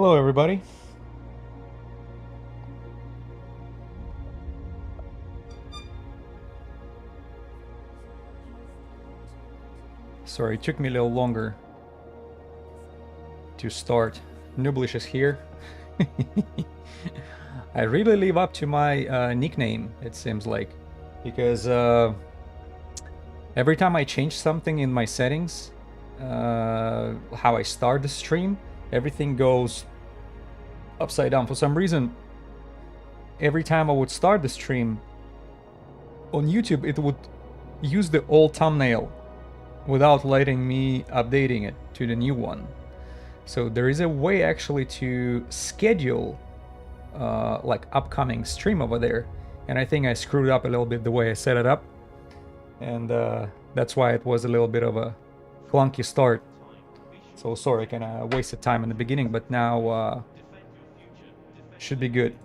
Hello, everybody. Sorry, it took me a little longer to start. Nooblish is here. I really live up to my nickname, it seems like, because every time I change something in my settings, how I start the stream, everything goes upside down. For some reason, every time I would start the stream on YouTube, it would use the old thumbnail without letting me updating it to the new one. So there is a way actually to schedule like upcoming stream over there, and I think I screwed up a little bit the way I set it up, and that's why it was a little bit of a clunky start. So sorry, I kind of wasted time in the beginning, but now should be good.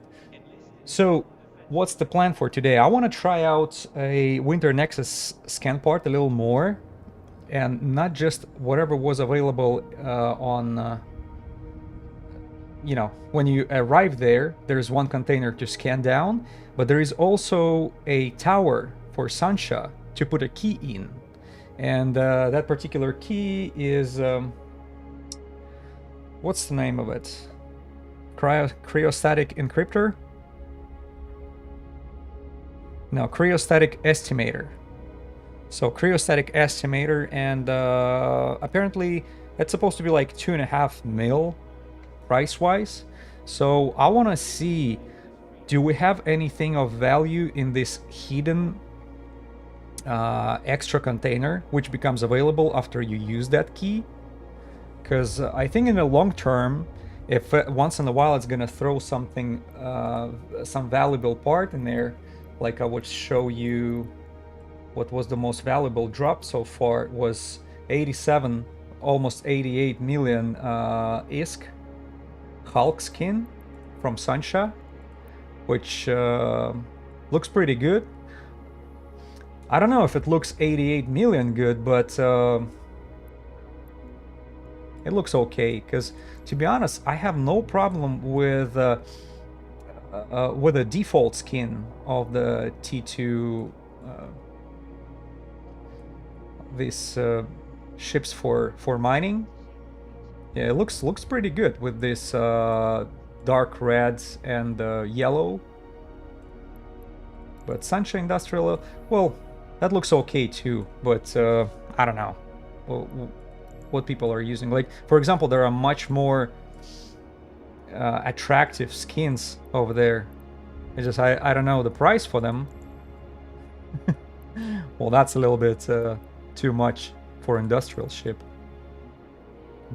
So what's the plan for today? I want to try out a Winter Nexus scan part a little more, and not just whatever was available on you know, when you arrive there, there's one container to scan down, but there is also a tower for Sancha to put a key in, and that particular key is what's the name of it? Cryostatic encryptor? No, cryostatic estimator. So cryostatic estimator, and apparently it's supposed to be like 2.5 mil price-wise. So I want to see, do we have anything of value in this hidden extra container, which becomes available after you use that key? Because I think in the long term, if once in a while it's gonna throw something, some valuable part in there, like I would show you what was the most valuable drop so far. It was 87, almost 88 million ISK Hulk skin from Sancha, which looks pretty good. I don't know if it looks 88 million good, but it looks okay, because to be honest, I have no problem with the default skin of the T2 these ships for mining. Yeah, it looks pretty good with this dark reds and yellow. But Sancha Industrial, well, that looks okay too, but I don't know what people are using. Like, for example, there are much more attractive skins over there. It's just, I don't know the price for them. Well, that's a little bit too much for industrial ship.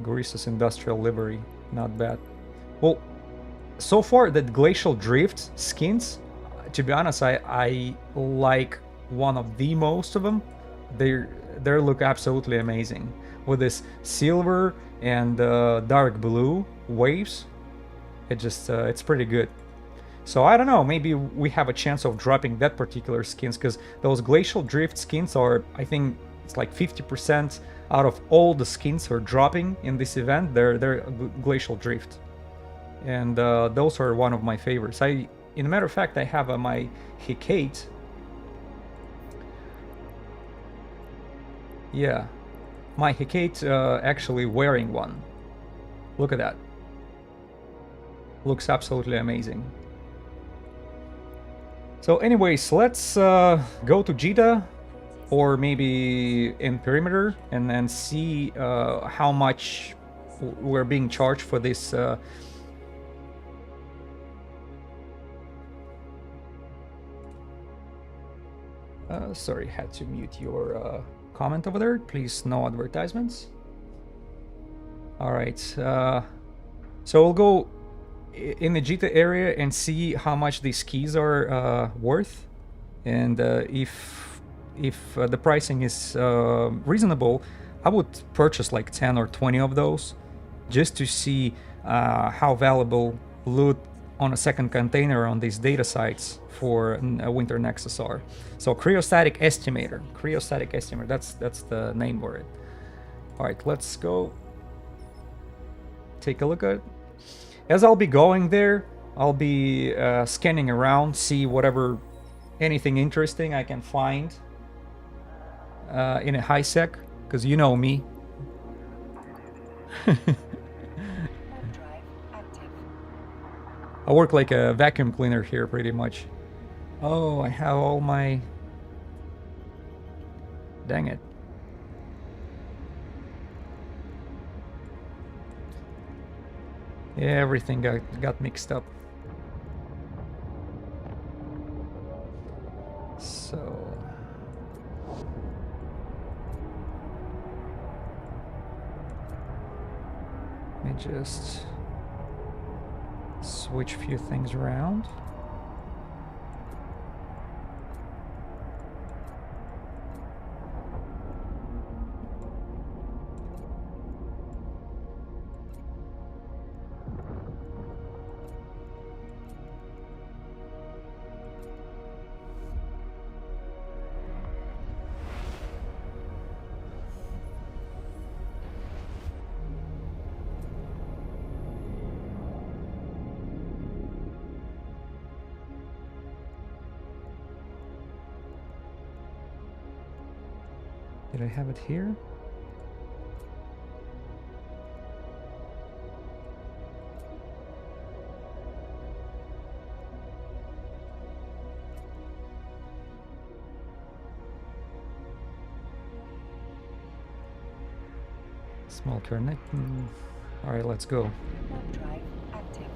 Greece's industrial livery, not bad. Well, so far that Glacial Drift skins, to be honest, I like one of the most of them. They look absolutely amazing with this silver and dark blue waves. It just it's pretty good. So I don't know, maybe we have a chance of dropping that particular skins, because those Glacial Drift skins are, I think it's like 50% out of all the skins are dropping in this event. They're Glacial Drift, and those are one of my favorites. In a matter of fact, I have my Hecate. Yeah, my Hecate actually wearing one. Look at that. Looks absolutely amazing. So anyways, let's go to Jita, or maybe in Perimeter, and then see how much we're being charged for this sorry, had to mute your comment over there. Please, no advertisements. All right, so we'll go in the Jita area and see how much these keys are worth, and if the pricing is reasonable, I would purchase like 10 or 20 of those, just to see how valuable loot on a second container on these data sites for Winter Nexus are. So cryostatic estimator, that's the name for it. All right, let's go take a look at it. As I'll be going there, I'll be scanning around, see anything interesting I can find in a high sec, because you know me. I work like a vacuum cleaner here pretty much. Oh, I have all my... Dang it. Yeah, everything got mixed up. So... Let me just switch a few things around. Did I have it here? Small turn. All right, let's go. Drive active.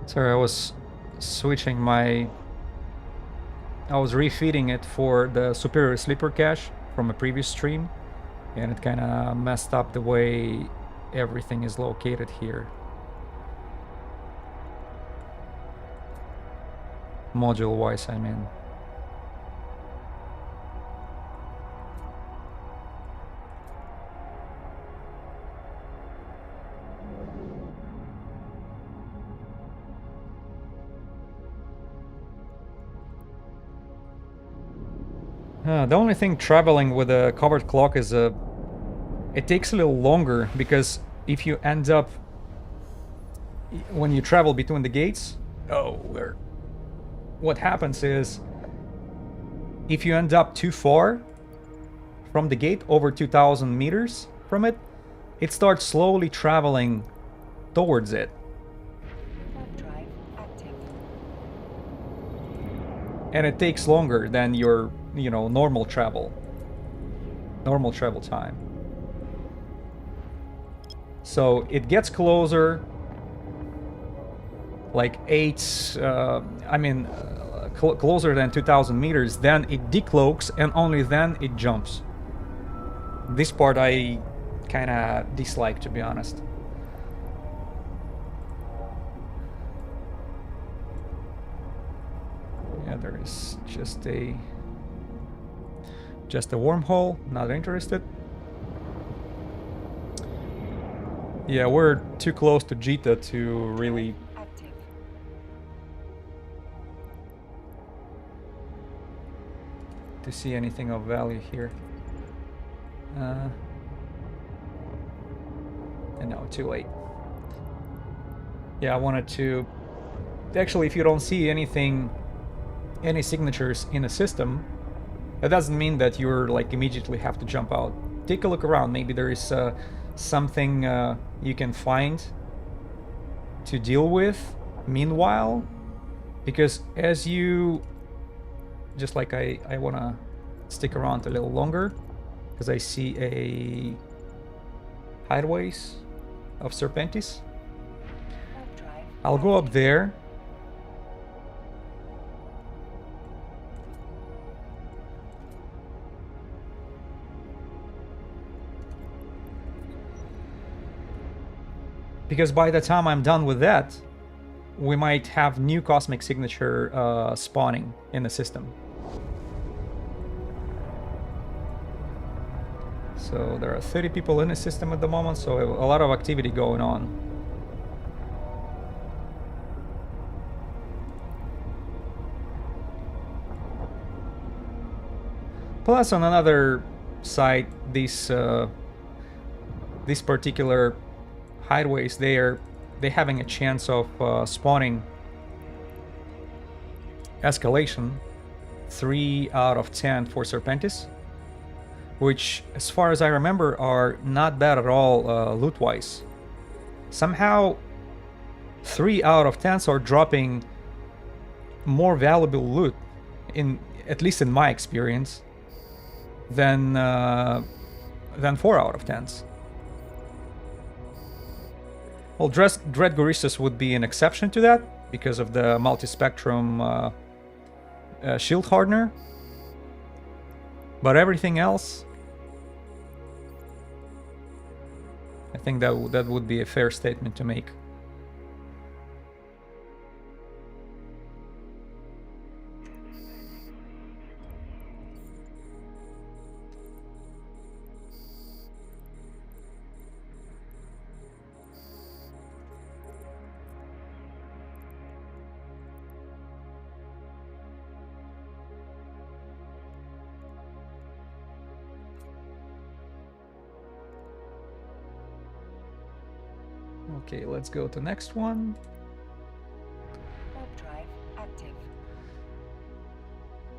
Sorry, I was switching I was refeeding it for the superior sleeper cache from a previous stream, and it kind of messed up the way everything is located here. Module-wise, I mean. The only thing traveling with a covered clock is it takes a little longer, because if you end up when you travel between the gates, what happens is if you end up too far from the gate, over 2,000 meters from it, it starts slowly traveling towards it. Drive active. And it takes longer than your normal travel time. So it gets closer, like closer than 2,000 meters, then it decloaks, and only then it jumps. This part I kind of dislike, to be honest. Yeah, there is just a wormhole. Not interested. Yeah, we're too close to Jita to really Active. to see anything of value here. And no, too late. Yeah, I wanted to... Actually, if you don't see any signatures in the system, that doesn't mean that you're like immediately have to jump out. Take a look around. Maybe there is something you can find to deal with meanwhile, because as you just like I want to stick around a little longer, because I see a hideaways of Serpentis. I'll go up there. Because by the time I'm done with that, we might have new cosmic signature spawning in the system. So there are 30 people in the system at the moment, so a lot of activity going on. Plus, on another side, these particular hideaways, they having a chance of spawning escalation 3 out of 10 for Serpentis, which, as far as I remember, are not bad at all loot-wise. Somehow 3 out of 10 are dropping more valuable loot, at least in my experience, than 4 out of 10s. Well, Dread Goristas would be an exception to that because of the multi-spectrum shield hardener, but everything else, I think that would be a fair statement to make. Okay, let's go to next one. Warp drive active.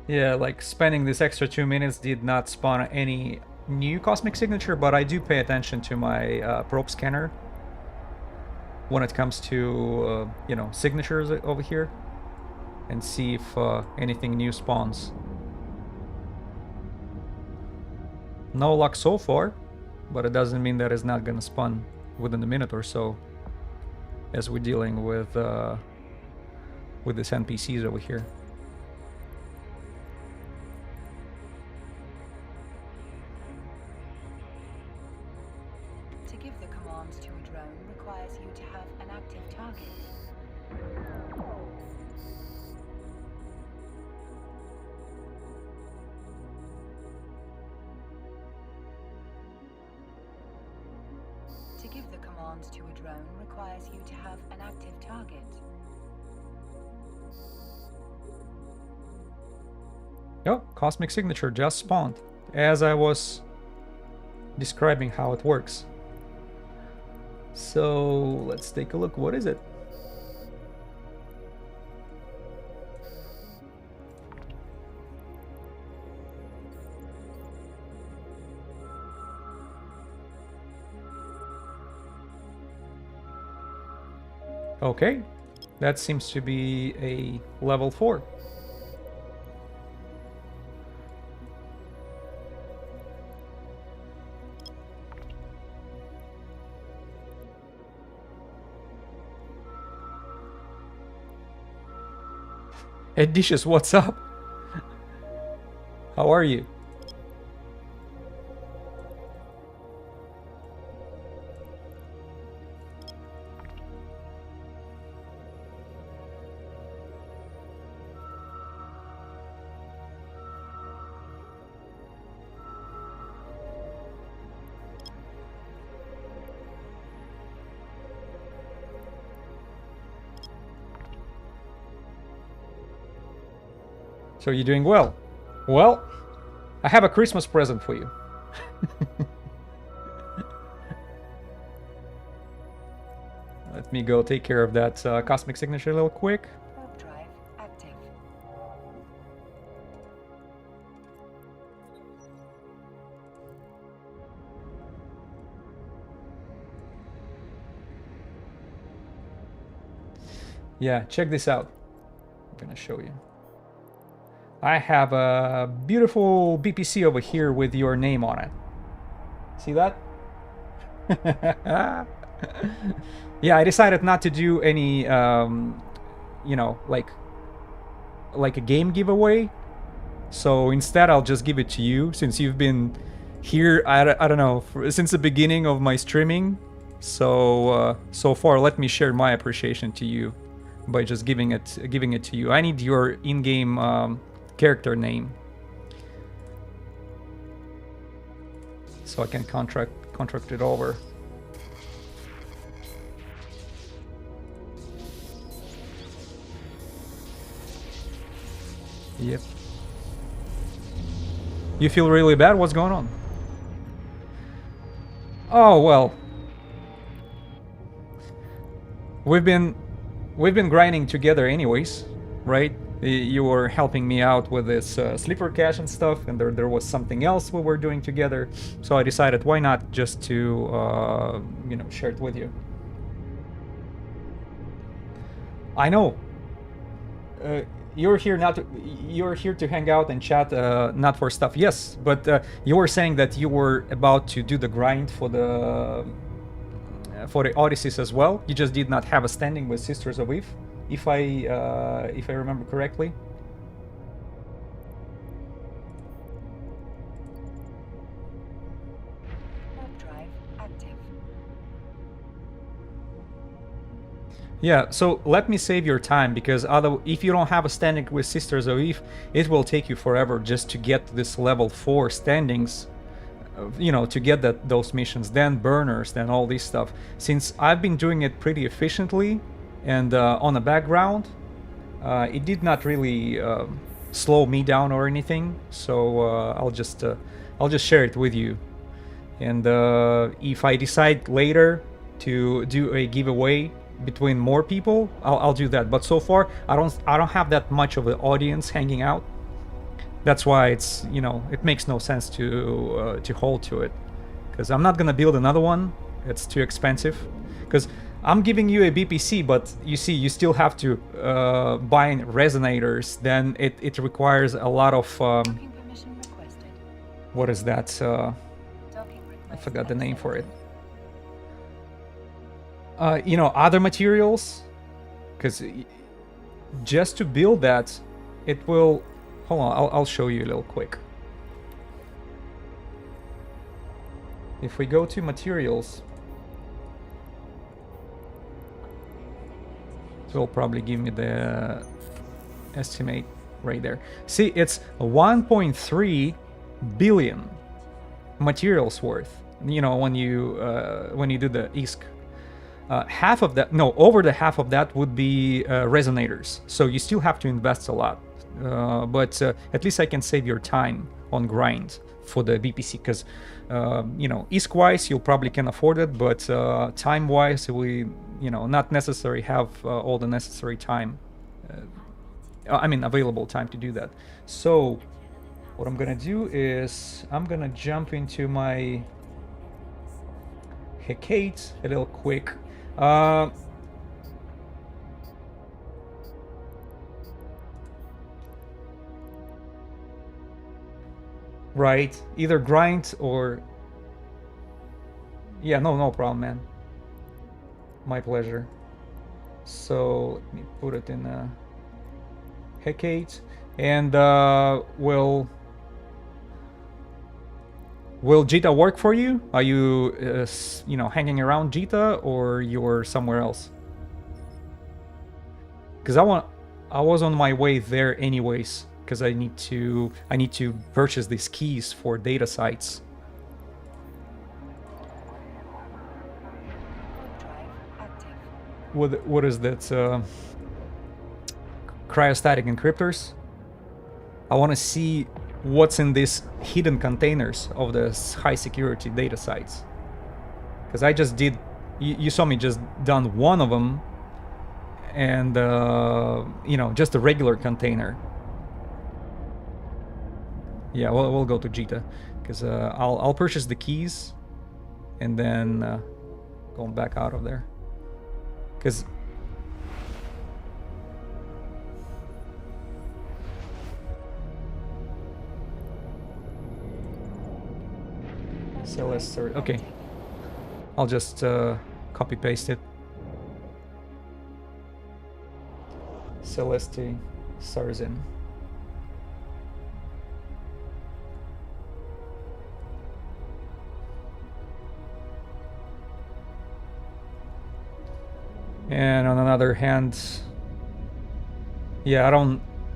Yeah, like spending this extra 2 minutes did not spawn any new cosmic signature, but I do pay attention to my probe scanner when it comes to, you know, signatures over here, and see if anything new spawns. No luck so far, but it doesn't mean that it's not gonna spawn within a minute or so, as we're dealing with this NPCs over here. To give the commands to a drone requires you to have an active target. To give the commands to a drone requires you to have an active target. Oh, cosmic signature just spawned, as I was describing how it works. So let's take a look. What is it? Okay, that seems to be a level 4. Odysseus, what's up? How are you? So you're doing well. Well, I have a Christmas present for you. Let me go take care of that cosmic signature real quick. Warp drive active. Yeah, check this out. I'm gonna show you. I have a beautiful BPC over here with your name on it. See that? Yeah, I decided not to do any, you know, like a game giveaway. So instead, I'll just give it to you, since you've been here, I don't know, since the beginning of my streaming. So so far, let me share my appreciation to you by just giving it to you. I need your in-game character name, so I can contract it over. Yep. You feel really bad? What's going on? Oh, well. We've been grinding together anyways, right? You were helping me out with this sleeper cache and stuff, and there was something else we were doing together. So I decided, why not just to, you know, share it with you. I know. You're here to hang out and chat, not for stuff. Yes, but you were saying that you were about to do the grind for the Odysseus as well. You just did not have a standing with Sisters of Eve, if I remember correctly. Yeah, so let me save your time, because if you don't have a standing with Sisters of Eve, it will take you forever just to get this level 4 standings, you know, to get those missions, then burners, then all this stuff. Since I've been doing it pretty efficiently and on the background, it did not really slow me down or anything. So I'll just share it with you. And if I decide later to do a giveaway between more people, I'll do that. But so far, I don't have that much of an audience hanging out. That's why it's, you know, it makes no sense to hold to it, because I'm not gonna build another one. It's too expensive. Because I'm giving you a BPC, but you see, you still have to buy resonators. Then it requires a lot of what is that? I forgot the name for it. You know, other materials, because just to build that, it will. Hold on, I'll show you a little quick. If we go to materials, it will probably give me the estimate right there. See, it's 1.3 billion materials worth. You know, when you do the ISK. Half of that, no, over the half of that would be resonators. So you still have to invest a lot. But at least I can save your time on grind for the BPC, because you know, ISK-wise you probably can afford it, but time-wise we, you know, not necessarily have all the necessary time. I mean, available time to do that. So what I'm gonna do is I'm gonna jump into my Hecate a little quick. Right, either grind or... Yeah, no problem, man. My pleasure. So let me put it in Hecate, and will Jita work for you? Are you you know, hanging around Jita, or you're somewhere else? Because I was on my way there anyways, because I need to purchase these keys for data sites. What is that? Cryostatic encryptors. I want to see what's in these hidden containers of the high security data sites. Because I just did, you saw me just done one of them, and you know, just a regular container. Yeah, we'll go to Jita, because I'll purchase the keys, and then going back out of there. Because Celeste, okay. I'll just copy paste it. Celeste Sarzin. And on another hand, yeah,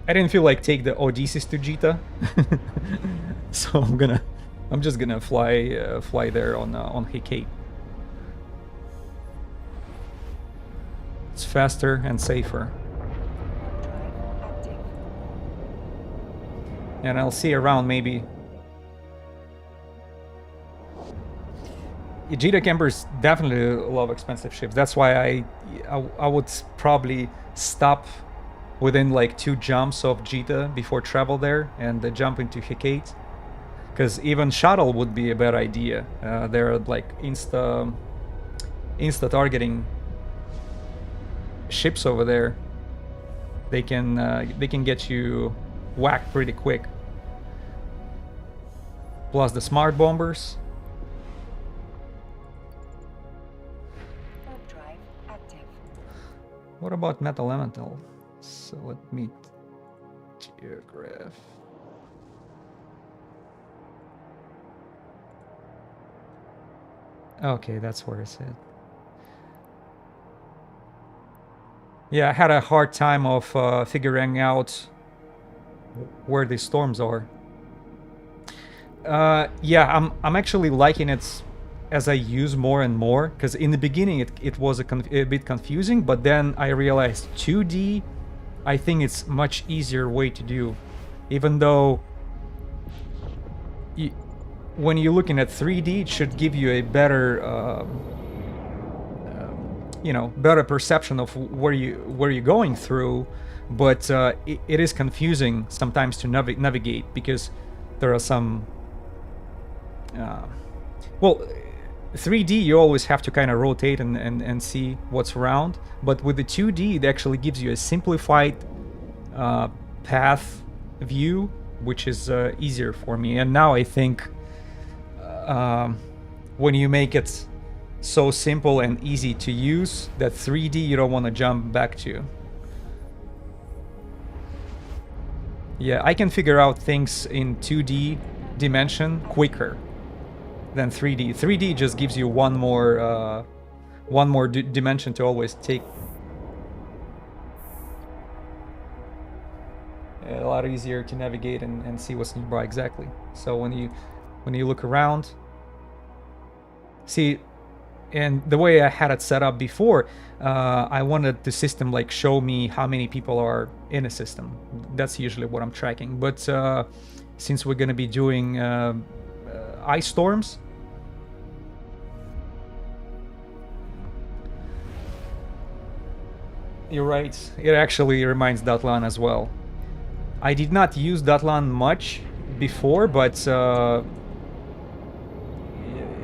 I didn't feel like take the Odysseus to Jita, so I'm just gonna fly there on Hecate. It's faster and safer. And I'll see around maybe Jita campers definitely love expensive ships. That's why I would probably stop within like 2 jumps of Jita before travel there and jump into Hecate. Because even shuttle would be a bad idea. They're like insta targeting ships over there. They can get you whacked pretty quick. Plus the smart bombers. Warp drive active. What about Metal Elemental? So let me geograph. Okay, that's where it's at. Yeah, I had a hard time of figuring out where these storms are. Yeah, I'm actually liking it as I use more and more, because in the beginning it was a bit confusing, but then I realized 2D, I think it's much easier way to do, even though when you're looking at 3D, it should give you a better, better perception of where you're going through. But it is confusing sometimes to navigate, because there are some. Well, 3D you always have to kind of rotate and see what's around. But with the 2D, it actually gives you a simplified path view, which is easier for me. And now I think. When you make it so simple and easy to use, that 3D you don't want to jump back to. Yeah, I can figure out things in 2D dimension quicker than 3D. 3D just gives you one more dimension to always take. A lot easier to navigate and see what's nearby exactly. So when you look around, see, and the way I had it set up before, I wanted the system like show me how many people are in a system. That's usually what I'm tracking. But since we're gonna be doing ice storms, you're right. It actually reminds Datlan as well. I did not use Datlan much before, but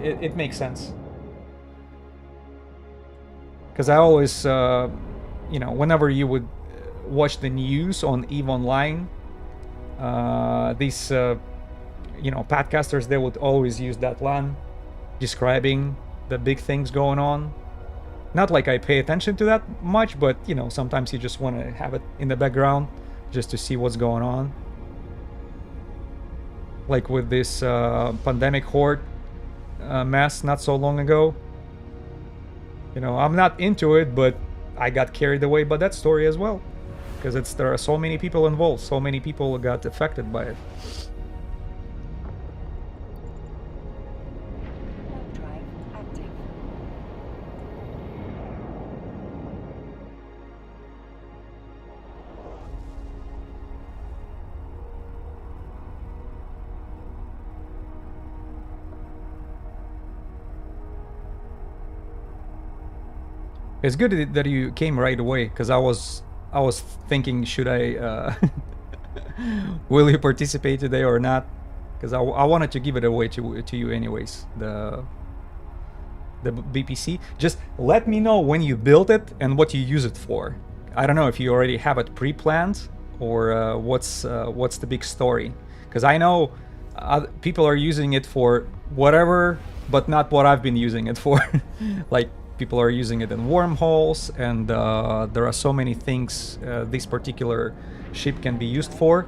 it makes sense. Because I always, whenever you would watch the news on EVE Online, these, podcasters, they would always use Datlan, describing the big things going on. Not like I pay attention to that much, but, sometimes you just want to have it in the background just to see what's going on. Like with this pandemic horde mess not so long ago. I'm not into it, but I got carried away by that story as well. Because there are so many people involved, so many people got affected by it. Drive active. It's good that you came right away, because I was thinking, should I will you participate today or not? Because I wanted to give it away to you anyways. The BPC. Just let me know when you build it and what you use it for. I don't know if you already have it pre-planned or what's the big story. Because I know people are using it for whatever, but not what I've been using it for. Like, people are using it in wormholes, and there are so many things this particular ship can be used for.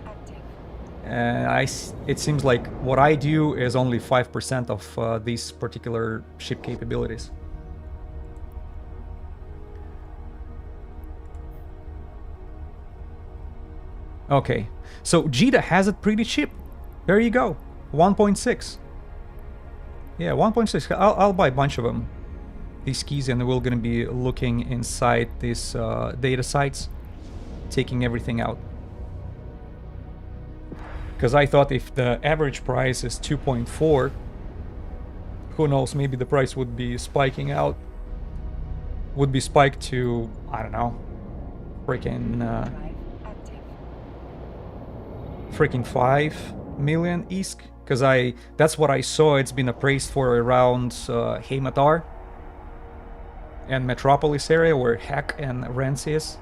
And it seems like what I do is only 5% of these particular ship capabilities. Okay, so Jita has it pretty cheap. There you go, 1.6. Yeah, 1.6. I'll buy a bunch of them. These keys, and we're gonna be looking inside these data sites, taking everything out. Because I thought if the average price is 2.4, Who knows, maybe the price would be spiking out. Would be spiked to, I don't know, freaking freaking 5 million ISK, because that's what I saw. It's been appraised for around Heimatar and Metropolis area, where Hack and Rents is.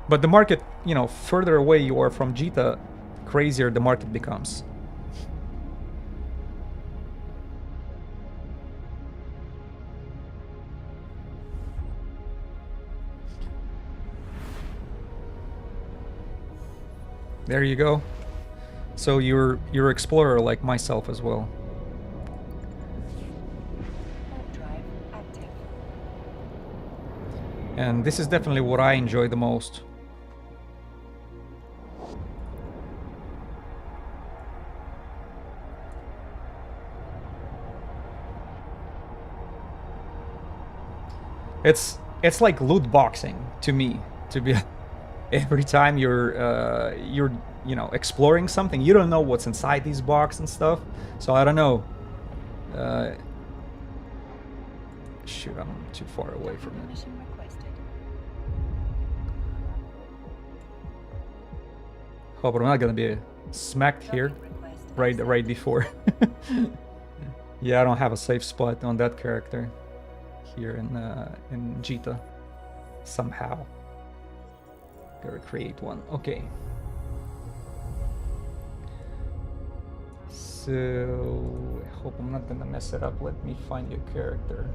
But the market, you know, further away you are from Jita, crazier the market becomes. There you go. So you're explorer like myself as well. And this is definitely what I enjoy the most. It's like loot boxing to me, to be every time you're you know, exploring something, you don't know what's inside these boxes and stuff. So I don't know. Shoot, I'm too far away from it. Hope I'm not gonna be smacked here right before. Yeah, I don't have a safe spot on that character here in Jita somehow. Gotta create one. Okay. So I hope I'm not gonna mess it up. Let me find your character.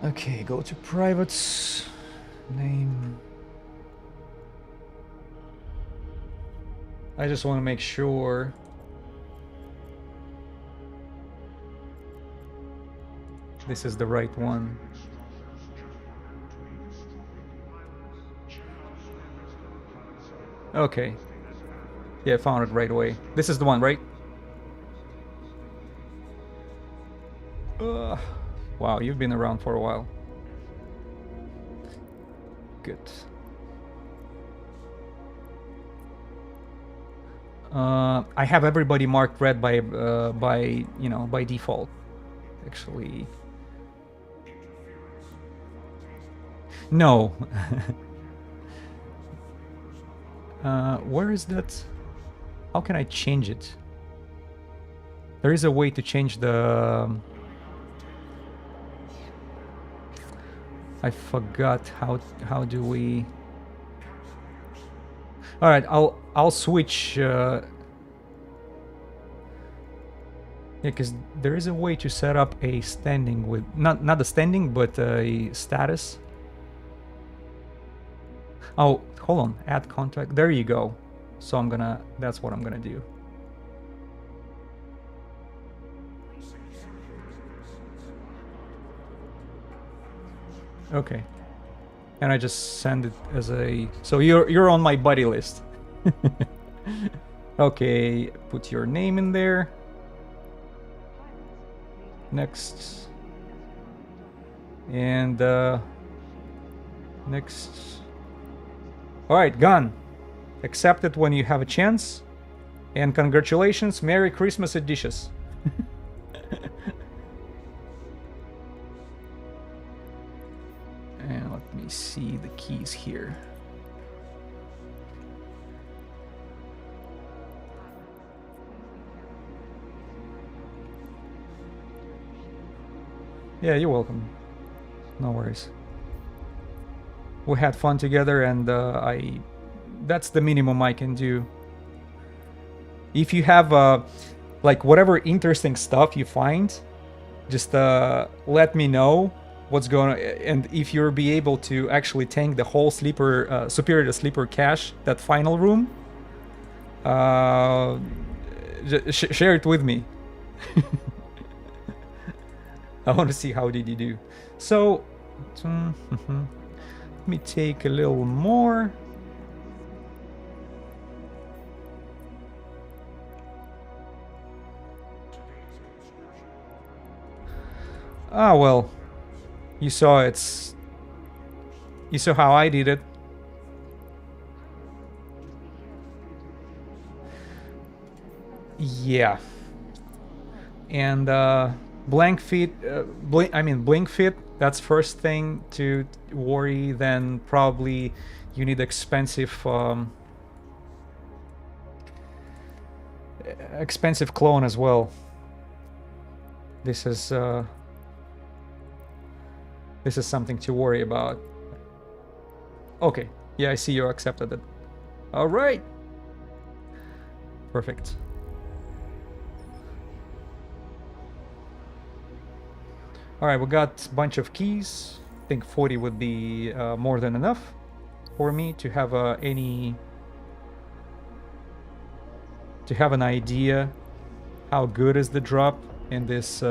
Okay, go to privates. Name. I just want to make sure. This is the right one. Okay. Yeah, I found it right away. This is the one, right? Wow, you've been around for a while. Good. I have everybody marked red by you know, by default. Actually, no. Where is that? How can I change it? There is a way to change the. I forgot how do we. All right, I'll switch. Yeah, because there is a way to set up a standing with not a standing, but a status. Oh, hold on, add contact. There you go. So that's what I'm gonna do. Okay. And I just send it as a. So you're on my buddy list. Okay, put your name in there. Next. And next. All right, gone. Accept it when you have a chance. And congratulations, Merry Christmas, Odysseus. And let me see the keys here. Yeah, you're welcome. No worries. We had fun together, and that's the minimum I can do. If you have like whatever interesting stuff you find, just let me know what's going on, and if you'll be able to actually tank the whole sleeper superior to sleeper cache, that final room, share it with me. I want to see how did you do. So let me take a little more. Ah, well, you saw it's... You saw how I did it. Yeah. And blink fit, that's first thing to worry. Then probably you need expensive expensive clone as well. This is something to worry about. Okay, yeah, I see you accepted it. All right, perfect. All right, we got a bunch of keys. I think 40 would be more than enough for me to have an idea how good is the drop in this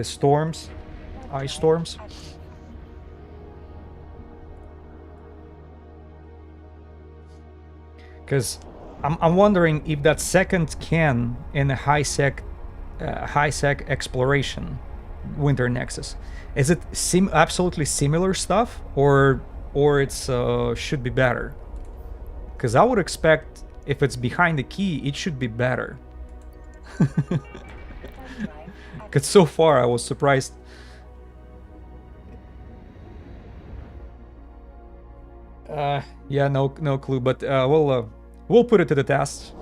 storms, ice storms. Because I'm wondering if that second can in a high sec exploration winter Nexus, is it absolutely similar stuff, or it's should be better? Because I would expect if it's behind the key, it should be better. Because so far I was surprised. Yeah, no clue, but we'll put it to the test.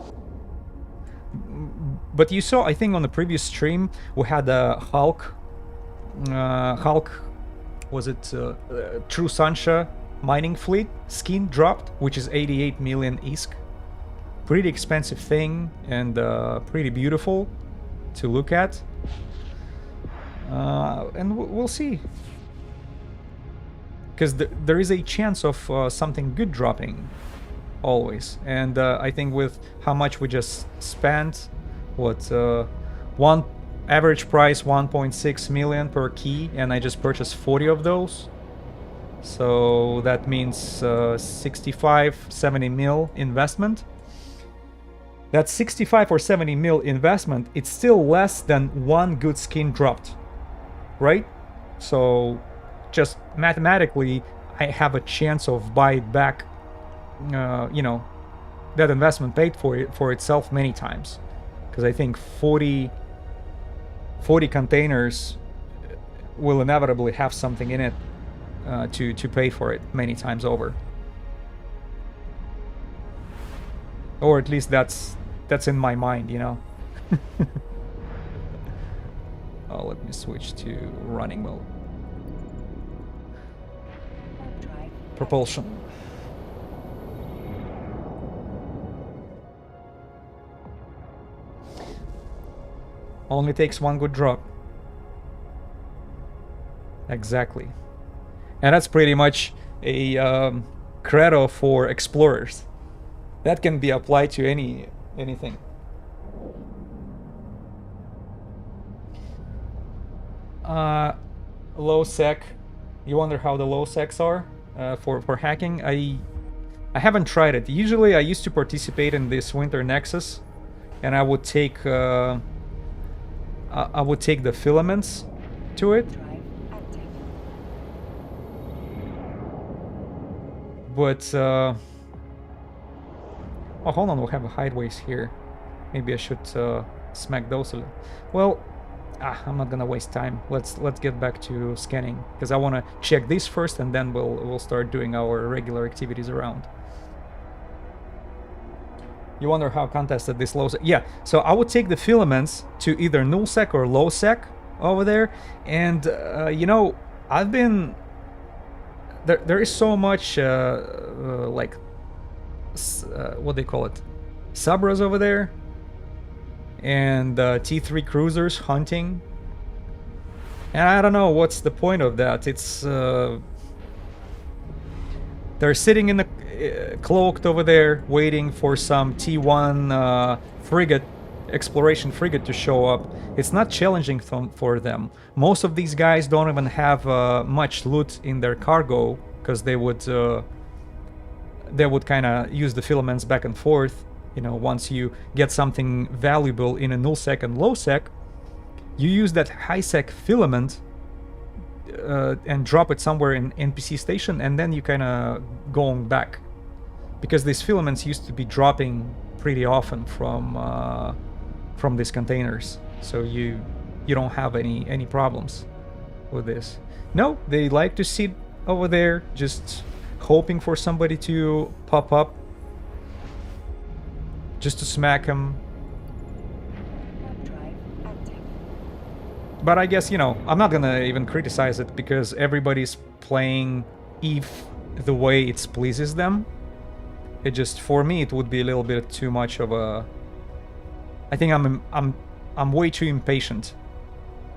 But you saw, I think on the previous stream, we had a Hulk, was it True Sancha mining fleet skin dropped, which is 88 million ISK. Pretty expensive thing, and pretty beautiful to look at. And we'll see. Because there is a chance of something good dropping, always. And I think with how much we just spent, one average price 1.6 million per key, and I just purchased 40 of those. So that means 65-70 mil investment. That 65 or 70 mil investment, it's still less than one good skin dropped, right? So just mathematically, I have a chance of buying back, you know, that investment paid for itself many times. Because I think 40 containers will inevitably have something in it to pay for it many times over. Or at least that's in my mind, you know. Oh, let me switch to running mode. Propulsion. Only takes one good drop. Exactly. And that's pretty much a credo for explorers. That can be applied to anything. Low sec. You wonder how the low secs are for hacking? I haven't tried it. Usually I used to participate in this winter Nexus, and I would take the filaments to it. But oh, hold on, we'll have a hideaways here. Maybe I should smack those a little. Well, I'm not gonna waste time. Let's get back to scanning, because I want to check this first, and then we'll start doing our regular activities around. You wonder how contested this low sec? Yeah, so I would take the filaments to either null sec or low sec over there, and you know, I've been there is so much like what they call it, Sabras over there, and T3 cruisers hunting, and I don't know what's the point of that. It's they're sitting in the cloaked over there waiting for some T1 frigate, exploration frigate to show up. It's not challenging for them. Most of these guys don't even have much loot in their cargo, because they would kind of use the filaments back and forth. You know, once you get something valuable in a null sec and low sec, you use that high-sec filament and drop it somewhere in NPC station, and then you kind of going back, because these filaments used to be dropping pretty often from these containers, so you don't have any problems with this. No, they like to sit over there just hoping for somebody to pop up just to smack them. But I guess, you know, I'm not gonna even criticize it, because everybody's playing EVE the way it pleases them. It just, for me, it would be a little bit too much of a... I think I'm way too impatient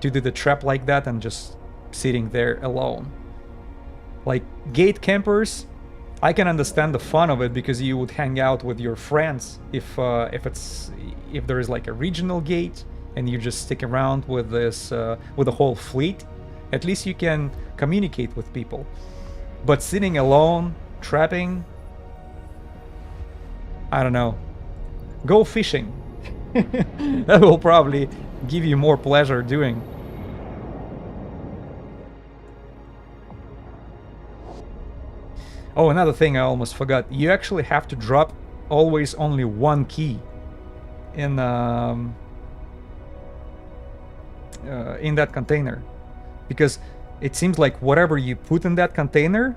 to do the trap like that and just sitting there alone. Like, gate campers, I can understand the fun of it, because you would hang out with your friends if there is like a regional gate and you just stick around with this with the whole fleet. At least you can communicate with people. But sitting alone, trapping, I don't know. Go fishing. That will probably give you more pleasure doing. Oh, another thing I almost forgot. You actually have to drop always only one key in that container, because it seems like whatever you put in that container,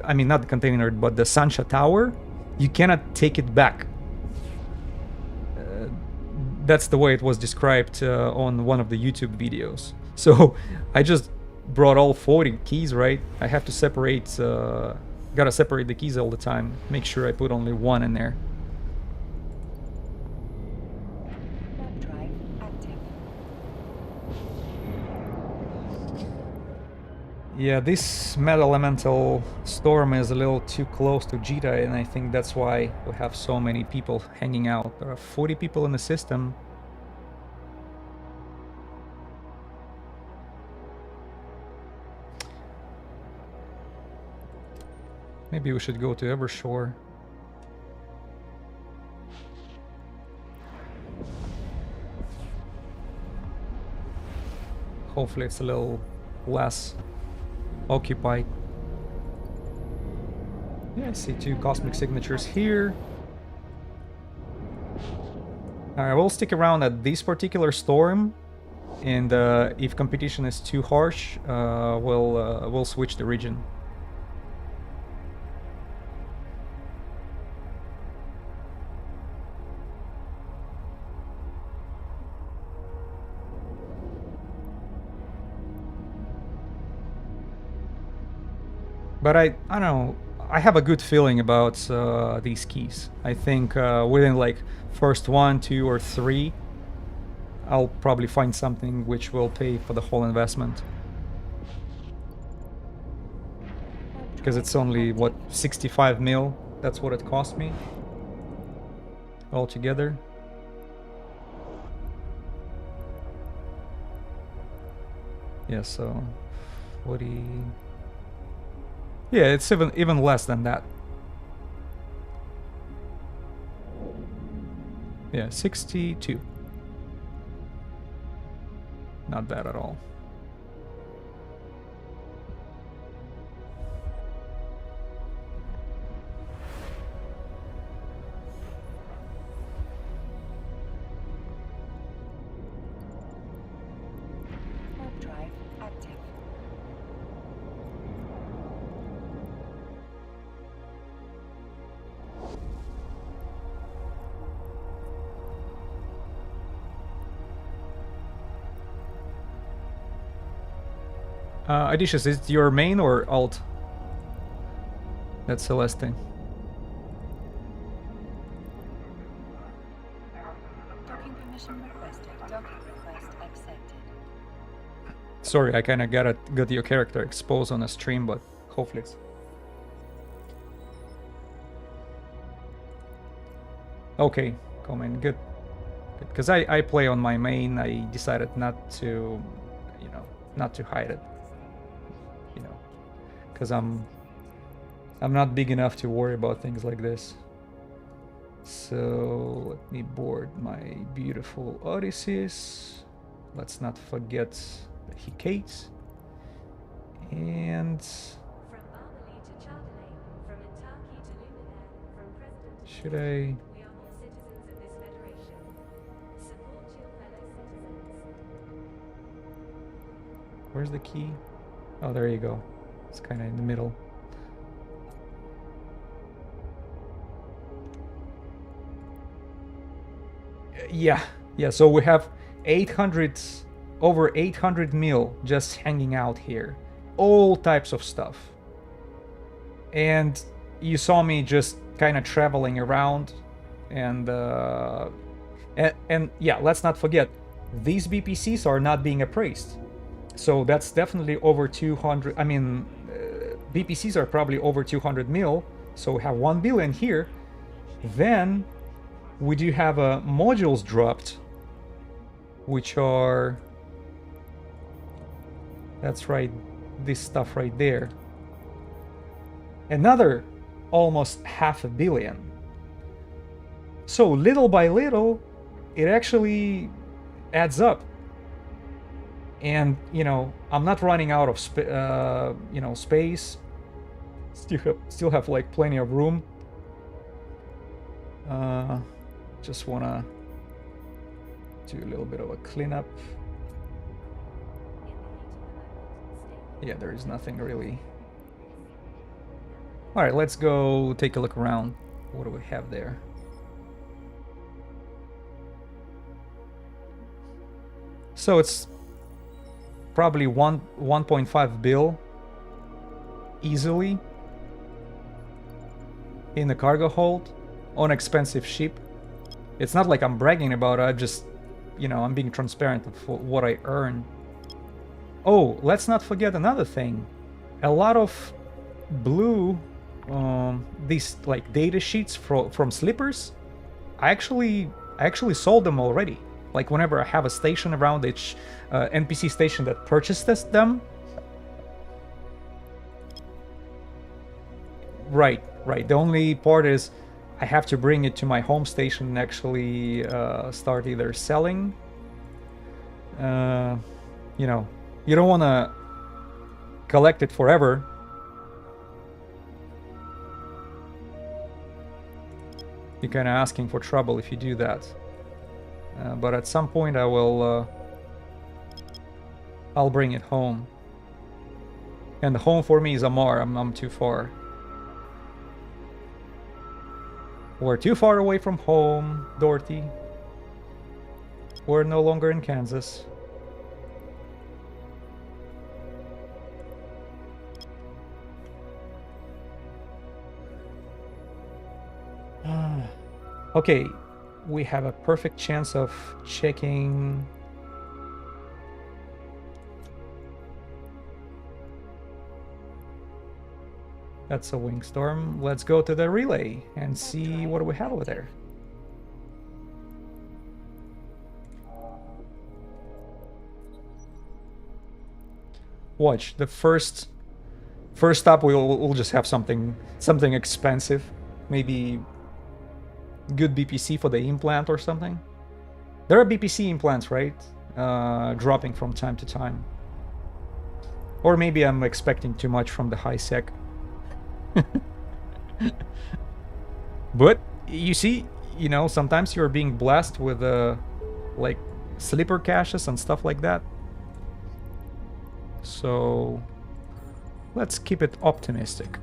I mean not the container, but the Sancha tower, you cannot take it back. That's the way it was described on one of the YouTube videos. So I just brought all 40 keys, right? I have to separate, gotta separate the keys all the time. Make sure I put only one in there. Yeah, this Metal Elemental Storm is a little too close to Jita, and I think that's why we have so many people hanging out. There are 40 people in the system. Maybe we should go to Evershore. Hopefully it's a little less occupied. Yeah, I see 2 cosmic signatures here. I will stick around at this particular storm, and if competition is too harsh, we'll switch the region. But I don't know, I have a good feeling about these keys. I think within like first 1, 2, or 3, I'll probably find something which will pay for the whole investment. Because it's only, what, 65 mil? That's what it cost me altogether. Yeah, so 40... Yeah, it's even less than that. Yeah, 62. Not bad at all. Odysseus, is it your main or alt? That's Celeste. Docking permission requested. Docking request accepted. Sorry, I kind of got your character exposed on a stream, but hopefully it's... Okay, come in, good. Because I play on my main, I decided not to, you know, not to hide it. You know, because I'm not big enough to worry about things like this. So let me board my beautiful Odysseus. Let's not forget the Hecates. And From Armely to Chardonnay, from Intaki to Luminaire, from President to should President, I? we are all citizens of this federation. Support your fellow citizens. Where's the key? Oh, there you go. It's kind of in the middle. Yeah, so we have 800, over 800 mil just hanging out here. All types of stuff. And you saw me just kind of traveling around. And yeah, let's not forget, these BPCs are not being appraised. So that's definitely over 200. I mean, BPCs are probably over 200 mil. So we have 1 billion here. Then we do have modules dropped, which are, that's right, this stuff right there. Another almost 500 million. So little by little, it actually adds up. And, you know, I'm not running out of space. Still have like plenty of room. Just wanna do a little bit of a cleanup. Yeah, there is nothing really. All right, let's go take a look around. What do we have there? So it's probably 1.5 bill easily in the cargo hold on expensive ship. It's not like I'm bragging about it, I just, you know, I'm being transparent of what I earn. Oh, let's not forget another thing. A lot of blue, these like data sheets from slippers, I actually sold them already. Like whenever I have a station around each NPC station that purchases them. Right. The only part is I have to bring it to my home station and actually start either selling. You know, you don't want to collect it forever. You're kind of asking for trouble if you do that. But at some point I will, I'll bring it home. And the home for me is Amar. I'm too far. We're too far away from home, Dorothy. We're no longer in Kansas. Okay, we have a perfect chance of checking. That's a Wingstorm. Let's go to the relay and see what do we have over there. Watch, the first up we'll just have something expensive. Maybe good BPC for the implant or something. There are BPC implants, right? Dropping from time to time. Or maybe I'm expecting too much from the high sec. But you see, you know, sometimes you're being blessed with like slipper caches and stuff like that. So let's keep it optimistic.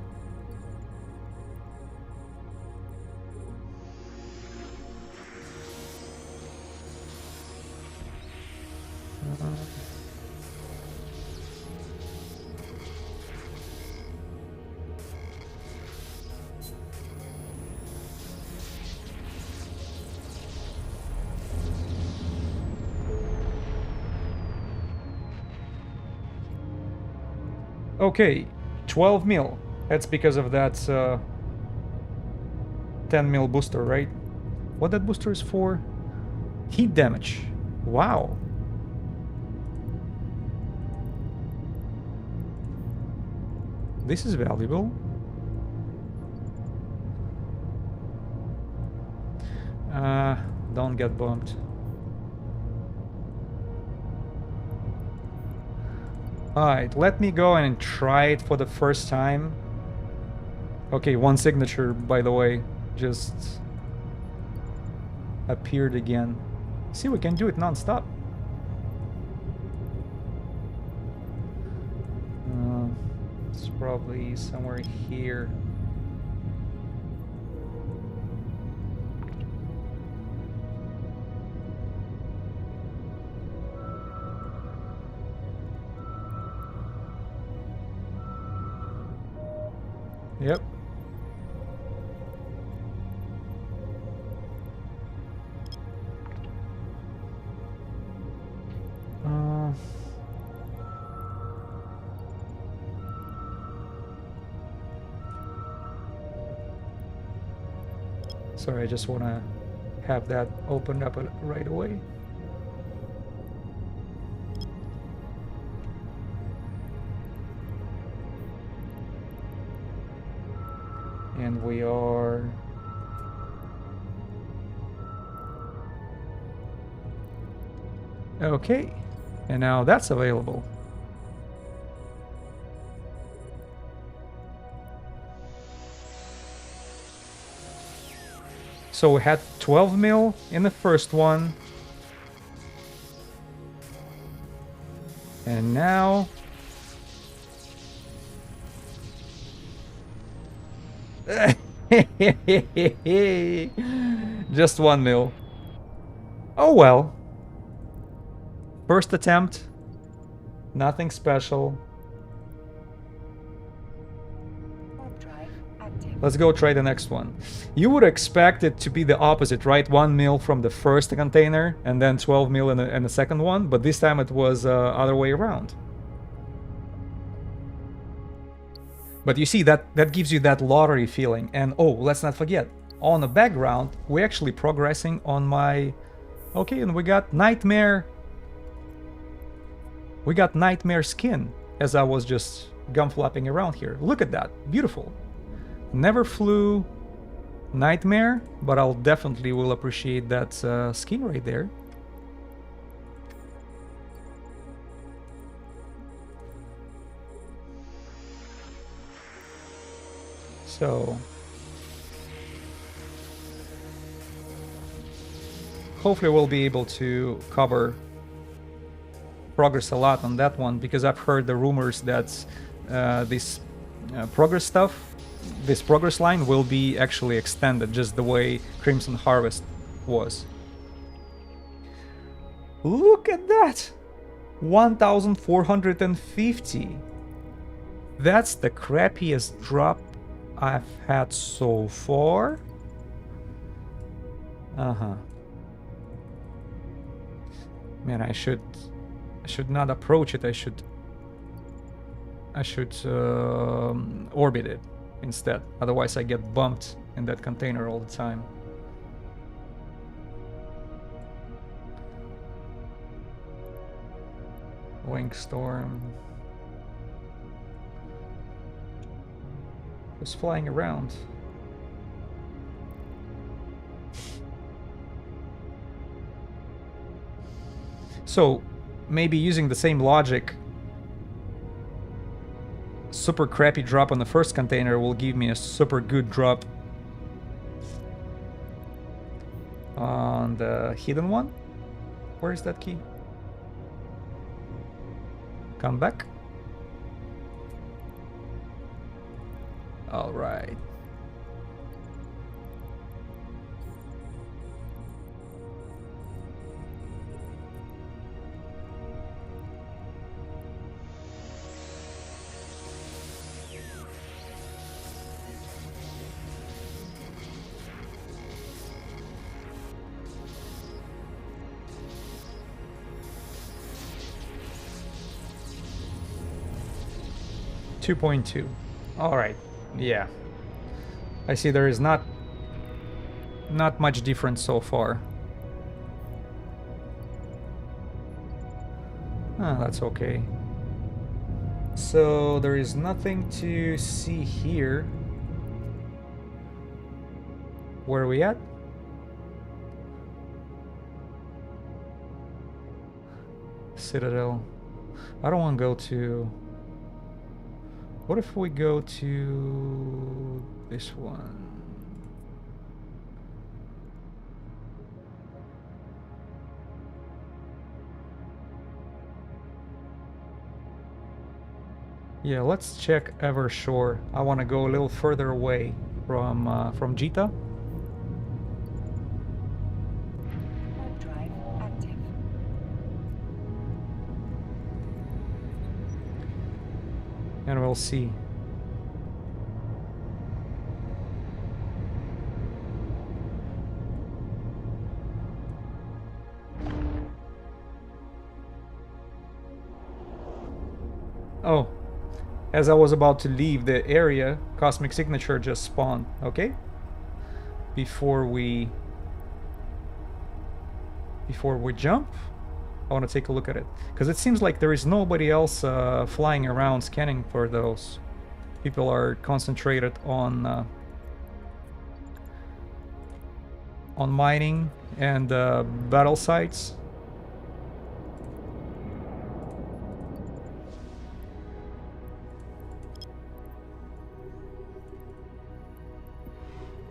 Okay, 12 mil. That's because of that 10 mil booster, right? What that booster is for? Heat damage. Wow. This is valuable. Don't get bumped. Alright, let me go and try it for the first time. Okay, one signature, by the way, just appeared again. See, we can do it non-stop. It's probably somewhere here. Yep. Sorry, I just want to have that opened up right away. And we are... Okay, and now that's available. So we had 12 mil in the first one. And now... Just 1 mil. Oh well. First attempt. Nothing special. Let's go try the next one. You would expect it to be the opposite, right? 1 mil from the first container and then 12 mil in the second one, but this time it was other way around. But you see, that gives you that lottery feeling. And oh, let's not forget, on the background, we're actually progressing on my... Okay, and we got Nightmare. We got Nightmare skin as I was just gunflapping around here. Look at that, beautiful. Never flew Nightmare, but I'll definitely will appreciate that skin right there. So hopefully we'll be able to cover progress a lot on that one, because I've heard the rumors that this progress stuff, this progress line will be actually extended just the way Crimson Harvest was. Look at that! 1,450. That's the crappiest drop I've had so far. Man, I should not approach it. I should orbit it instead. Otherwise I get bumped in that container all the time. Wing storm. Just flying around. So maybe using the same logic, super crappy drop on the first container will give me a super good drop on the hidden one. Where is that key? Come back. All right. $2.2. All right. Yeah. I see there is not much difference so far. That's okay. So there is nothing to see here. Where are we at? Citadel. I don't want to go to... What if we go to this one? Yeah, let's check Evershore. I want to go a little further away from Jita. Warp drive active. And we'll see. Oh, as I was about to leave the area, Cosmic Signature just spawned, okay? Before we jump, I want to take a look at it. Because it seems like there is nobody else flying around scanning for those. People are concentrated on mining and battle sites.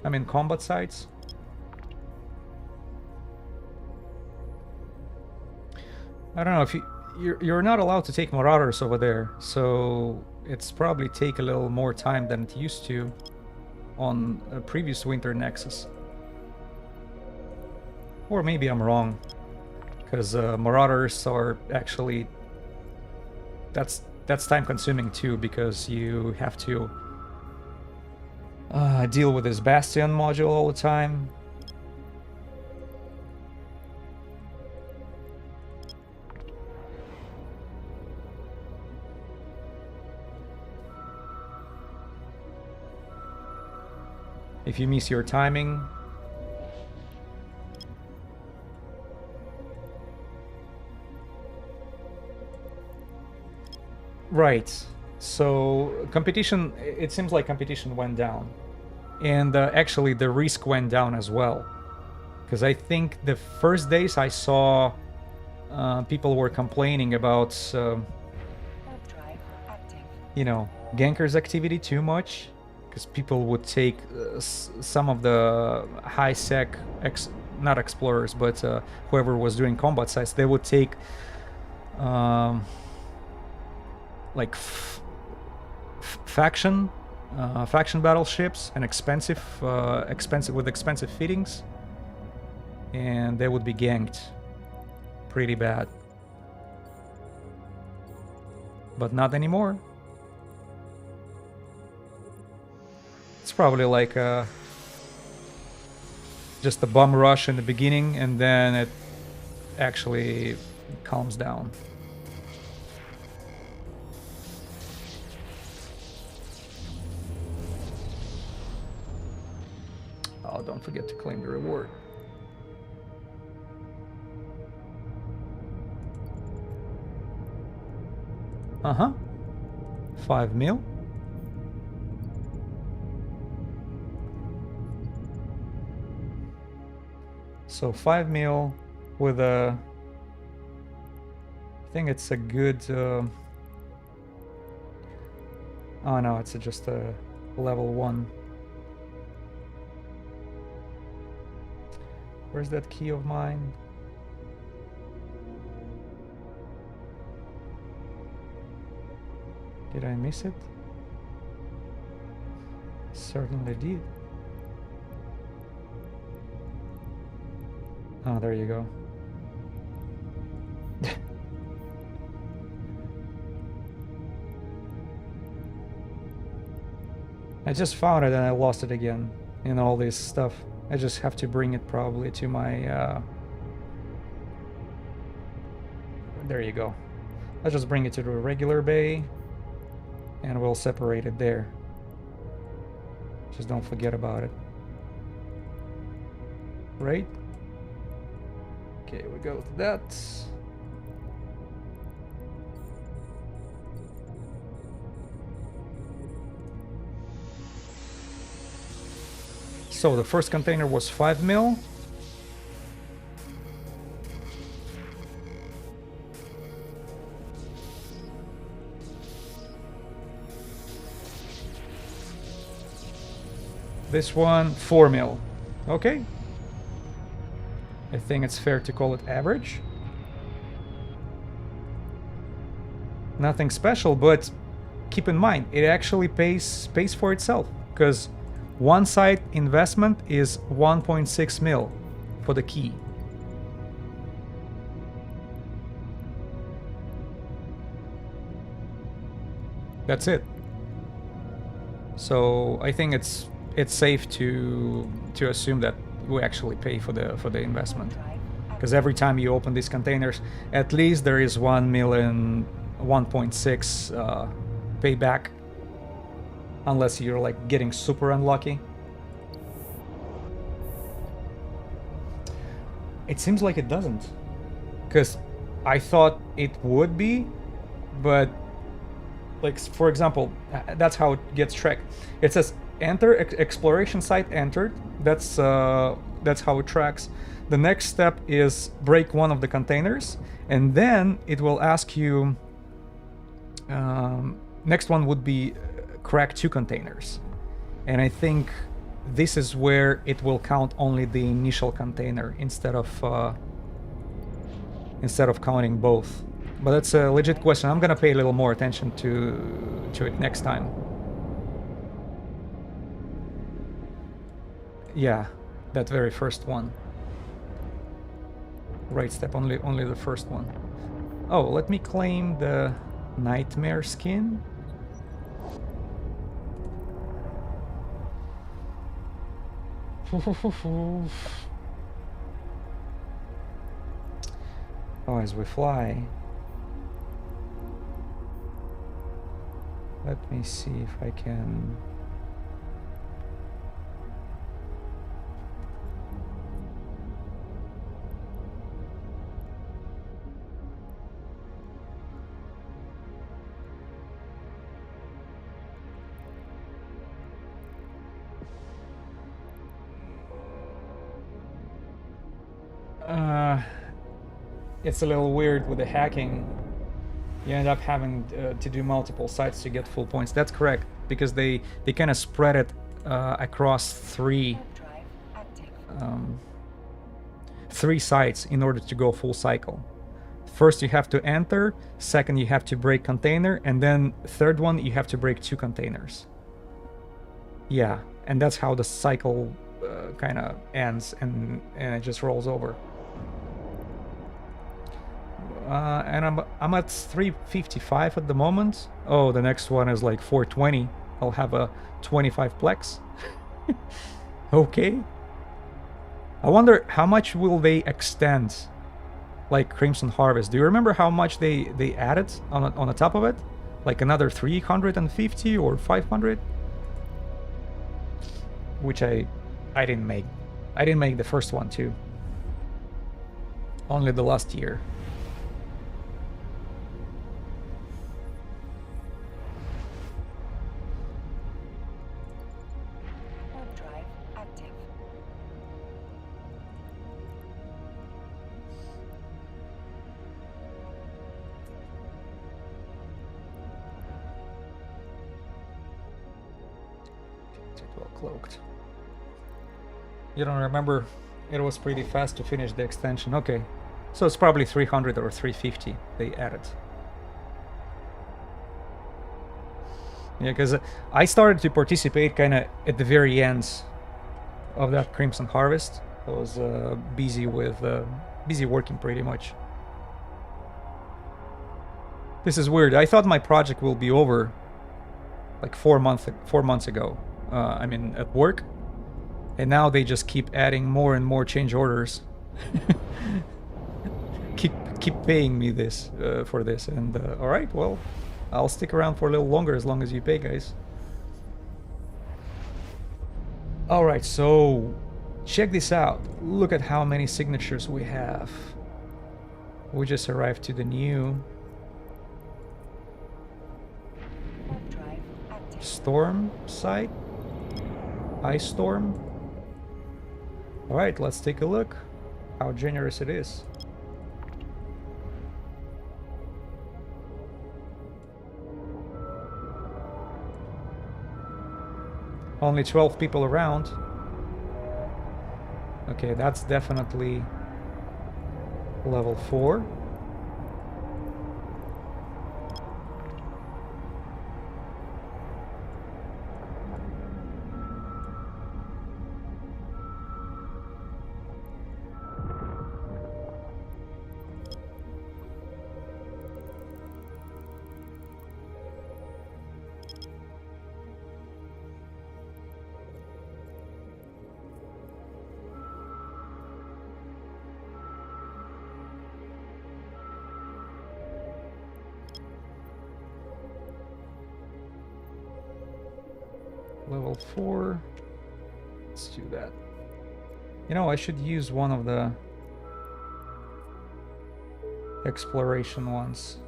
I mean combat sites. I don't know if you're not allowed to take Marauders over there, so it's probably take a little more time than it used to on a previous Winter Nexus. Or maybe I'm wrong, because Marauders are actually that's time consuming too, because you have to deal with this Bastion module all the time. If you miss your timing, right. So competition, it seems like competition went down. And actually the risk went down as well. Because I think the first days I saw people were complaining about, you know, gankers activity too much. Because people would take some of the high sec, not explorers, but whoever was doing combat sites, they would take like faction battleships and expensive fittings, and they would be ganked pretty bad. But not anymore. It's probably like just a bum rush in the beginning, and then it actually calms down. Oh, don't forget to claim the reward. Uh-huh. 5 mil. So 5 mil with a... I think it's a good... Oh no, it's just a level 1. Where's that key of mine? Did I miss it? Certainly did. Oh, there you go. I just found it and I lost it again in all this stuff. I just have to bring it probably to my... There you go. I'll just bring it to the regular bay and we'll separate it there. Just don't forget about it. Right? Okay, we go to that. So the first container was 5 mil. This one, 4 mil. Okay. I think it's fair to call it average. Nothing special, but keep in mind, it actually pays for itself. Because one site investment is 1.6 mil for the key. That's it. So I think it's safe to assume that we actually pay for the investment, because every time you open these containers, at least there is 1 million, 1.6 payback, unless you're like getting super unlucky. It seems like it doesn't, because I thought it would be, but like for example, that's how it gets tracked. It says enter exploration site entered. That's how it tracks. The next step is break one of the containers, and then it will ask you. Next one would be crack 2 containers, and I think this is where it will count only the initial container instead of counting both. But that's a legit question. I'm gonna pay a little more attention to it next time. Yeah, that very first one. Right step, only the first one. Oh, let me claim the nightmare skin. Oh, as we fly. Let me see if I can. It's a little weird with the hacking. You end up having to do multiple sites to get full points. That's correct, because they kind of spread it across three sites in order to go full cycle. First you have to enter, second you have to break container, and then third one you have to break 2 containers. Yeah, and that's how the cycle kind of ends, and it just rolls over. And I'm at 355 at the moment. Oh, the next one is like 420. I'll have a 25 plex. Okay. I wonder how much will they extend, like Crimson Harvest. Do you remember how much they added on the top of it? Like another 350 or 500? Which I didn't make. I didn't make the first one too. Only the last year. Cloaked. You don't remember? It was pretty fast to finish the extension. Okay, so it's probably 300 or 350 they added. Yeah, because I started to participate kind of at the very end of that Crimson Harvest. I was busy working pretty much. This is weird. I thought my project will be over like 4 months ago. I mean, at work, and now they just keep adding more and more change orders. keep paying me this for this, and all right, well, I'll stick around for a little longer as long as you pay, guys. All right, so check this out. Look at how many signatures we have. We just arrived to the new storm site. Ice storm. All right, let's take a look how generous it is. Only 12 people around. Okay, that's definitely level 4. Level 4. Let's do that. You know, I should use one of the exploration ones.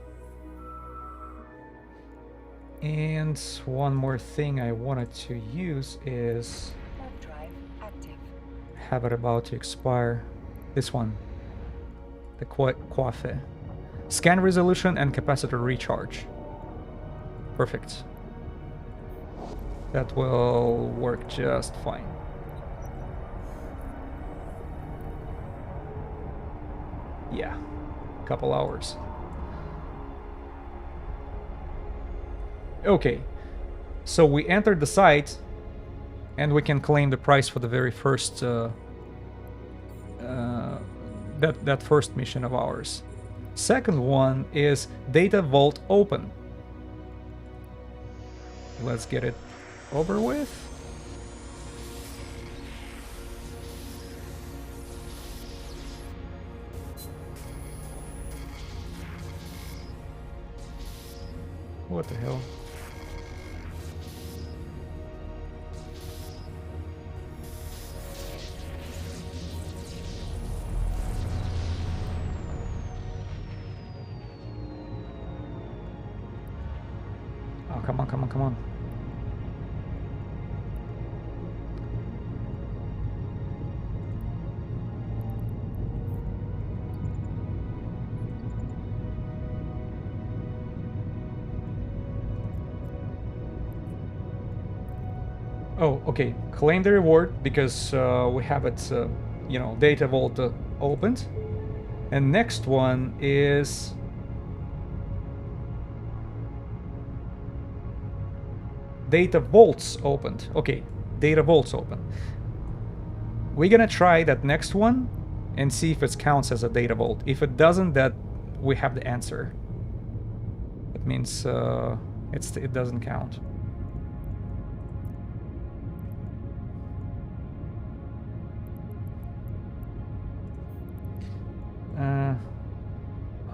And one more thing I wanted to use is Warp drive active. have it about to expire. This one. The Coiffe. Scan resolution and capacitor recharge. Perfect. That will work just fine. Yeah, couple hours. Okay, so we entered the site and we can claim the price for the very first that first mission of ours. Second one is Data Vault Open. Let's get it over with. What the hell? Oh, come on, come on, come on. Oh, okay. Claim the reward because we have it, you know, data vault opened. And next one is data vaults opened. Okay, data vaults open. We're gonna try that next one and see if it counts as a data vault. If it doesn't, that we have the answer. That means it doesn't count.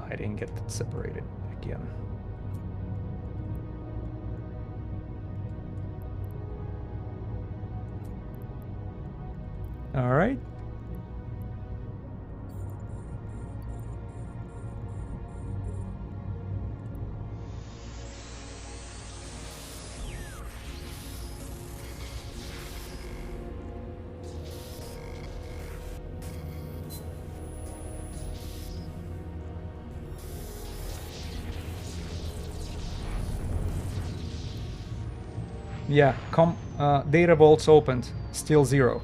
I didn't get that separated again. All right. Yeah, data vaults opened, still 0.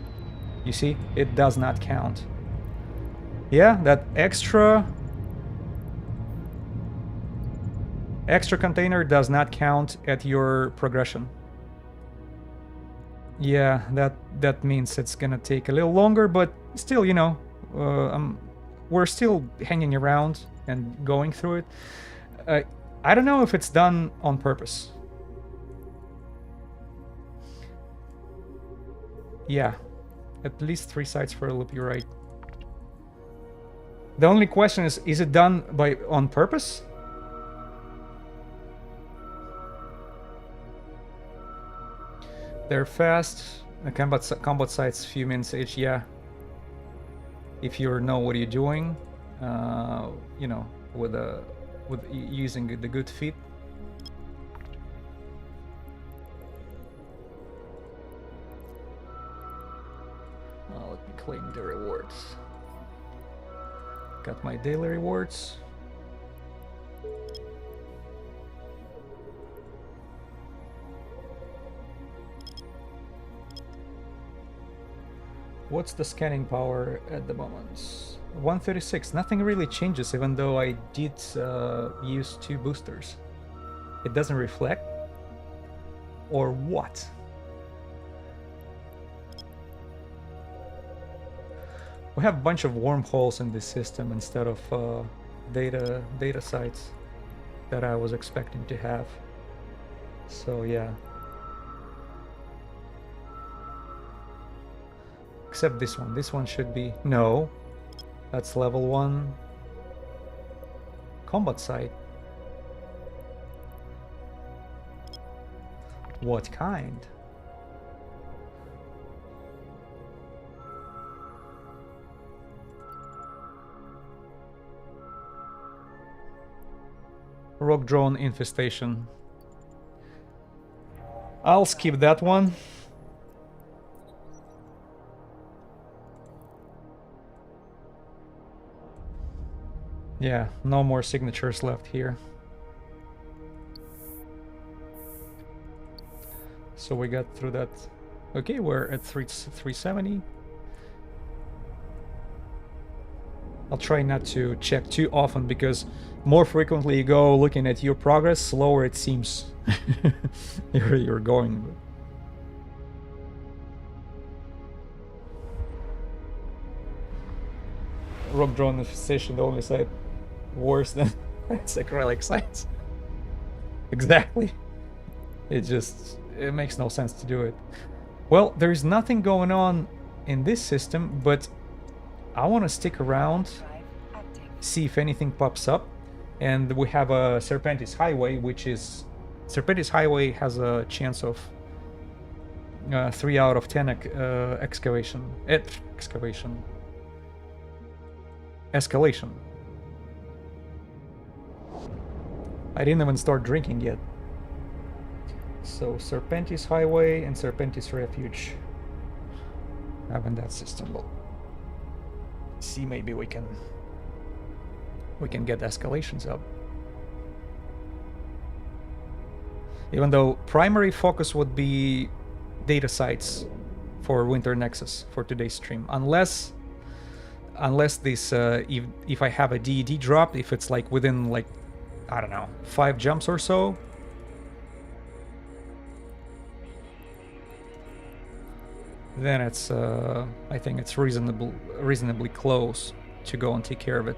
You see, it does not count. Yeah, that extra container does not count at your progression. Yeah, that means it's gonna take a little longer, but still, you know, we're still hanging around and going through it. I don't know if it's done on purpose. Yeah, at least 3 sites for a loop, you're right. The only question is it done on purpose? They're fast. The combat sites, few minutes each, yeah. If you know what you're doing, you know, with using the good feet. Let me claim the rewards. Got my daily rewards. What's the scanning power at the moment? 136. Nothing really changes, even though I did use 2 boosters. It doesn't reflect? Or what? We have a bunch of wormholes in this system instead of data sites that I was expecting to have. So yeah. Except this one. This one should be... No. That's level 1. Combat site. What kind? Rock drone infestation. I'll skip that one. Yeah, no more signatures left here. So we got through that. Okay, we're at 370. I'll try not to check too often, because more frequently you go looking at your progress, slower it seems you're going. Rock drone infestation, the only site worse than acrylic sites. Exactly. It makes no sense to do it. Well, there's nothing going on in this system, but I want to stick around, see if anything pops up. And we have a Serpentis Highway, which is... Serpentis Highway has a chance of 3 out of 10 escalation. I didn't even start drinking yet. So Serpentis Highway and Serpentis Refuge. Having that system, we'll see, maybe we can get escalations up. Even though primary focus would be data sites for Winter Nexus for today's stream, unless this if I have a DED drop, if it's like within, like, I don't know, 5 jumps or so, then it's I think it's reasonably close to go and take care of it.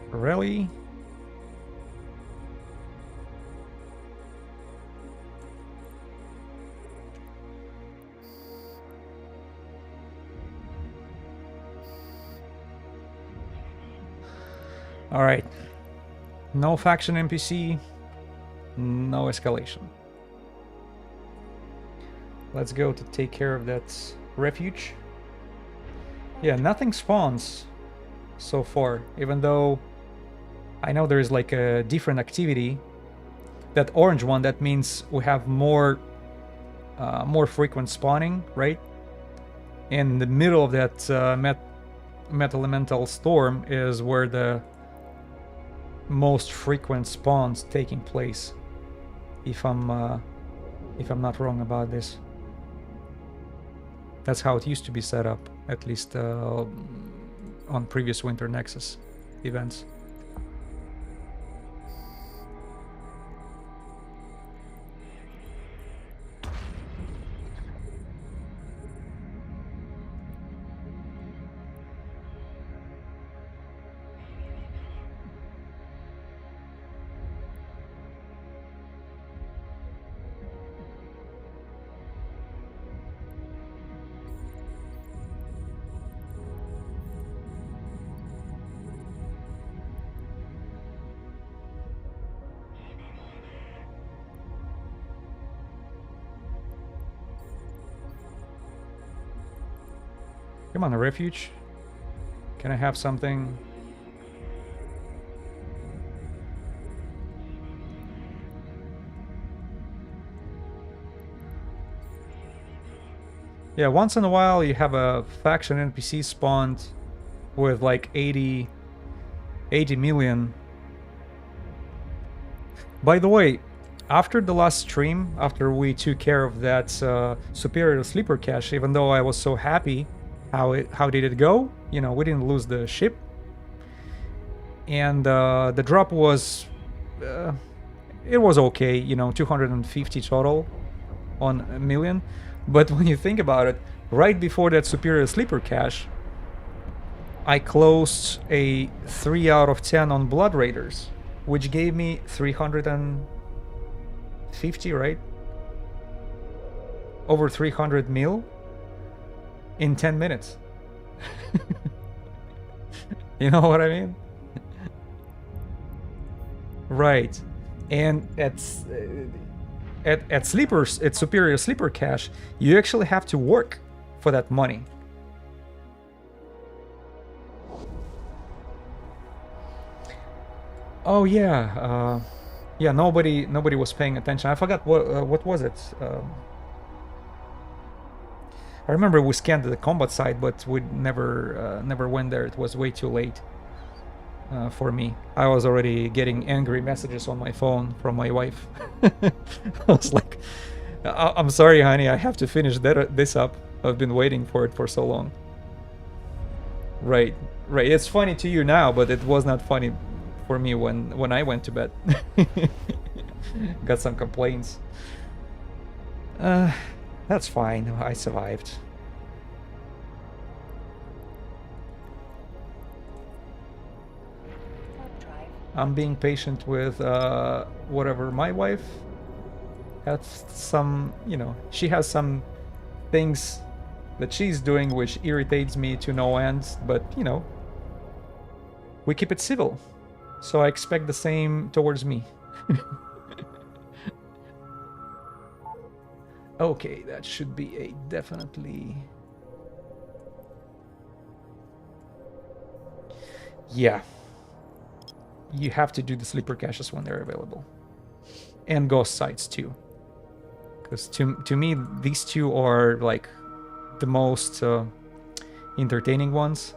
Really? All right. No faction NPC, no escalation. Let's go to take care of that refuge. Yeah, nothing spawns so far, even though I know there's like a different activity. That orange one, that means we have more frequent spawning, right? In the middle of that metal elemental storm is where the most frequent spawns taking place, if I'm not wrong about this. That's how it used to be set up, at least on previous Winter Nexus events. Come on, a refuge. Can I have something? Yeah, once in a while you have a faction NPC spawned with like 80 million. By the way, after the last stream, after we took care of that superior sleeper cache, even though I was so happy how did it go? You know, we didn't lose the ship. And the drop was it was okay, you know, 250 total on a million. But when you think about it, right before that superior sleeper cache, I closed a 3 out of 10 on Blood Raiders, which gave me 350, right? Over 300 mil in 10 minutes. You know what I mean? Right. And at sleepers, at superior sleeper cache, you actually have to work for that money. Oh yeah, yeah. Nobody was paying attention. I forgot what was it. I remember we scanned the combat site, but we never went there. It was way too late for me. I was already getting angry messages on my phone from my wife. I was like, "I'm sorry, honey. I have to finish this up. I've been waiting for it for so long." Right, right. It's funny to you now, but it was not funny for me when I went to bed. Got some complaints. That's fine. I survived. I'm being patient with whatever. My wife has some, you know, she has some things that she's doing which irritates me to no end, but, you know, we keep it civil. So I expect the same towards me. Okay, that should be a definitely... Yeah. You have to do the sleeper caches when they're available. And ghost sites too. Because to me, these two are like the most entertaining ones.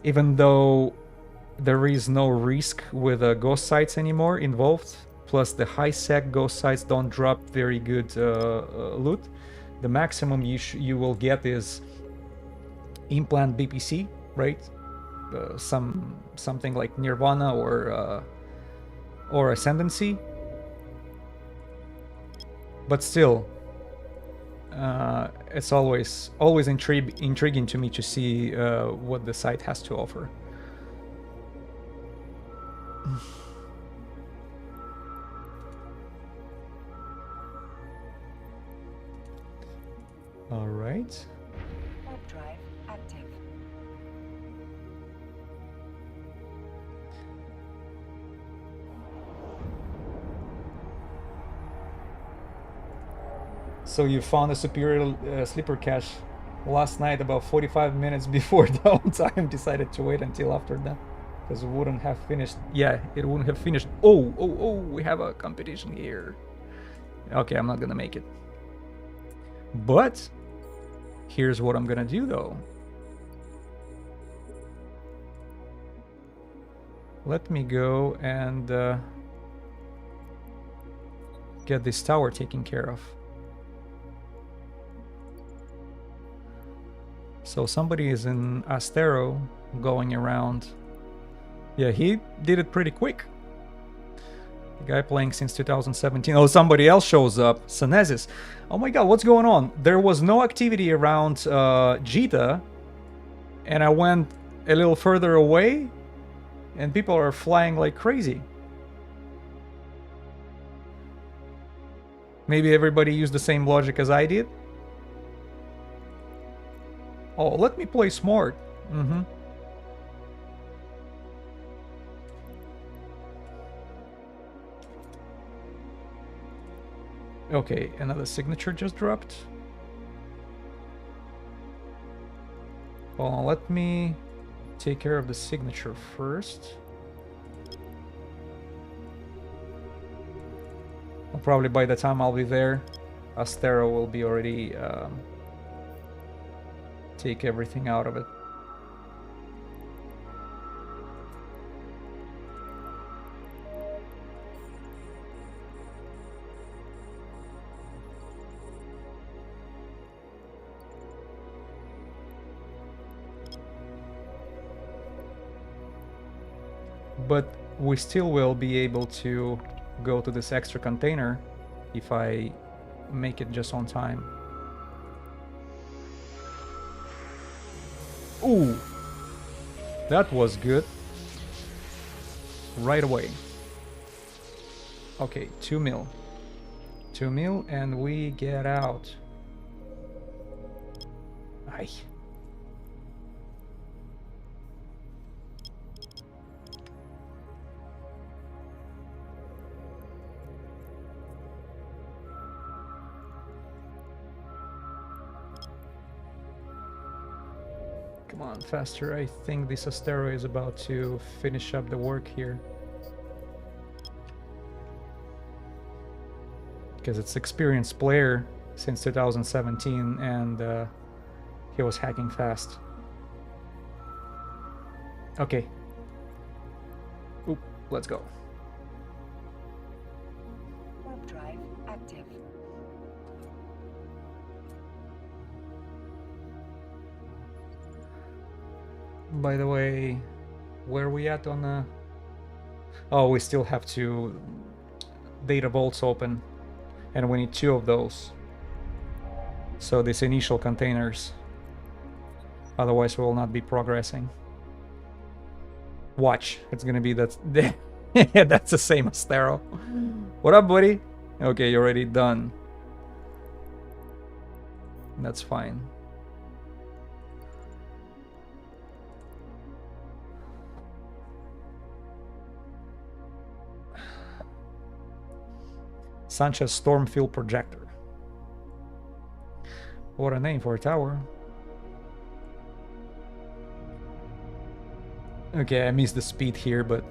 Even though there is no risk with ghost sites anymore involved. Plus the high sec ghost sites don't drop very good loot. The maximum you will get is implant BPC, right? Something like Nirvana or Ascendancy. But still, it's always intriguing to me to see what the site has to offer. All right. Warp drive active. So you found a superior sleeper cache last night about 45 minutes before downtime. Decided to wait until after that. Because it wouldn't have finished. Yeah, it wouldn't have finished. Oh, we have a competition here. Okay, I'm not gonna make it. But here's what I'm gonna do though. Let me go and get this tower taken care of. So somebody is in Astero going around. Yeah, he did it pretty quick. The guy playing since 2017. Oh, somebody else shows up. Senesis. Oh my god, what's going on? There was no activity around Jita. And I went a little further away. And people are flying like crazy. Maybe everybody used the same logic as I did. Oh, let me play smart. Mm-hmm. Okay, another signature just dropped. Well, let me take care of the signature first. Well, probably by the time I'll be there, Astero will be already take everything out of it. But we still will be able to go to this extra container if I make it just on time. Ooh, that was good. Right away. Okay, 2 mil. 2 mil and we get out. Aye. Come on, faster. I think this Astero is about to finish up the work here. Because it's experienced player since 2017 and he was hacking fast. Okay. Oop, let's go. Warp drive active. By the way, where are we at on the... Oh, we still have 2 data vaults open. And we need 2 of those. So these initial containers. Otherwise we will not be progressing. Watch, it's gonna be that... Yeah, that's the same as Astero. What up, buddy? Okay, you're already done. That's fine. Sanchez Stormfield Projector. What a name for a tower. Okay, I missed the speed here, but...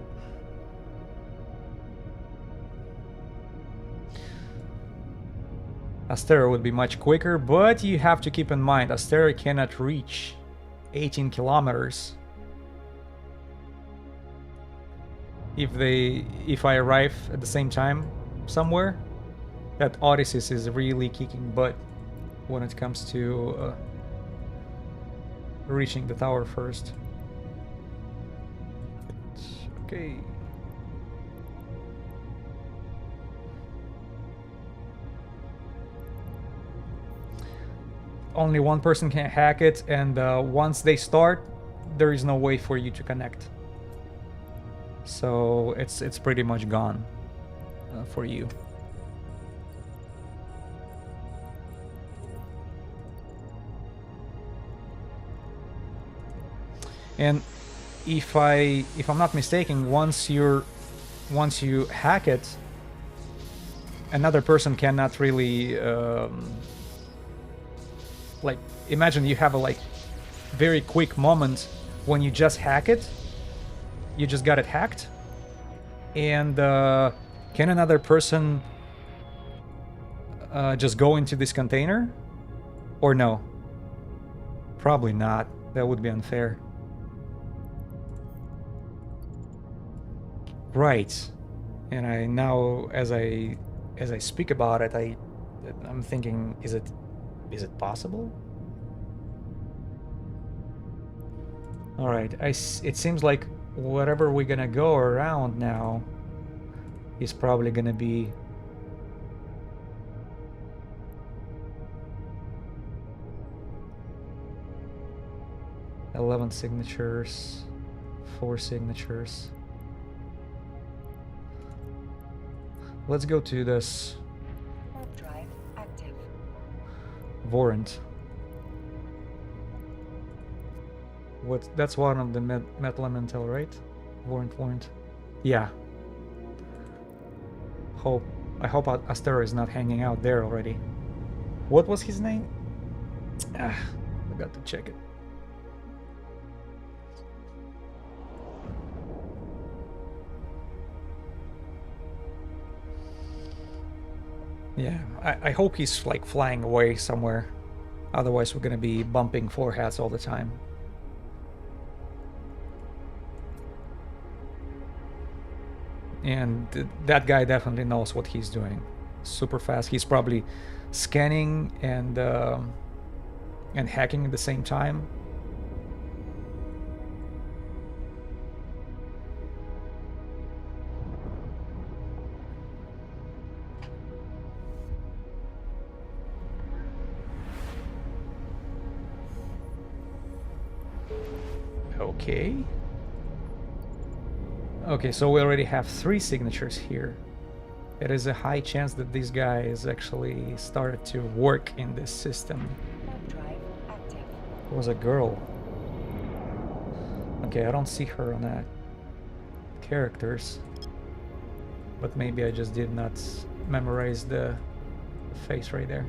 Astero would be much quicker, but you have to keep in mind, Astero cannot reach 18 kilometers. If I arrive at the same time somewhere, that Odysseus is really kicking butt when it comes to reaching the tower first. Okay. Only one person can hack it, and once they start, there is no way for you to connect. So it's pretty much gone for you. And if I'm not mistaken, once you hack it, another person cannot really like, imagine you have a like very quick moment when you just hack it, you just got it hacked, and can another person just go into this container, or no? Probably not. That would be unfair. Right. And I now, as I speak about it, I'm thinking, is it possible? All right. It seems like whatever we're gonna go around now is probably gonna be $11 signatures, 4 signatures. Let's go to this Warp drive active. warrant. That's one of the metal elemental, right? Warrant. Yeah. I hope Astero is not hanging out there already. What was his name? I forgot to check it. Yeah, I hope he's like flying away somewhere. Otherwise we're gonna be bumping foreheads all the time. And that guy definitely knows what he's doing. Super fast. He's probably scanning and hacking at the same time. Okay. Okay, so we already have 3 signatures here. It is a high chance that this guy is actually started to work in this system. Web drive active. It was a girl. Okay, I don't see her on that characters. But maybe I just did not memorize the face right there.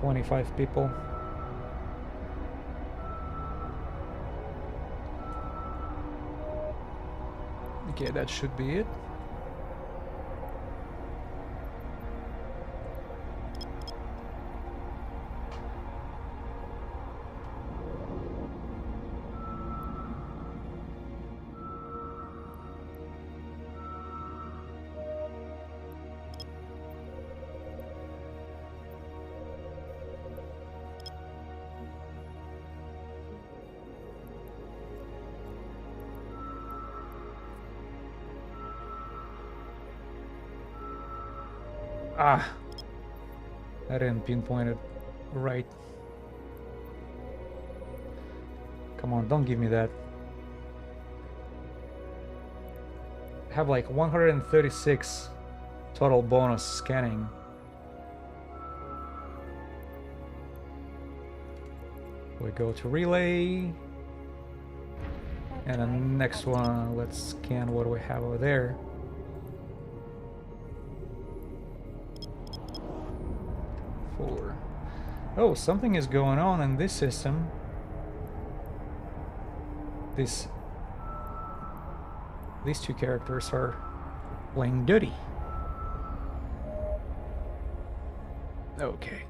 "25 people. Okay, that should be it. Ah, I didn't pinpoint it right. Come on, don't give me that. I have like 136 total bonus scanning. We go to relay. And the next one, let's scan what we have over there. Oh, something is going on in this system. These 2 characters are playing dirty. Okay.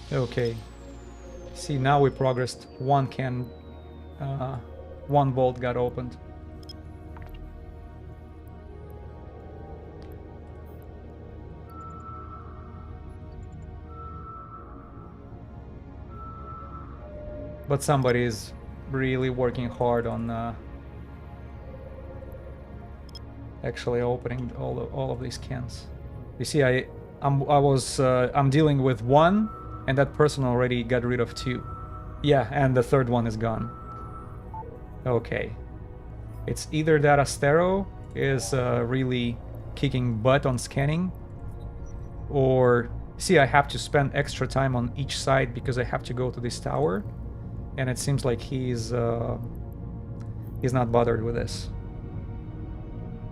Okay. See, now we progressed. One vault got opened. But somebody is really working hard on actually opening all of these cans. You see, I'm dealing with 1. And that person already got rid of 2. Yeah, and the 3rd one is gone. Okay. It's either that Astero is really kicking butt on scanning, or... See, I have to spend extra time on each side because I have to go to this tower. And it seems like he's not bothered with this.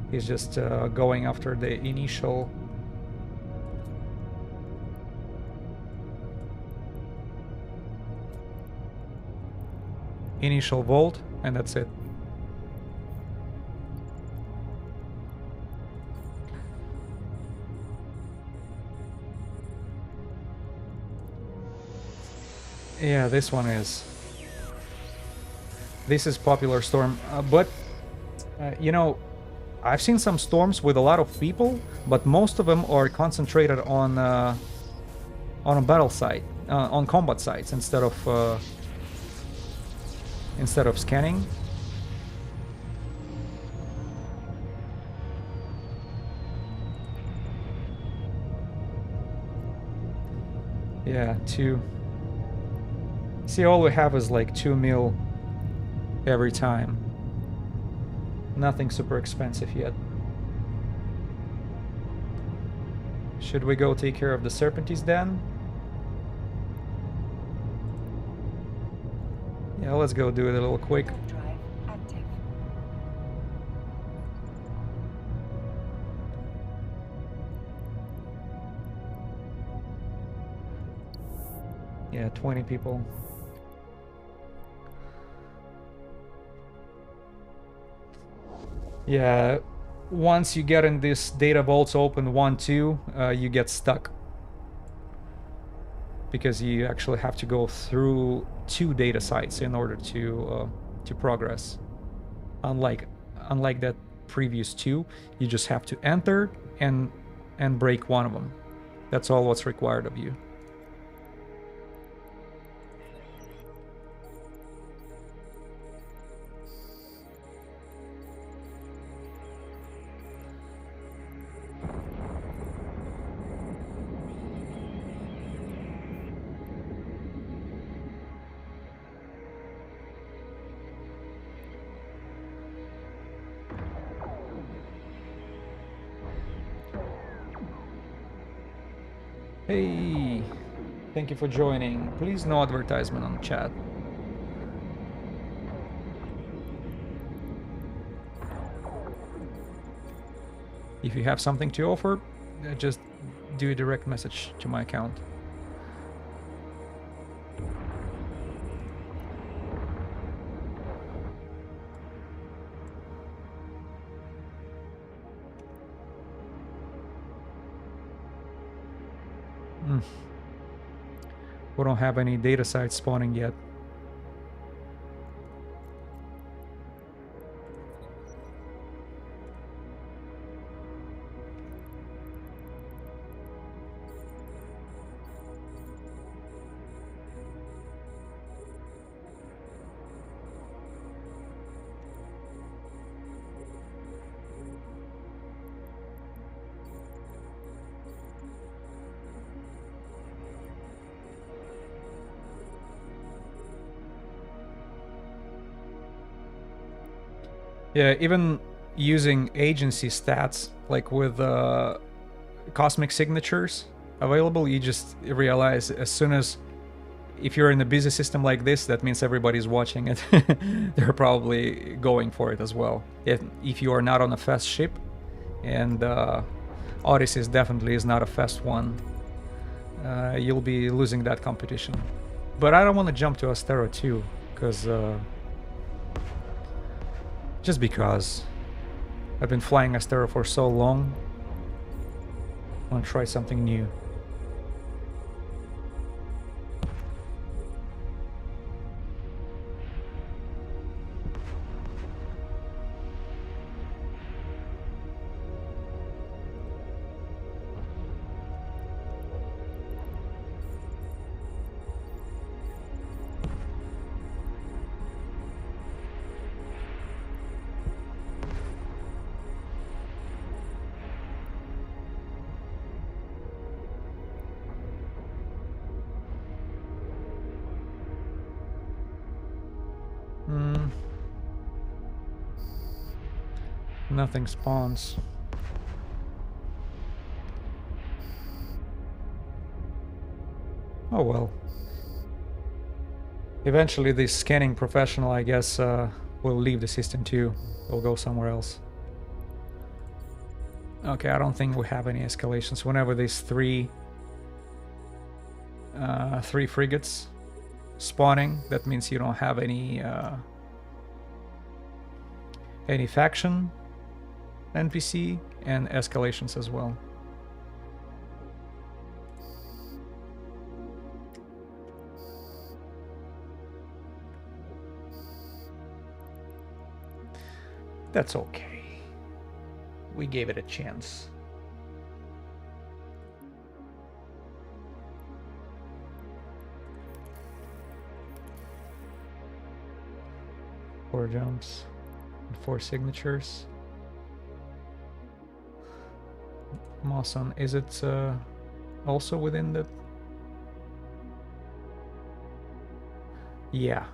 He's just going after the initial... initial vault, and that's it. Yeah, this is popular storm, but you know, I've seen some storms with a lot of people, but most of them are concentrated on a battle site, on combat sites instead of scanning. Yeah, 2. See, all we have is like 2 mil every time. Nothing super expensive yet. Should we go take care of the Serpentines then? Yeah, let's go do it a little quick. Warp drive active. Yeah, 20 people. Yeah, once you get in this data vaults open 1, 2, you get stuck. Because you actually have to go through 2 data sites in order to progress. Unlike that previous 2, you just have to enter and break one of them. That's all what's required of you. Hey, thank you for joining. Please no advertisement on chat. If you have something to offer, just do a direct message to my account. We don't have any data sites spawning yet. Yeah, even using agency stats, like with cosmic signatures available, you just realize as soon as, if you're in a busy system like this, that means everybody's watching it. They're probably going for it as well. If you are not on a fast ship, and Odysseus definitely is not a fast one, you'll be losing that competition. But I don't want to jump to Astera too, because just because I've been flying Astera for so long, I want to try something new. Nothing spawns. Oh well. Eventually this scanning professional, I guess, will leave the system too. We'll go somewhere else. Okay, I don't think we have any escalations. Whenever these three frigates spawning, that means you don't have any faction NPC and escalations as well. That's okay. We gave it a chance. Four jumps and 4 signatures. Mawson, is it also within the... Yeah.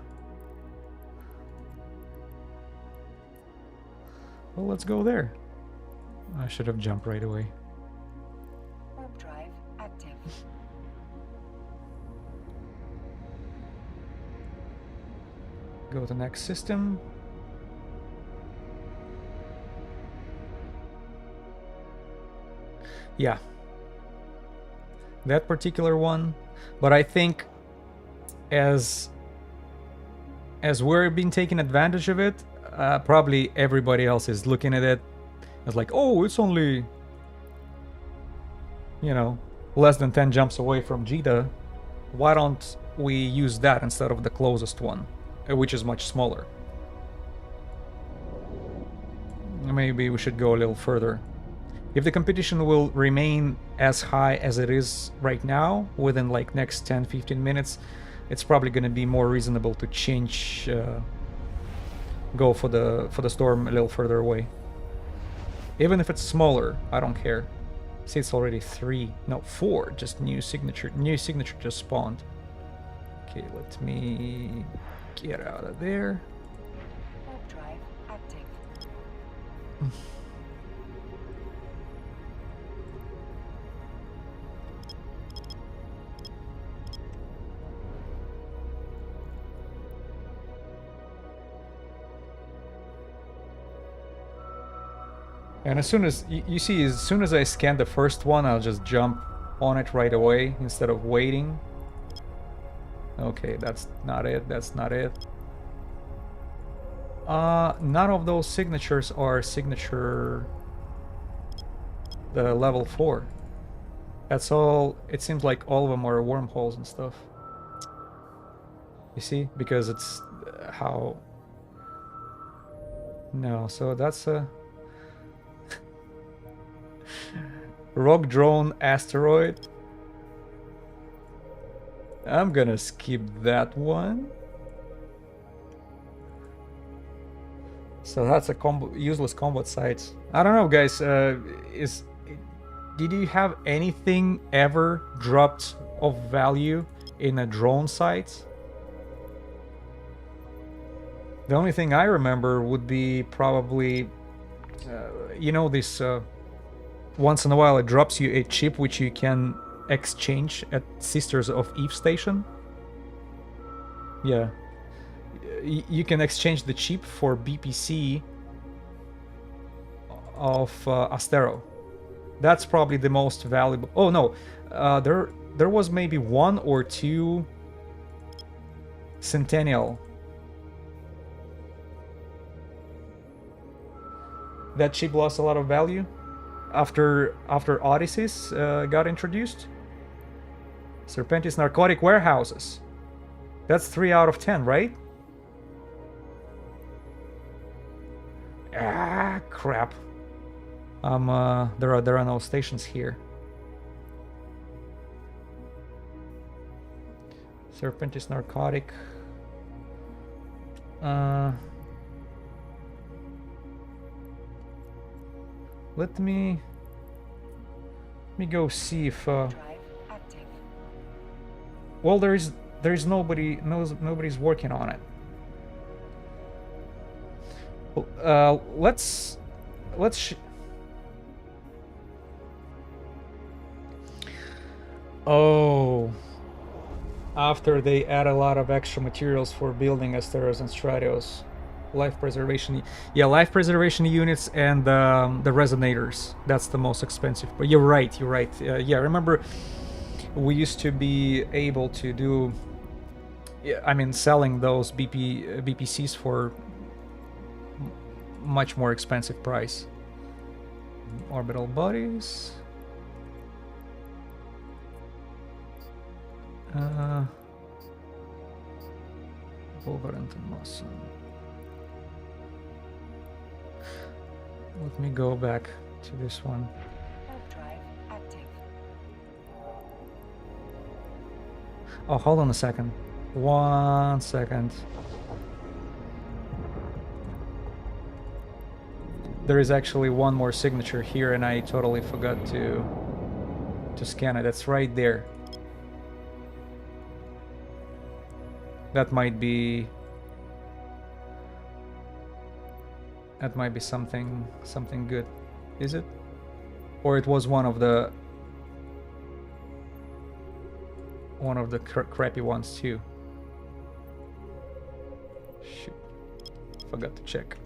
Well, let's go there. I should have jumped right away. Warp drive Go to next system. Yeah. That particular one. But I think as we're being taking advantage of it, probably everybody else is looking at it as like, oh, it's only, you know, less than 10 jumps away from Jita. Why don't we use that instead of the closest one, which is much smaller? Maybe we should go a little further. If the competition will remain as high as it is right now, within like next 10-15 minutes, it's probably going to be more reasonable to change, go for the storm a little further away. Even if it's smaller, I don't care. See, it's already 4, just new signature just spawned. Okay, let me get out of there. Warp drive active. And as soon as you see, as soon as I scan the first one, I'll just jump on it right away instead of waiting. Okay, that's not it. That's not it. None of those signatures are signature the level 4. That's all. It seems like all of them are wormholes and stuff. You see, because it's how. No, so that's a. Rock drone asteroid. I'm gonna skip that one. So that's a useless combat site. I don't know, guys. Did you have anything ever dropped of value in a drone site? The only thing I remember would be probably, you know, this. Once in a while it drops you a chip which you can exchange at Sisters of Eve station. Yeah. You can exchange the chip for BPC of Astero. That's probably the most valuable. Oh no, there was maybe 1 or 2 Centennial. That chip lost a lot of value after Odysseus got introduced. Serpentis narcotic warehouses. That's 3 out of 10, right? Ah, crap. There are no stations here. Serpentis narcotic. Let me go see if well, there's nobody's working on it. Let's oh, after they add a lot of extra materials for building Asteros and Stratios. Life preservation, yeah, life preservation units and the resonators. That's the most expensive. But you're right. Yeah, remember we used to be able to do. Yeah, I mean, selling those BPCs for much more expensive price. Orbital bodies. Wolverhampton Mawson. Let me go back to this one. Drive active. Oh, hold on a second. 1 second. There is actually one more signature here, and I totally forgot to scan it. That's right there. That might be something good, is it? Or it was one of the crappy ones too. Shoot. Forgot to check.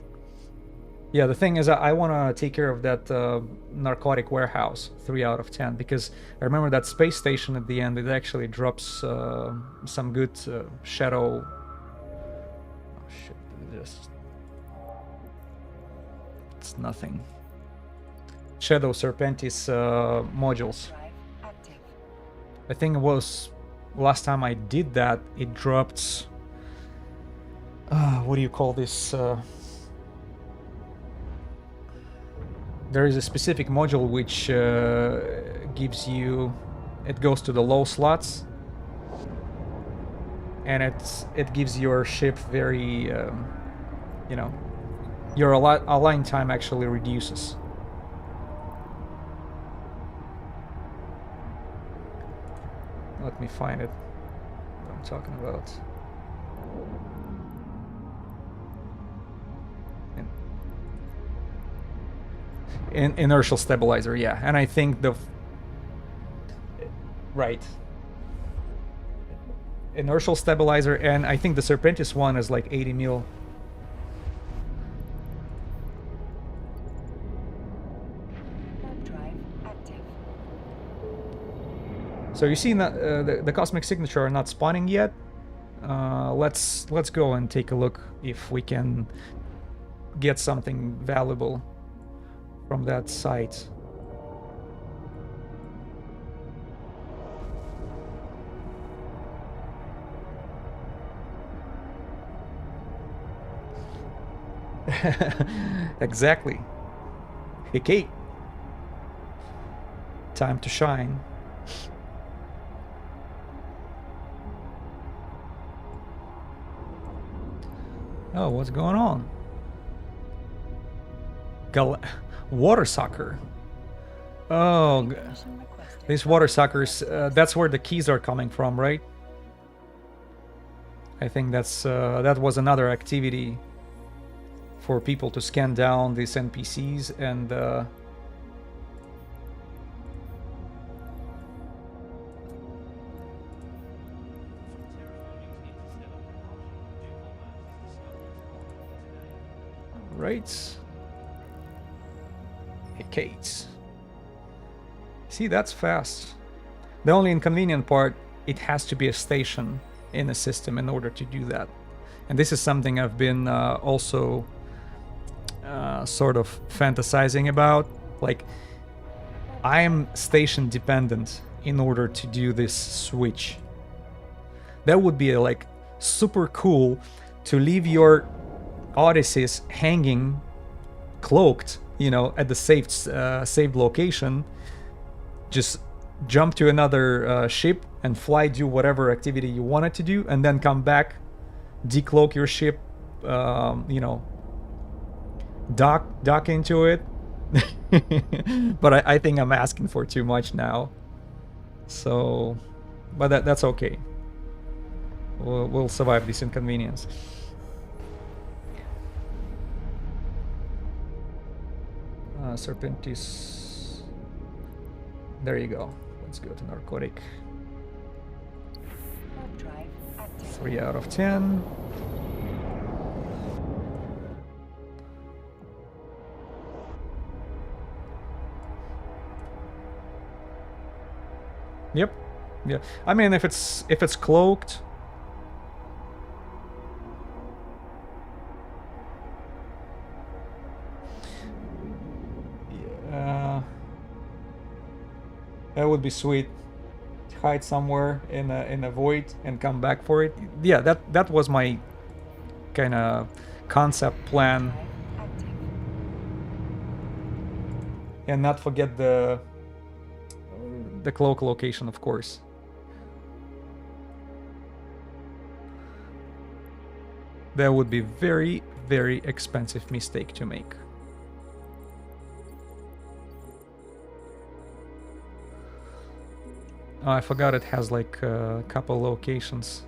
Yeah, the thing is, I want to take care of that narcotic warehouse, 3 out of 10, because I remember that space station at the end, it actually drops some good shadow... Oh shit, it's nothing. Shadow Serpentis modules. Drive active. I think it was last time I did that, it dropped... what do you call this? There is a specific module which gives you... It goes to the low slots. And it gives your ship very... you know... Your align time actually reduces. Let me find it. What I'm talking about. Inertial stabilizer, yeah. And I think the... Right. Inertial stabilizer, and I think the Serpentis one is like 80 mil. Drive active. So you see the cosmic signature are not spawning yet. Let's go and take a look if we can get something valuable from that site. Exactly. Hey Kate. Time to shine. Oh, what's going on? Water sucker. Oh, Permission requested. these water suckers, that's where the keys are coming from, right? I think that was another activity for people to scan down these NPCs and right. Hey, Kate. See, that's fast. The only inconvenient part, it has to be a station in the system in order to do that. And this is something I've been also sort of fantasizing about. Like, I'm station dependent in order to do this switch. That would be like super cool to leave your Odysseus hanging cloaked, you know, at the saved location, just jump to another ship and fly, do whatever activity you wanted to do, and then come back, decloak your ship, you know, dock into it. But I think I'm asking for too much now. So, but that's okay. We'll survive this inconvenience. Serpentis. There you go. Let's go to narcotic. Drive active. 3 out of 10. Yep. Yeah. I mean, if it's cloaked. That would be sweet. Hide somewhere in a void and come back for it. Yeah, that was my kind of concept plan. Drive active. And not forget the cloak location, of course. That would be very, very expensive mistake to make. Oh, I forgot it has like a couple locations.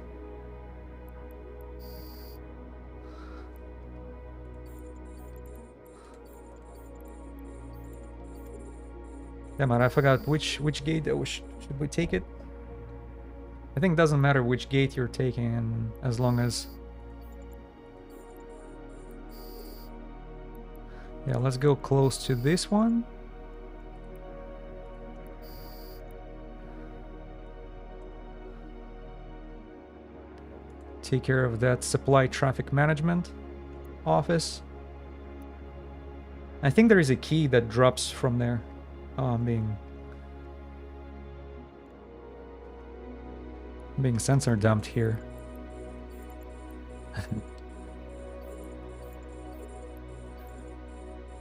Damn it, I forgot which gate should we take it? I think it doesn't matter which gate you're taking, as long as... Yeah, let's go close to this one. Take care of that supply traffic management office. I think there is a key that drops from there. Oh, I'm being sensor dumped here.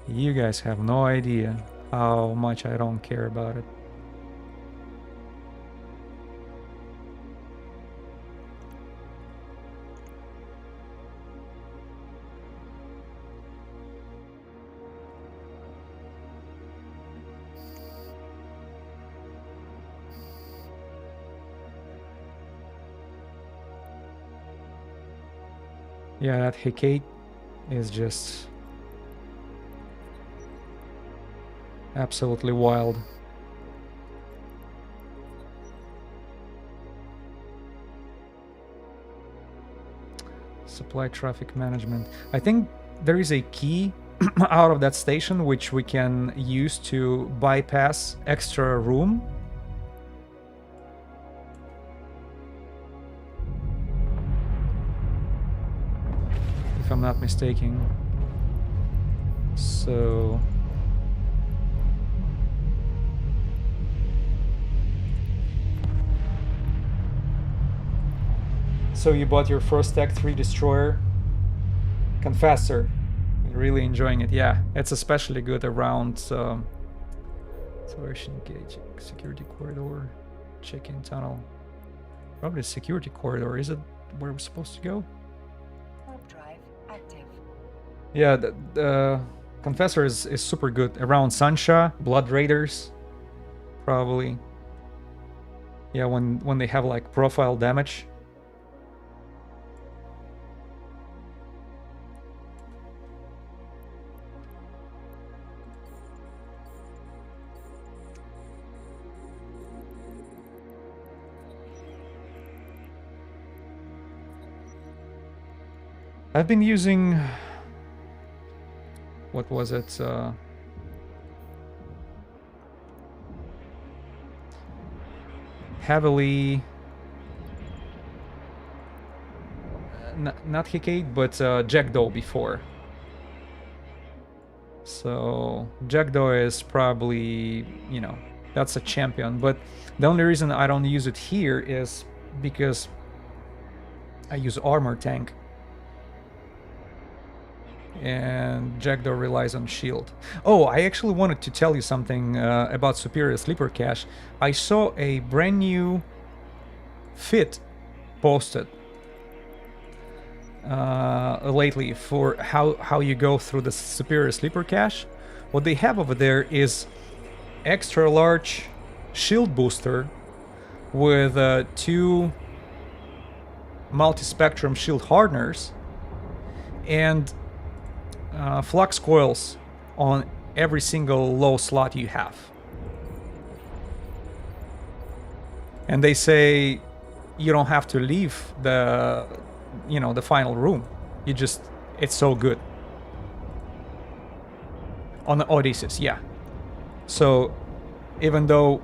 You guys have no idea how much I don't care about it. Yeah, that Hecate is just absolutely wild. Supply traffic management. I think there is a key out of that station which we can use to bypass extra room. If I'm not mistaken. So you bought your first Act 3 destroyer, Confessor. You're really enjoying it. Yeah, it's especially good around Acceleration gauge, security corridor, check-in tunnel. Probably security corridor. Is it where we're supposed to go? Warp drive active. Yeah, the Confessor is super good around Sunsha, Blood Raiders, probably. Yeah, when they have like profile damage. I've been using, what was it? Heavily, not Hecate, but Jackdaw before. So Jackdaw is probably, you know, that's a champion. But the only reason I don't use it here is because I use armor tank. And Jackdaw relies on shield. Oh, I actually wanted to tell you something about Superior Sleeper Cache. I saw a brand new fit posted lately for how you go through the Superior Sleeper Cache. What they have over there is extra large shield booster with 2 multi-spectrum shield hardeners and flux coils on every single low slot you have. And they say you don't have to leave the, you know, the final room. You just, it's so good. On the Odysseus, yeah. So even though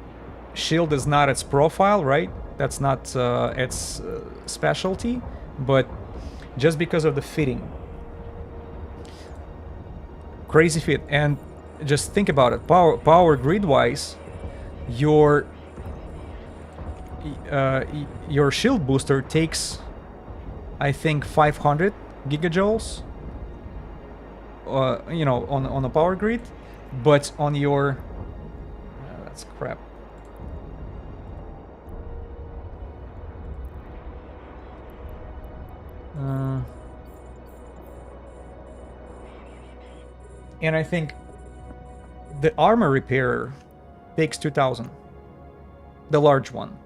shield is not its profile, right? That's not its specialty, but just because of the fitting. Crazy fit. And just think about it, power grid wise, your shield booster takes, I think, 500 gigajoules you know, on a power grid, but on your that's crap. And I think the armor repairer takes 2000, the large one.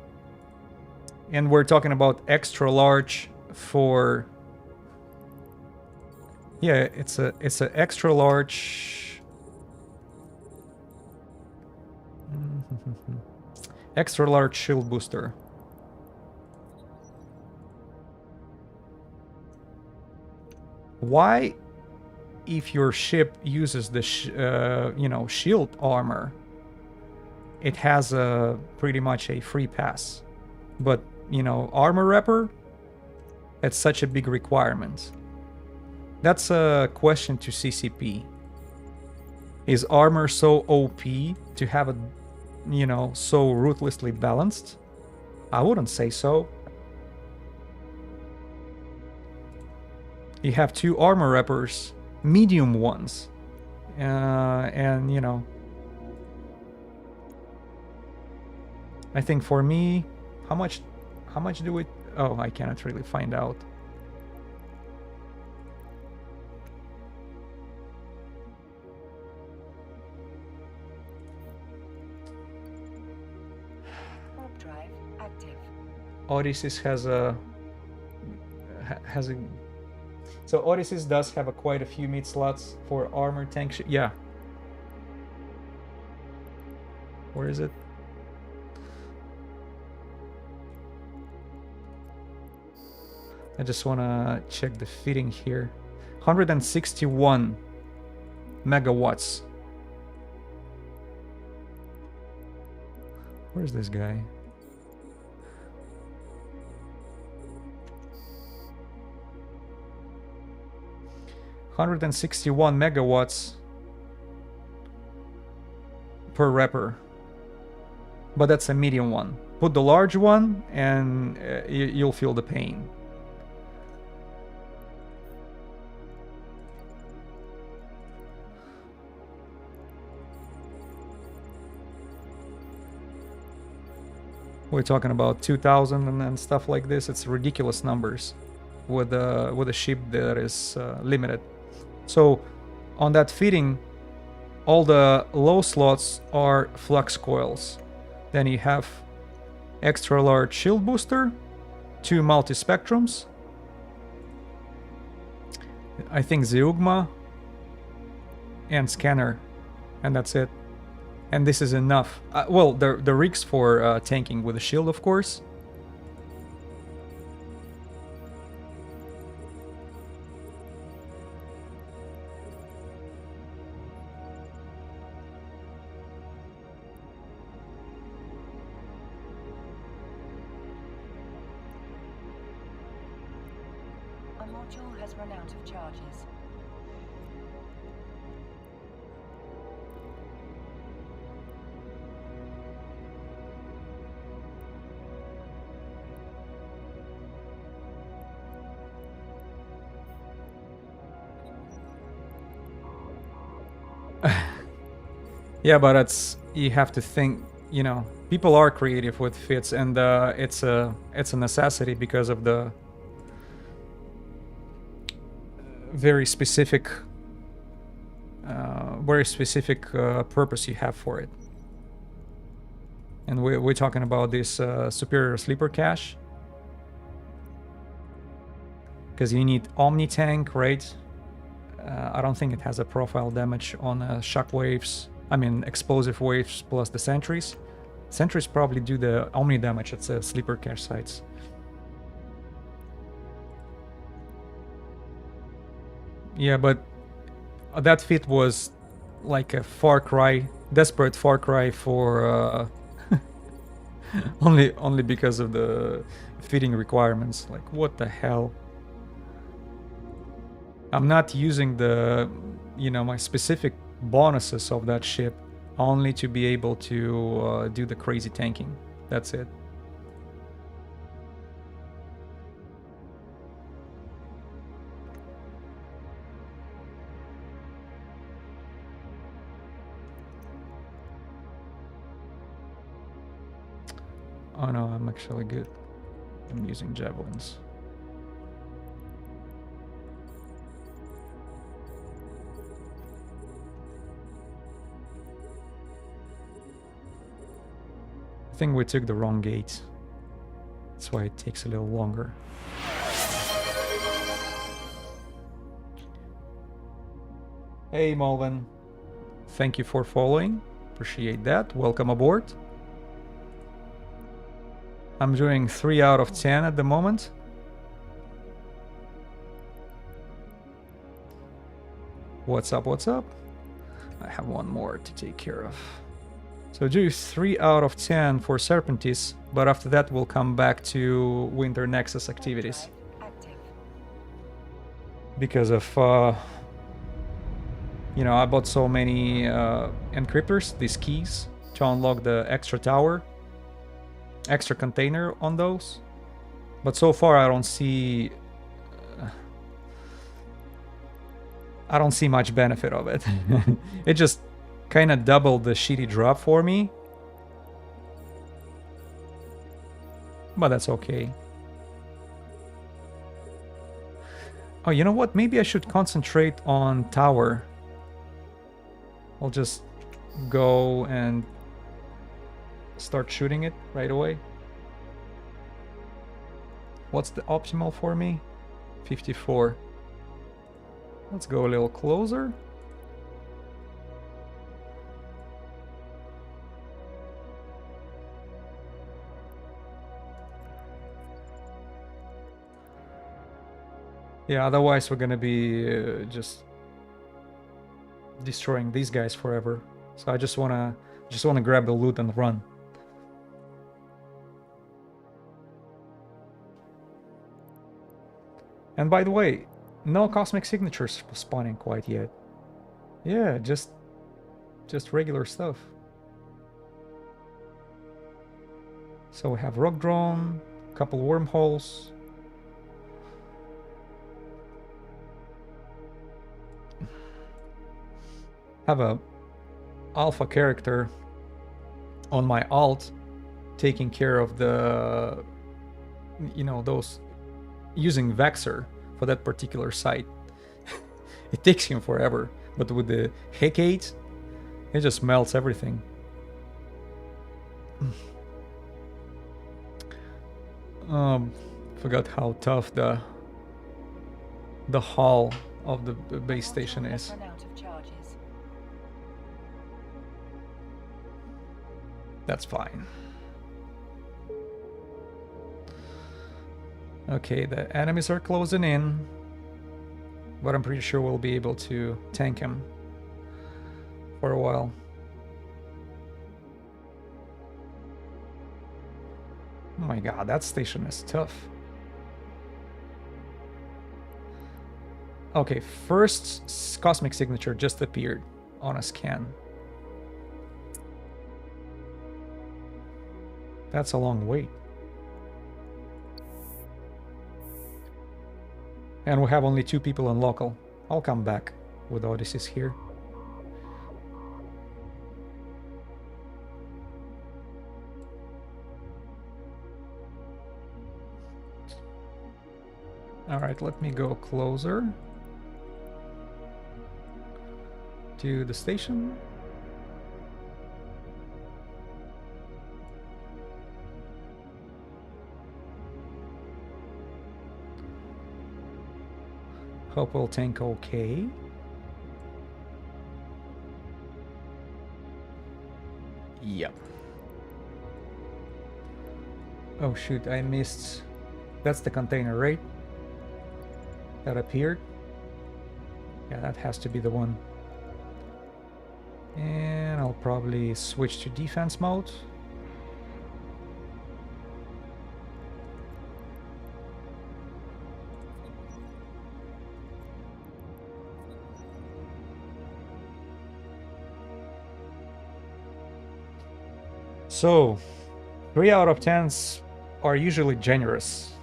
And we're talking about extra large for, yeah, it's a extra large extra large shield booster. Why if your ship uses the shield armor, it has a pretty much a free pass. But armor repper, it's such a big requirement. That's a question to CCP. Is armor so OP to have it, so ruthlessly balanced? I wouldn't say so. You have 2 armor reppers, medium ones, and I think for me, how much do we? Oh, I cannot really find out. Warp drive active. Odysseus has a. So Odysseus does have quite a few meat slots for armor tank. Yeah. Where is it? I just want to check the fitting here. 161 megawatts. Where's this guy? $161 megawatts per repper. But that's a medium one. Put the large one and you'll feel the pain. We're talking about 2,000 and stuff like this. It's ridiculous numbers with a ship that is limited. So on that fitting, all the low slots are flux coils. Then you have extra large shield booster, 2 multi-spectrums, I think Zeugma, and scanner, and that's it. And this is enough. Well, the rigs for tanking with a shield, of course. Our module has run out of charges. Yeah, but you have to think, people are creative with fits, and it's a necessity because of the very specific purpose you have for it. And we're talking about this superior sleeper cache, because you need Omni tank, right? I don't think it has a profile damage on shock waves. I mean, explosive waves plus the sentries. Sentries probably do the Omni damage at the sleeper cache sites. Yeah, but that fit was like a far cry, desperate far cry for only because of the fitting requirements. Like, what the hell? I'm not using the, my specific bonuses of that ship only to be able to do the crazy tanking. That's it. Oh no, I'm actually good. I'm using javelins. I think we took the wrong gate. That's why it takes a little longer. Hey Malvin, thank you for following. Appreciate that. Welcome aboard. I'm doing 3 out of 10 at the moment. What's up, what's up? I have one more to take care of. So do 3 out of 10 for Serpentis, but after that we'll come back to Winter Nexus activities. Active. Because of, you know, I bought so many encryptors, these keys, to unlock the extra tower, extra container on those. But so far I don't see much benefit of it. It just kind of doubled the shitty drop for me. But that's okay. Oh, you know what? Maybe I should concentrate on tower. I'll just go and start shooting it right away. What's the optimal for me? 54. Let's go a little closer. Yeah, otherwise we're gonna be just destroying these guys forever. So I just wanna grab the loot and run. And by the way, no cosmic signatures spawning quite yet. Yeah, just regular stuff. So we have rock drone, couple wormholes. Have a alpha character on my alt taking care of the, you know, those using Vexer for that particular site. It takes him forever, but with the Hecate, it just melts everything. Forgot how tough the hull of the base station is. Run out of charges. That's fine. Okay, the enemies are closing in, but I'm pretty sure we'll be able to tank him for a while. Oh my god, that station is tough. Okay, first cosmic signature just appeared on a scan. That's a long wait. And we have only 2 people on local. I'll come back with Odysseus here. Alright, let me go closer to the station. Hope we'll tank okay. Yep. Oh shoot, I missed. That's the container, right? That appeared. Yeah, that has to be the one. And I'll probably switch to defense mode. So, 3 out of 10s are usually generous.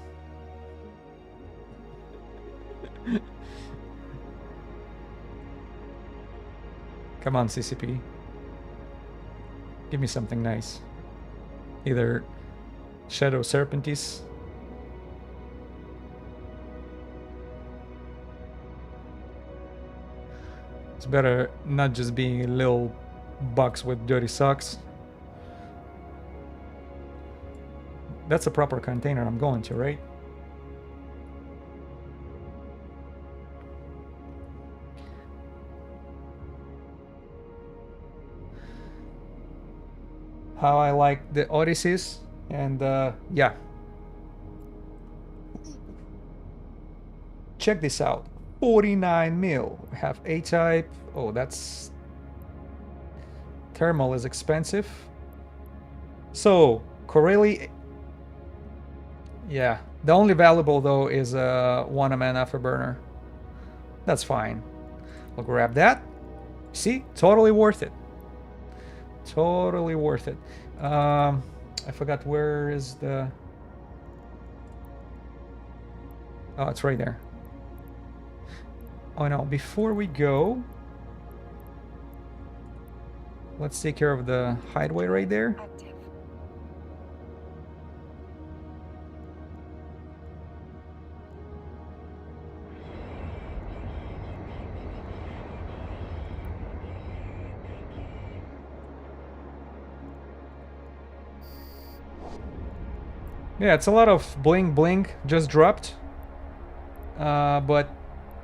Come on, CCP. Give me something nice. Either Shadow Serpentis. It's better not just being little bugs with dirty socks. That's a proper container I'm going to, right? How I like the Odysseus, and yeah. Check this out. 49 mil. We have A-type. Oh, that's... Thermal is expensive. So, Corelli... Yeah, the only valuable though is a 1-man afterburner. That's fine. I'll grab that. See? Totally worth it. Totally worth it. I forgot where is the... Oh, it's right there. Oh no, before we go... Let's take care of the hideaway right there. Active. Yeah, it's a lot of bling bling just dropped, but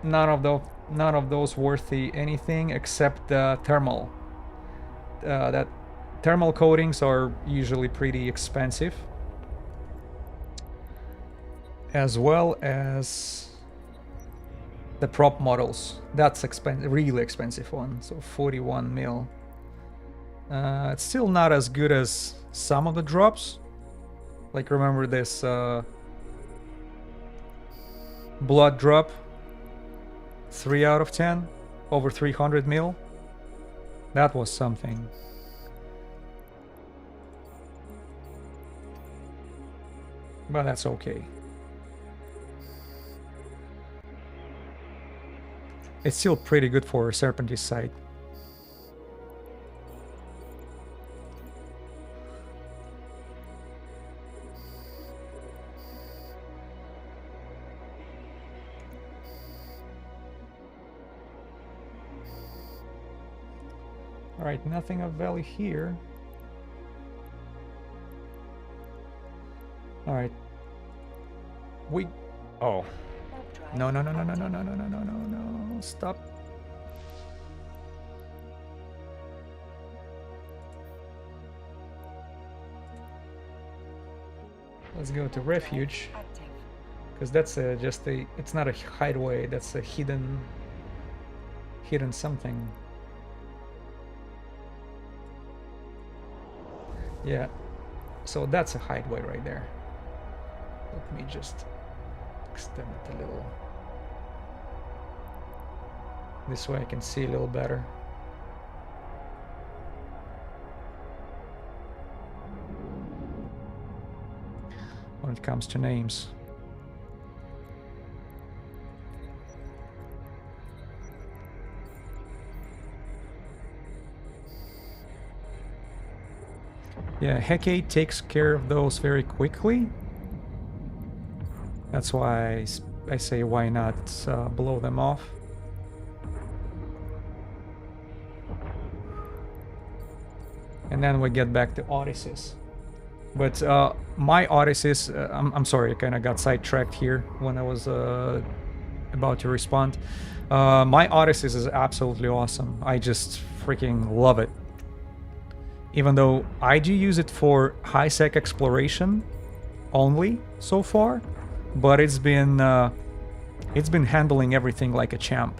none of those worthy anything except the thermal. That thermal coatings are usually pretty expensive, as well as the prop models. That's really expensive one. So 41 mil. It's still not as good as some of the drops. Like, remember this blood drop? 3 out of 10, over 300 mil. That was something. But that's okay. It's still pretty good for Serpenticide. Alright, nothing of value here. Alright. We... Oh. No, no, no, no, no, no, no, no, no, no, no, no. Stop. Let's go to refuge. Because that's just a... It's not a hideaway, that's a hidden something. Yeah, so that's a hideaway right there. Let me just extend it a little. This way I can see a little better. When it comes to names. Yeah, Hecate takes care of those very quickly. That's why I say why not blow them off. And then we get back to Odysseus. But my Odysseus, I'm sorry, I kind of got sidetracked here when I was about to respond. My Odysseus is absolutely awesome. I just freaking love it. Even though I do use it for high-sec exploration only so far, but it's been handling everything like a champ.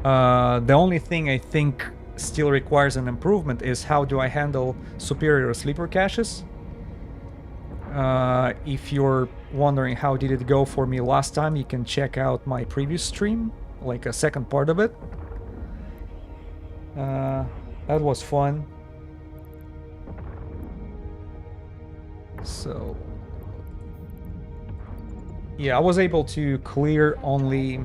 The only thing I think still requires an improvement is how do I handle superior sleeper caches. If you're wondering how did it go for me last time, you can check out my previous stream, like a second part of it. That was fun. So, yeah, I was able to clear only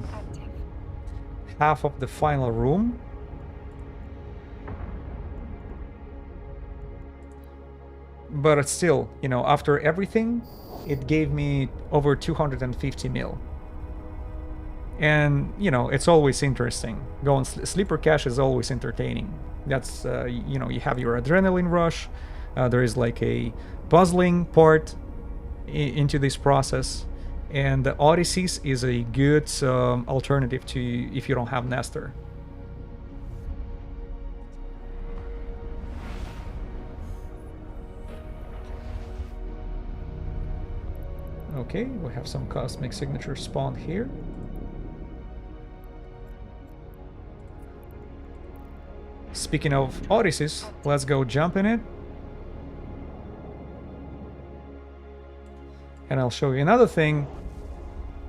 half of the final room. But it's still, you know, after everything, it gave me over 250 mil. And, you know, it's always interesting. Going sleeper cache is always entertaining. That's, you know, you have your adrenaline rush. There is like a puzzling part into this process, and the Odysseus is a good alternative to if you don't have Nestor. Okay, we have some cosmic signature spawned here. speaking of Odysseus, let's go jump in it. And I'll show you another thing.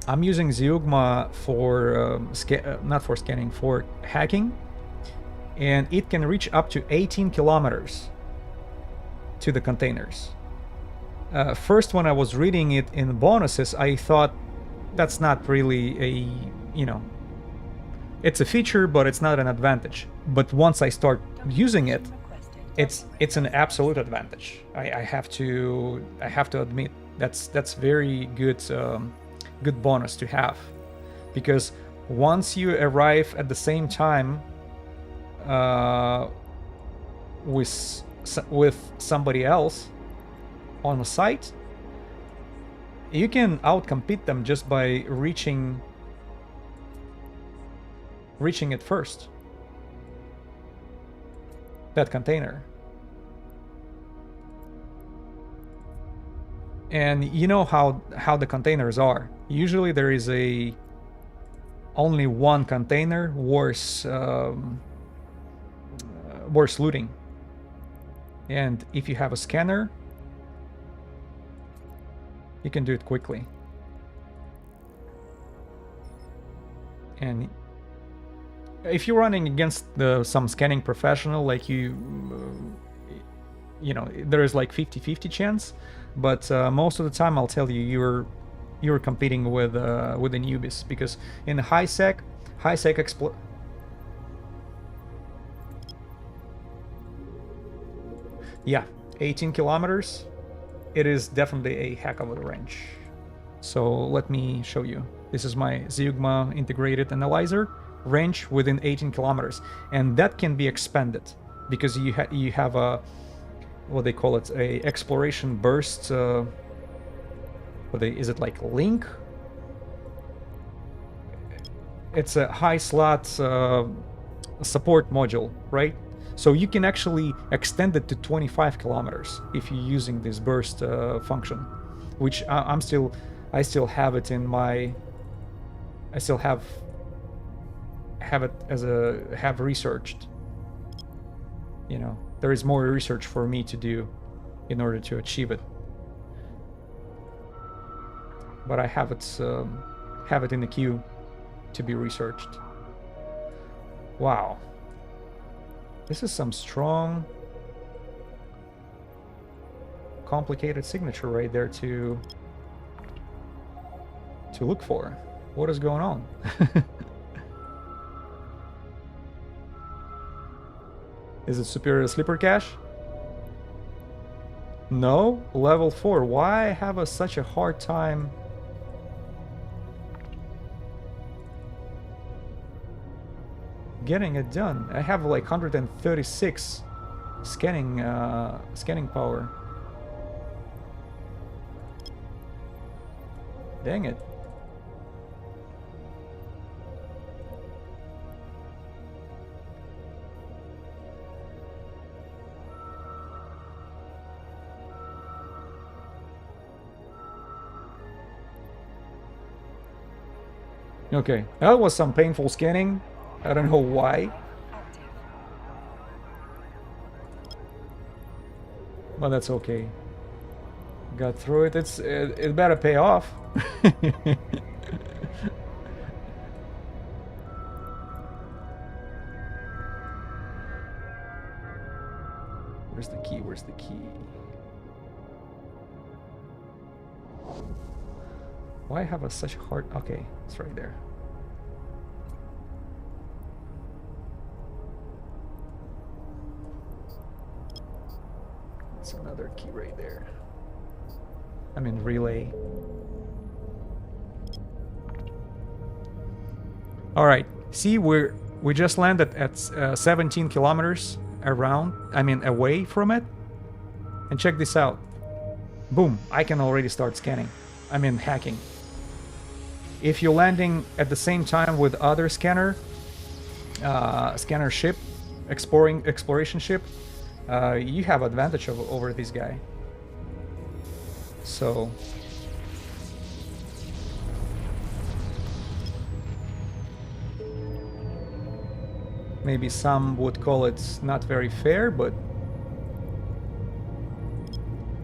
I'm using Zeugma for not for scanning, for hacking, and it can reach up to 18 kilometers to the containers. First, when I was reading it in bonuses, I thought that's not really a, you know, it's a feature, but it's not an advantage. But once I start using it, it's an absolute advantage. I have to admit that's very good. Good bonus to have, because once you arrive at the same time with somebody else on a site, you can outcompete them just by reaching it first, that container. And you know how the containers are. Usually there is only one container worth looting. And if you have a scanner, you can do it quickly. And if you're running against some scanning professional, like you know, there is like 50-50 chance. But most of the time, I'll tell you, you're competing with the newbies, because in high sec yeah, 18 kilometers. It is definitely a heck of a range. So let me show you. This is my Zeugma integrated analyzer, range within 18 kilometers, and that can be expanded because you have a, what they call it, a exploration burst. Is it like link? It's a high slot support module, right? So you can actually extend it to 25 kilometers if you're using this burst function, which I still have it in my. I still have it as have researched. You know, there is more research for me to do in order to achieve it. But I have it in the queue to be researched. Wow. This is some strong, complicated signature right there to look for. What is going on? Is it superior sleeper cache? No? Level 4. Why have such a hard time? Getting it done. I have like 136 scanning power. Dang it. Okay, that was some painful scanning. I don't know why. But that's okay. Got through it. It better pay off. Where's the key? Where's the key? Why have such hard... Okay, it's right there. It's another key right there. I mean, relay. All right. See, we just landed at 17 kilometers away from it. And check this out. Boom! I can already start scanning. I mean, hacking. If you're landing at the same time with other scanner ship, exploration ship, you have advantage over this guy. So Maybe some would call it not very fair, but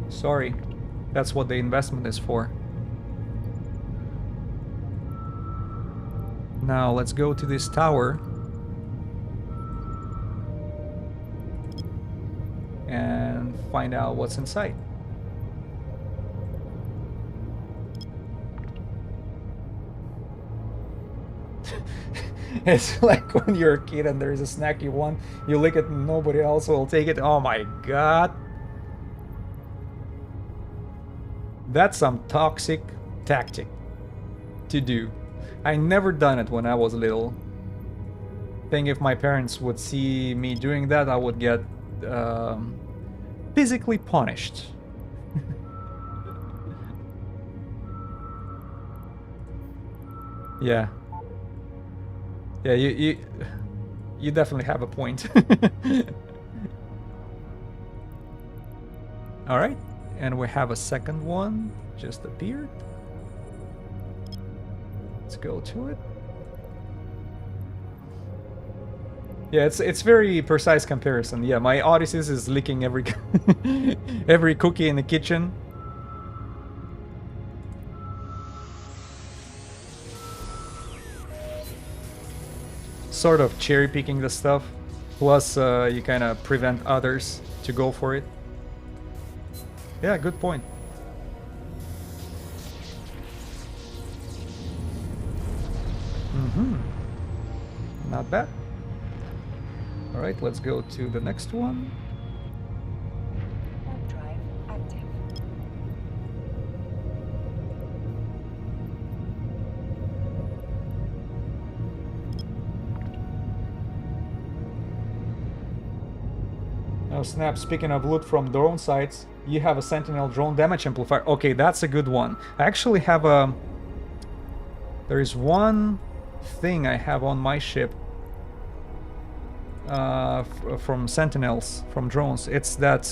sorry, that's what the investment is for. Now let's go to this tower and find out what's inside. It's like when you're a kid and there's a snack you want, you lick it and nobody else will take it. Oh my god. That's some toxic tactic to do. I never done it when I was little. Think if my parents would see me doing that, I would get physically punished. Yeah. Yeah, you definitely have a point. All right, and we have a second one just appeared. Let's go to it. Yeah, it's very precise comparison. Yeah, my Odysseus is licking every every cookie in the kitchen. Sort of cherry picking the stuff, plus you kind of prevent others to go for it. Yeah, good point. Not bad. All right, let's go to the next one. Warp drive active. Oh snap, speaking of loot from drone sites, you have a Sentinel drone damage amplifier. Okay, that's a good one. I actually have a... There is one thing I have on my ship from Sentinels, from drones. It's that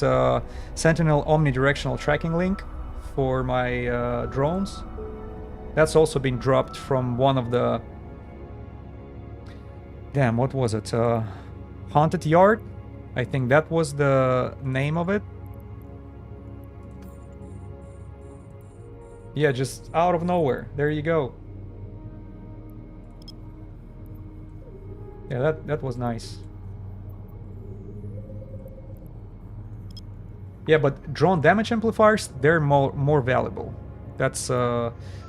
Sentinel omnidirectional tracking link for my drones. That's also been dropped from one of the... Damn, what was it? Haunted Yard? I think that was the name of it. Yeah, just out of nowhere. There you go. Yeah, that was nice. Yeah, but drone damage amplifiers, they're more valuable. That's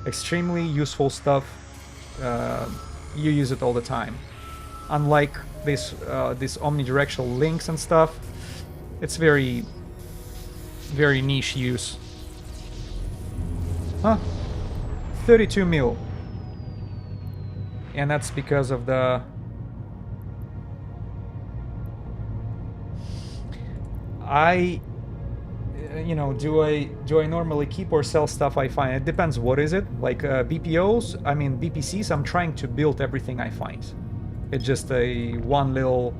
extremely useful stuff. You use it all the time. Unlike this omnidirectional links and stuff, it's very niche use. Huh? 32 mil. And that's because of the... you know, do I normally keep or sell stuff I find? It depends. What is it? Like BPOs, I mean BPCs, I'm trying to build everything I find. It's just one little...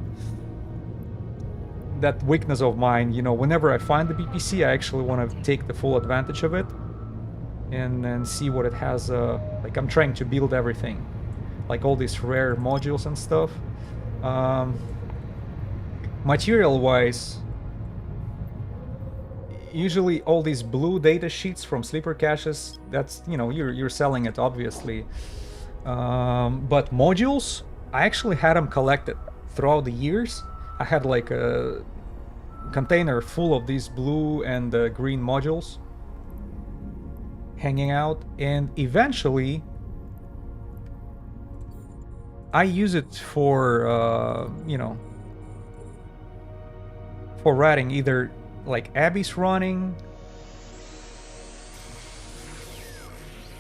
that weakness of mine, you know, whenever I find the BPC, I actually want to take the full advantage of it and see what it has. Like, I'm trying to build everything. Like all these rare modules and stuff. Material-wise, usually all these blue data sheets from sleeper caches, that's, you know, you're selling it, obviously. But modules, I actually had them collected throughout the years. I had like a container full of these blue and green modules hanging out, and eventually I use it for, you know, for writing either like Abby's running.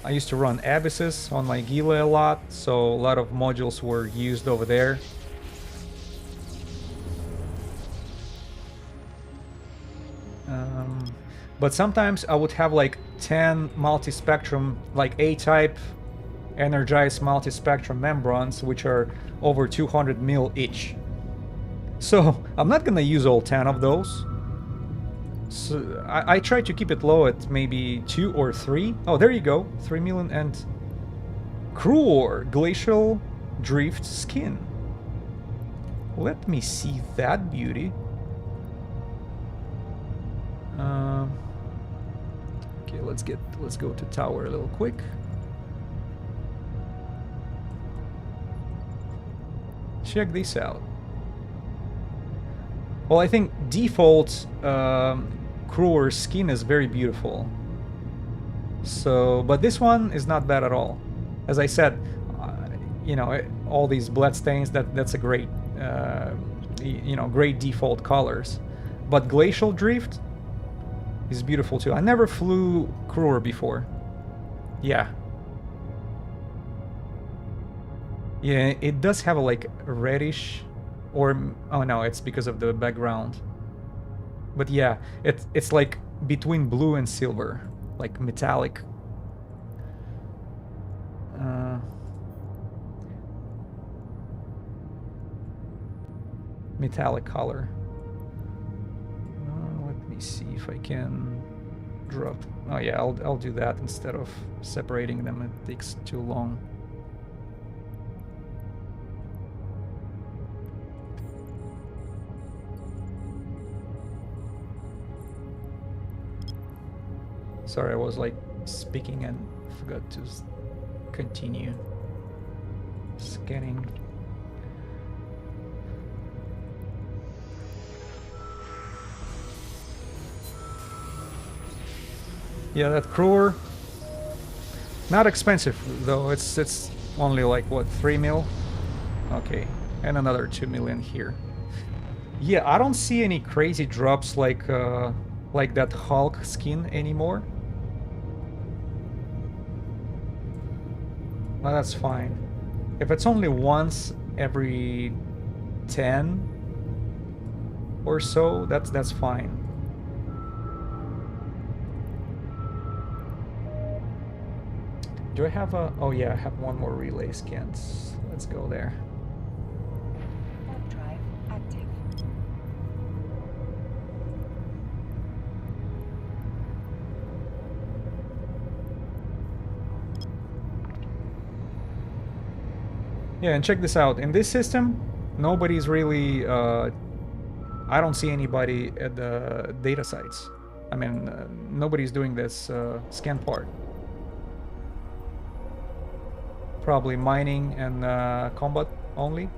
I used to run Abysses on my Gila a lot, so a lot of modules were used over there. But sometimes I would have like 10 multi-spectrum, like A-type energized multi-spectrum membranes, which are over 200 mil each. So I'm not gonna use all 10 of those. So I try to keep it low at maybe 2 or 3. Oh, there you go. 3 million and Cruor Glacial Drift Skin. Let me see that beauty. Okay, let's go to tower a little quick. Check this out. Well, I think default Cruer skin is very beautiful. So, but this one is not bad at all. As I said, you know, all these bloodstains, that's a great, you know, great default colors. But Glacial Drift is beautiful too. I never flew Cruer before. Yeah. Yeah, it does have a like reddish, or oh no, it's because of the background. But yeah, it's like between blue and silver, like metallic. Metallic color. Let me see if I can drop. Oh yeah, I'll do that instead of separating them. It takes too long. Sorry, I was like speaking and forgot to continue scanning. Yeah, that Cruer, not expensive though. It's only like what, 3 mil? Okay, and another 2 million here. Yeah, I don't see any crazy drops like that Hulk skin anymore. Well, that's fine. If it's only once every 10 or so, that's fine. Do I have a... Oh yeah, I have one more relay scans. Let's go there. Warp drive active. Yeah, and check this out. In this system, nobody's really... I don't see anybody at the data sites. I mean, nobody's doing this scan part. Probably mining and combat only.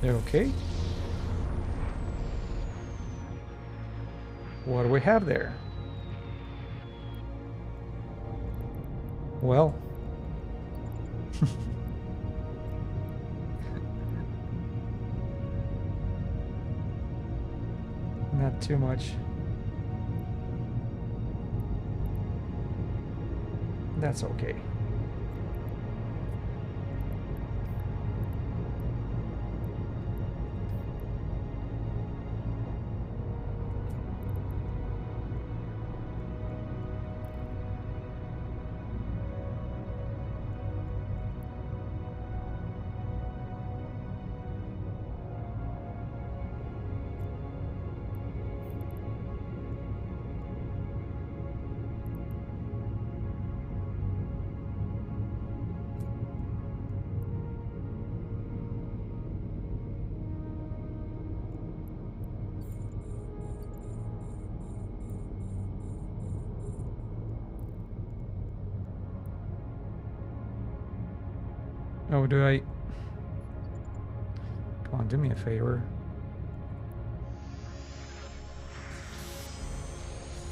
Okay. What do we have there? Well. Not too much. That's okay. Oh, do I... Come on, do me a favor.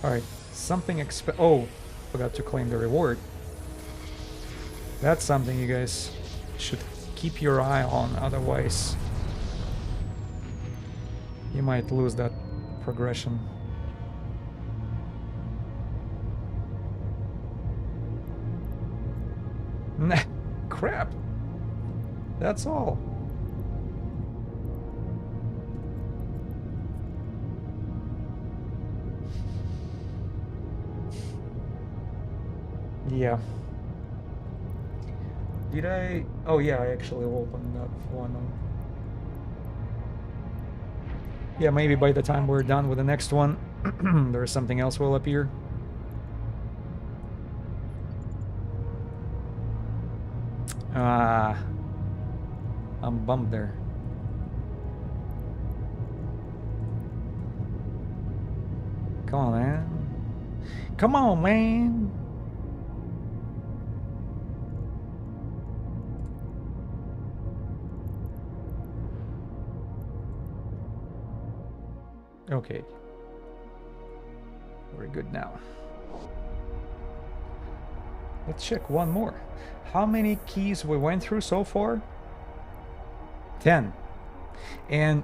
Alright, something oh, forgot to claim the reward. That's something you guys should keep your eye on, otherwise you might lose that progression. Nah, crap. That's all. Yeah. Did I? Oh yeah, I actually opened up one. Yeah, maybe by the time we're done with the next one, there's something else will appear. Ah, I'm bummed there. Come on, man. Come on, man. Okay. We're good now. Let's check one more. How many keys we went through so far? 10. And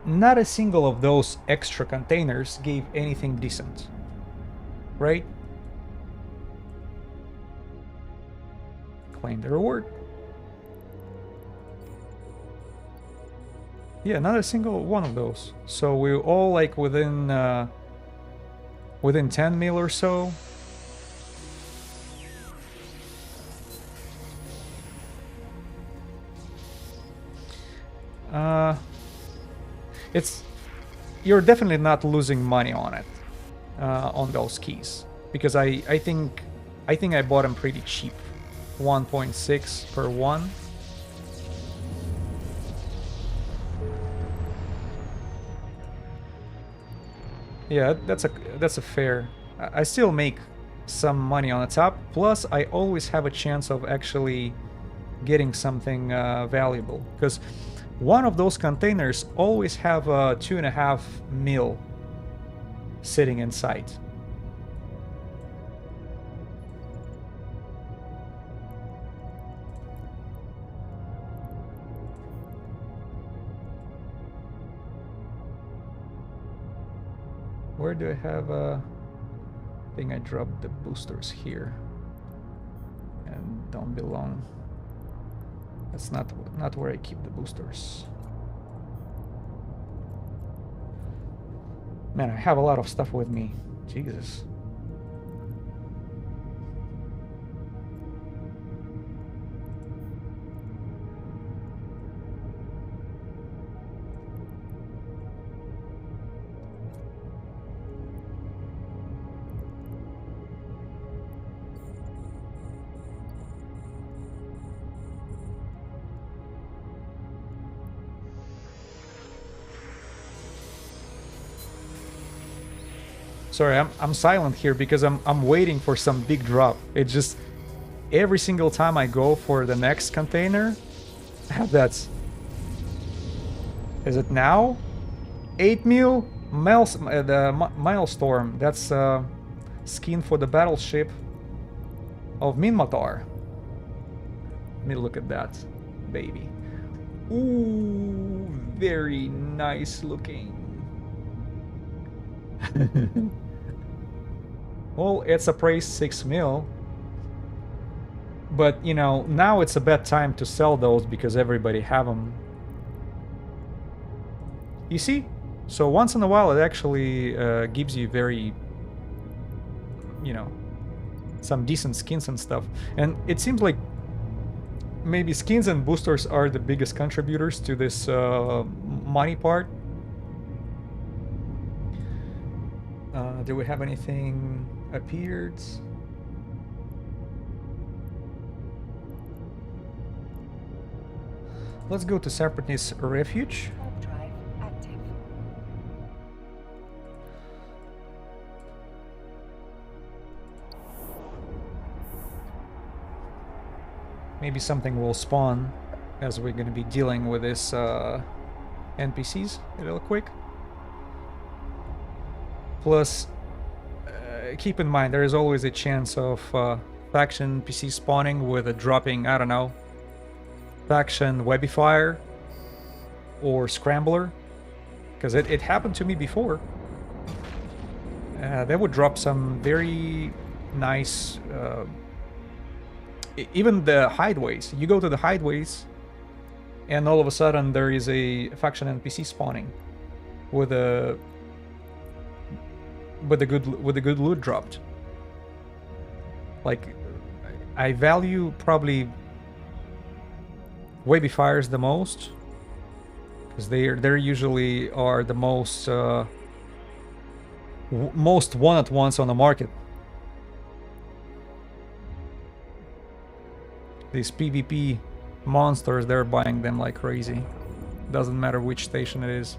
not a single of those extra containers gave anything decent. Right? Claim the reward. Yeah, not a single one of those. So we're all like within 10 mil or so. You're definitely not losing money on it, on those keys, because I think I bought them pretty cheap, 1.6 per one. Yeah, that's a fair. I still make some money on the top. Plus, I always have a chance of actually getting something valuable, because one of those containers always have a 2.5 mil sitting inside. Where do I have I think I dropped the boosters here and don't belong. That's not where I keep the boosters. Man, I have a lot of stuff with me. Jesus. Sorry, I'm silent here because I'm waiting for some big drop. It just every single time I go for the next container, that's. Is it now? 8 mil the Milestorm. That's skin for the battleship of Minmatar. Let me look at that, baby. Ooh, very nice looking. Well, it's a price 6 mil. But, you know, now it's a bad time to sell those because everybody have them. You see? So once in a while it actually gives you very, you know, some decent skins and stuff. And it seems like maybe skins and boosters are the biggest contributors to this money part. Do we have anything appeared? Let's go to Separatist Refuge. Drive active. Maybe something will spawn as we're going to be dealing with this NPCs a little quick. Plus, keep in mind there is always a chance of faction NPC spawning with a dropping, I don't know, faction Webifier or Scrambler, because it happened to me before. They would drop some very nice, even the hideaways. You go to the hideaways and all of a sudden there is a faction NPC spawning with a good loot dropped. Like, I value probably Wavy Fires the most, because they're usually are the most most wanted ones on the market. These PvP monsters, they're buying them like crazy. Doesn't matter which station it is.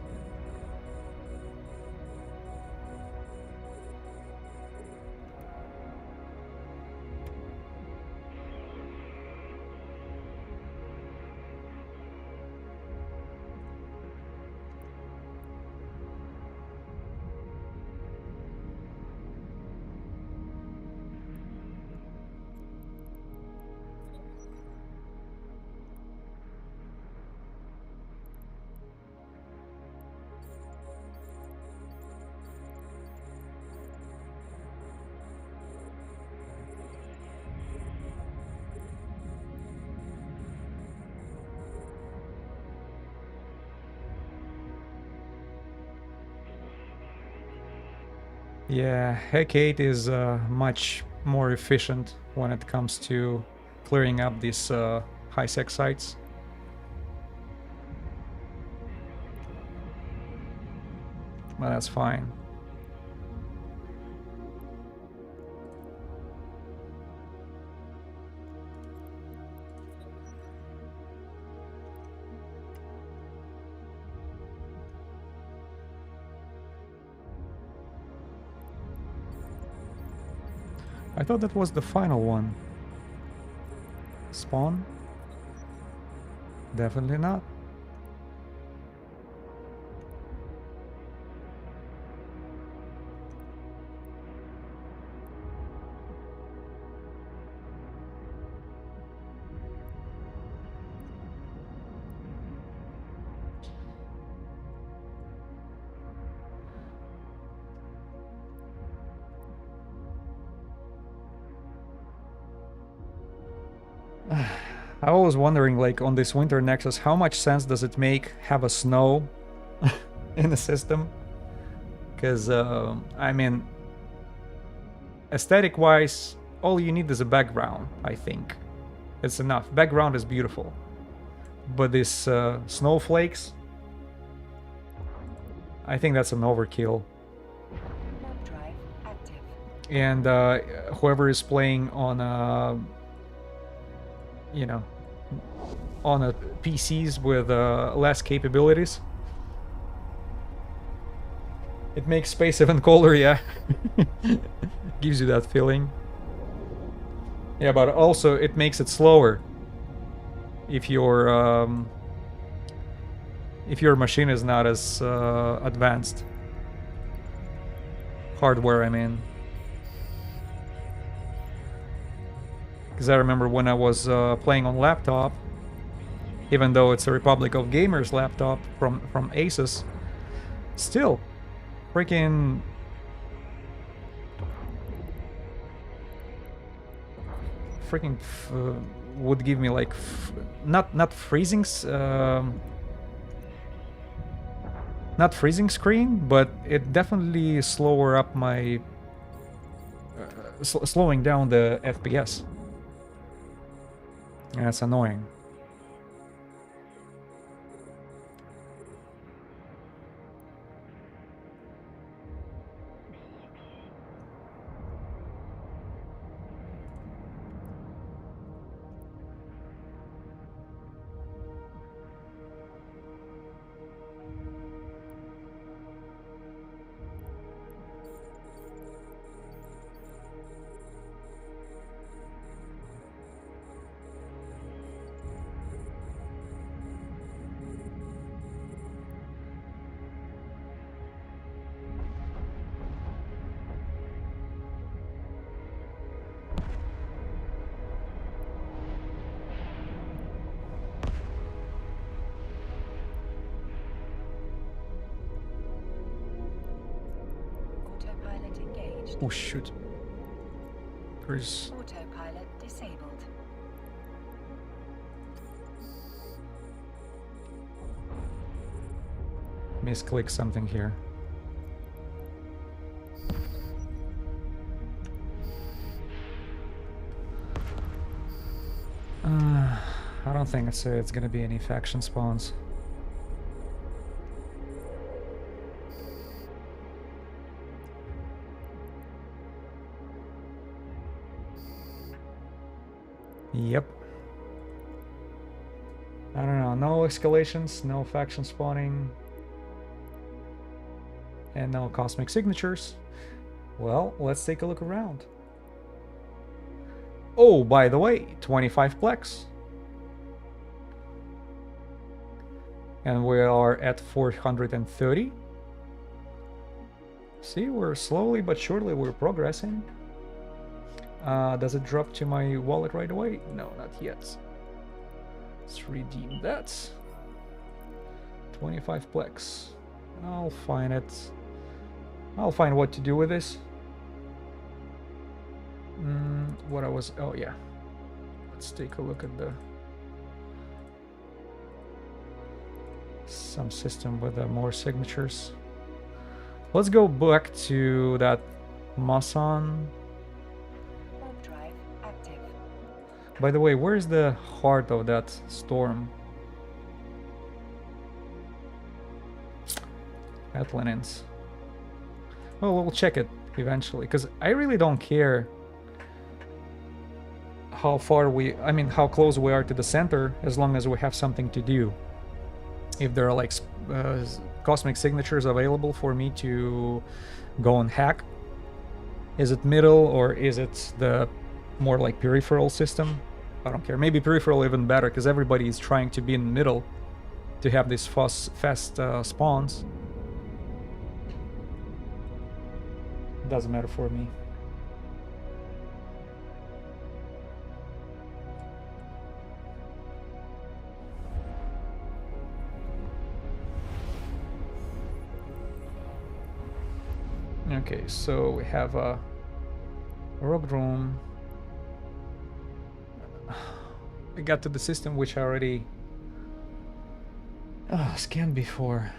Yeah, Hack 8 is much more efficient when it comes to clearing up these high-sec sites. But that's fine. I thought that was the final one. Spawn? Definitely not. I was wondering, like, on this winter Nexus, how much sense does it make have a snow in the system? Because, I mean, aesthetic-wise, all you need is a background, I think. It's enough. Background is beautiful. But this snowflakes, I think that's an overkill. Warp drive active. And whoever is playing on you know, on a PCs with less capabilities, it makes space even colder. Yeah. Gives you that feeling. Yeah, but also it makes it slower if your machine is not as advanced. Hardware, I mean. Because I remember when I was playing on laptop, even though it's a Republic of Gamers laptop from Asus, still, freaking would give me like not freezing not freezing screen, but it definitely slower up my slowing down the FPS. And that's annoying. Autopilot engaged. Oh shoot. There's... Autopilot disabled. misclick something here. I don't think it's gonna be any faction spawns. Yep. I don't know, no escalations, no faction spawning, and no cosmic signatures. Well, let's take a look around. Oh, by the way, 25 plex. And we are at 430. See, we're slowly but surely we're progressing. Does it drop to my wallet right away? No, not yet. Let's redeem that. 25 plex. I'll find it. I'll find what to do with this. What I was... Oh, yeah. Let's take a look at the... some system with more signatures. Let's go back to that Masan. Warp drive active. By the way, where's the heart of that storm? Atlanins. Well, we'll check it eventually, because I really don't care how far how close we are to the center, as long as we have something to do. If there are like cosmic signatures available for me to go and hack, is it middle or is it the more like peripheral system? I don't care. Maybe peripheral even better, because everybody is trying to be in the middle to have these fast spawns. Doesn't matter for me. Okay, so we have a rogue room. I got to the system which I already scanned before,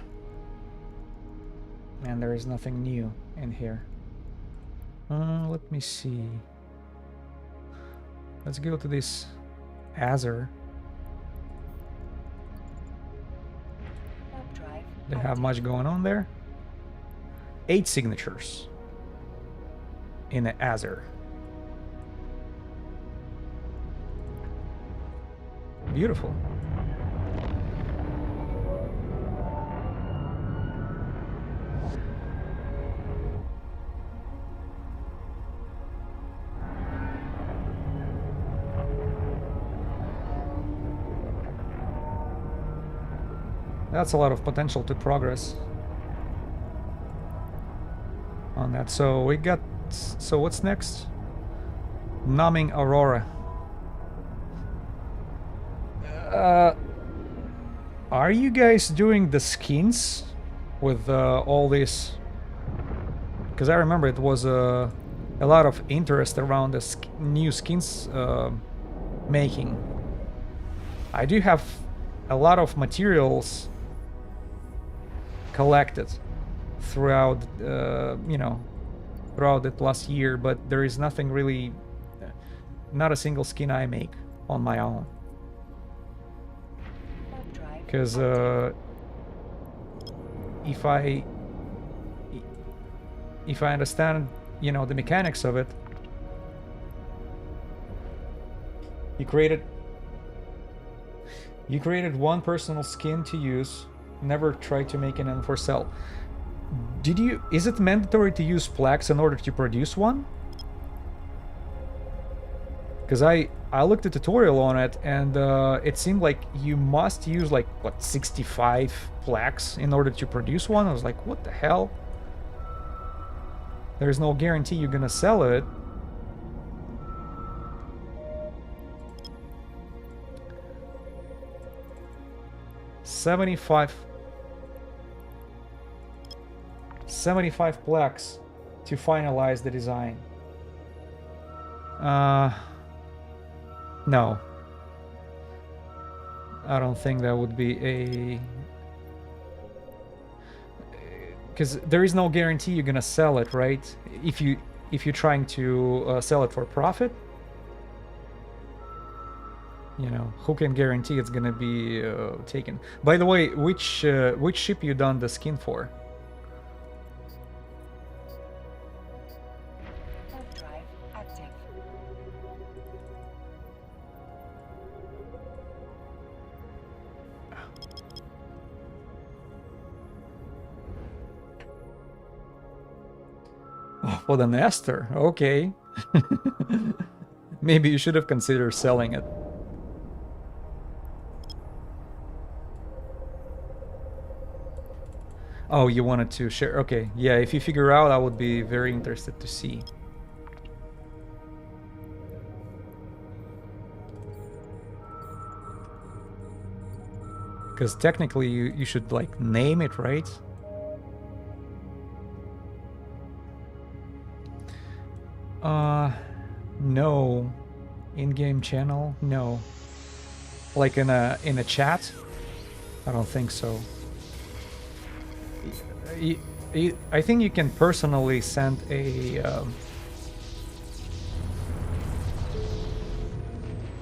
and there is nothing new in here. Let me see. Let's go to this Azure. Warp drive They have active. much going on there. 8 signatures in the Azure. Beautiful. That's a lot of potential to progress on that. So we got... So what's next? Numbing Aurora. Are you guys doing the skins with all this? Because I remember it was a lot of interest around the new skins making. I do have a lot of materials collected throughout, throughout that last year, but there is nothing really, not a single skin I make on my own. Warp drive Because if I understand, the mechanics of it, you created one personal skin to use, never tried to make an for sale. Is it mandatory to use plaques in order to produce one? Because I looked at the tutorial on it, and it seemed like you must use 65 plaques in order to produce one. I was like, what the hell? There's no guarantee you're gonna sell it. $75 plaques to finalize the design. No. I don't think that would be because there is no guarantee you're gonna sell it, right? If you're trying to sell it for profit, you know, who can guarantee it's gonna be taken? By the way, which ship you done the skin for? Warp drive active. Oh, for the Nestor, okay. Maybe you should have considered selling it. Oh, you wanted to share? Okay, yeah, if you figure out, I would be very interested to see. Because technically you should like name it, right? No. In-game channel? No. Like in a chat? I don't think so. I think you can personally send a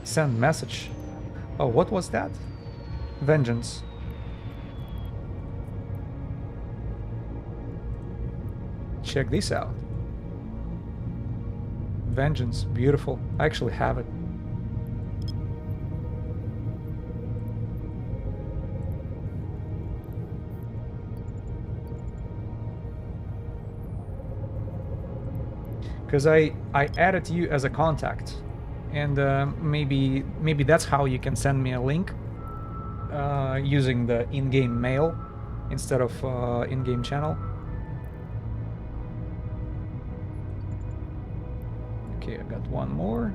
send message. Oh, what was that? Vengeance. Check this out. Vengeance, beautiful. I actually have it. Because I added you as a contact, and maybe that's how you can send me a link using the in-game mail instead of in-game channel. Okay, I got one more.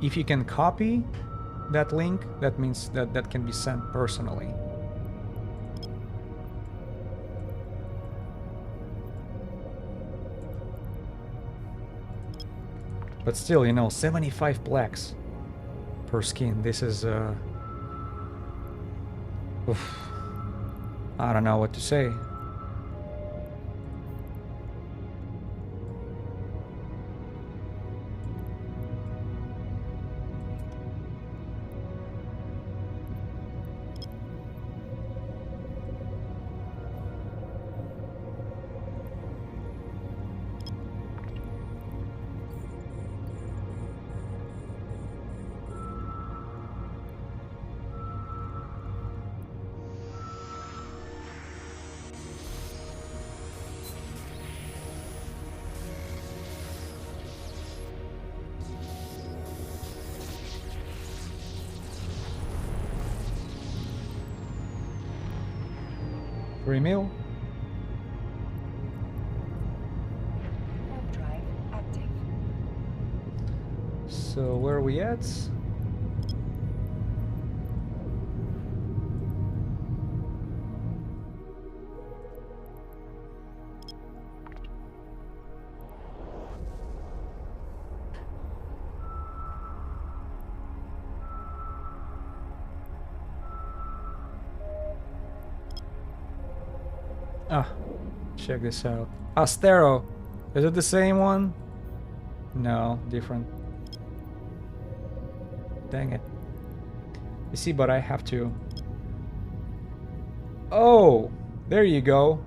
If you can copy that link, that means that that can be sent personally. But still, you know, 75 plaques per skin. This is oof. I don't know what to say. Meal. Warp drive active. So where are we at? Ah, check this out. Astero. Is it the same one? No, different. Dang it. You see, but I have to... Oh! There you go.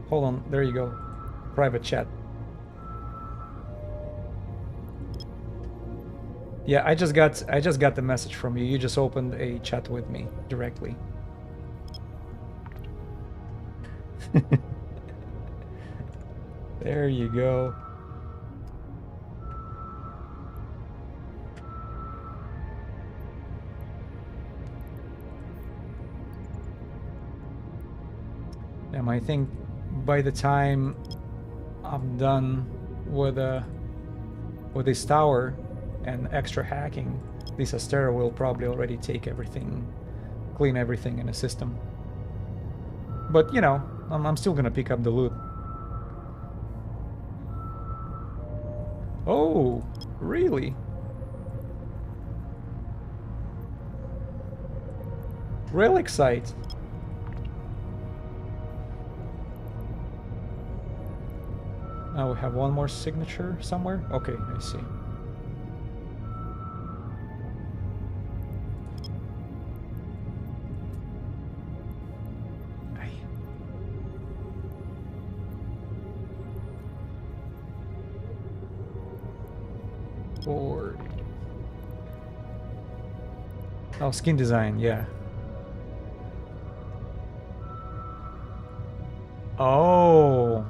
Hold on, there you go. Private chat. Yeah, I just got the message from you. You just opened a chat with me directly. There you go. I think by the time I'm done with this tower and extra hacking, this Astera will probably already take everything clean everything in the system. But, you know, I'm still gonna pick up the loot. Oh, really? Relic site. Now we have one more signature somewhere. Okay, I see. Or oh, skin design, yeah. Oh,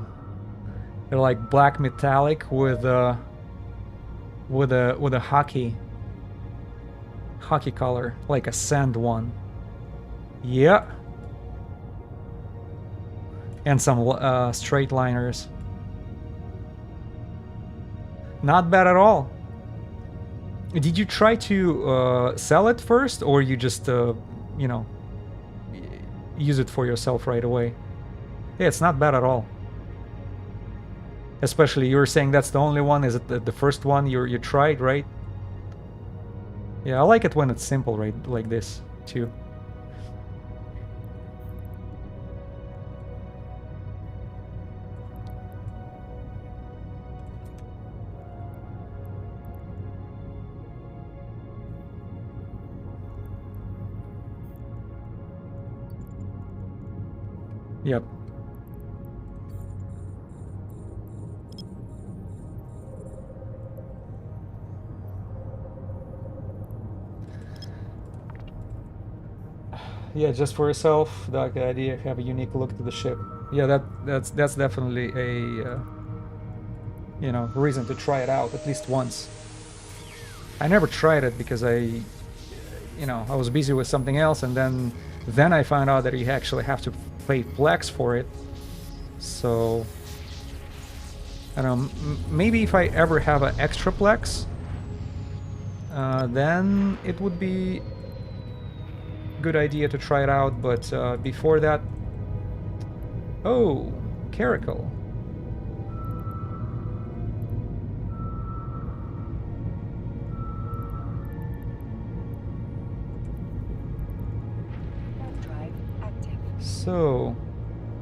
they're like black metallic with a hockey color, like a sand one. Yeah, and some straight liners. Not bad at all. Did you try to sell it first, or you just you know, use it for yourself right away? Yeah, it's not bad at all. Especially you were saying that's the only one. Is it the first one you tried, right? Yeah, I like it when it's simple, right? Like this too. Yep. Yeah, just for yourself. The idea, have a unique look to the ship. Yeah, that's definitely a you know, reason to try it out at least once. I never tried it because I was busy with something else, and then I found out that you actually have to pay Plex for it. So I don't know, maybe if I ever have an extra Plex, then it would be a good idea to try it out, but before that... Oh, Caracal. So,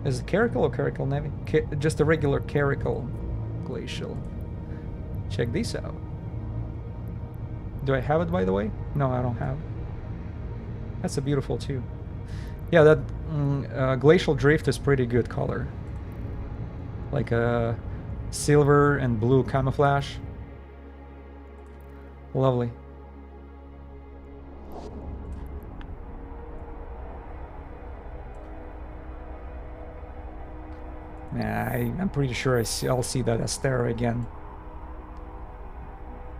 is it Caracal or Caracal Navy? Just a regular Caracal Glacial. Check this out. Do I have it, by the way? No, I don't have it. That's a beautiful too. Yeah, that Glacial Drift is pretty good color. Like a silver and blue camouflage. Lovely. Nah, I'm pretty sure I'll see that Astera again.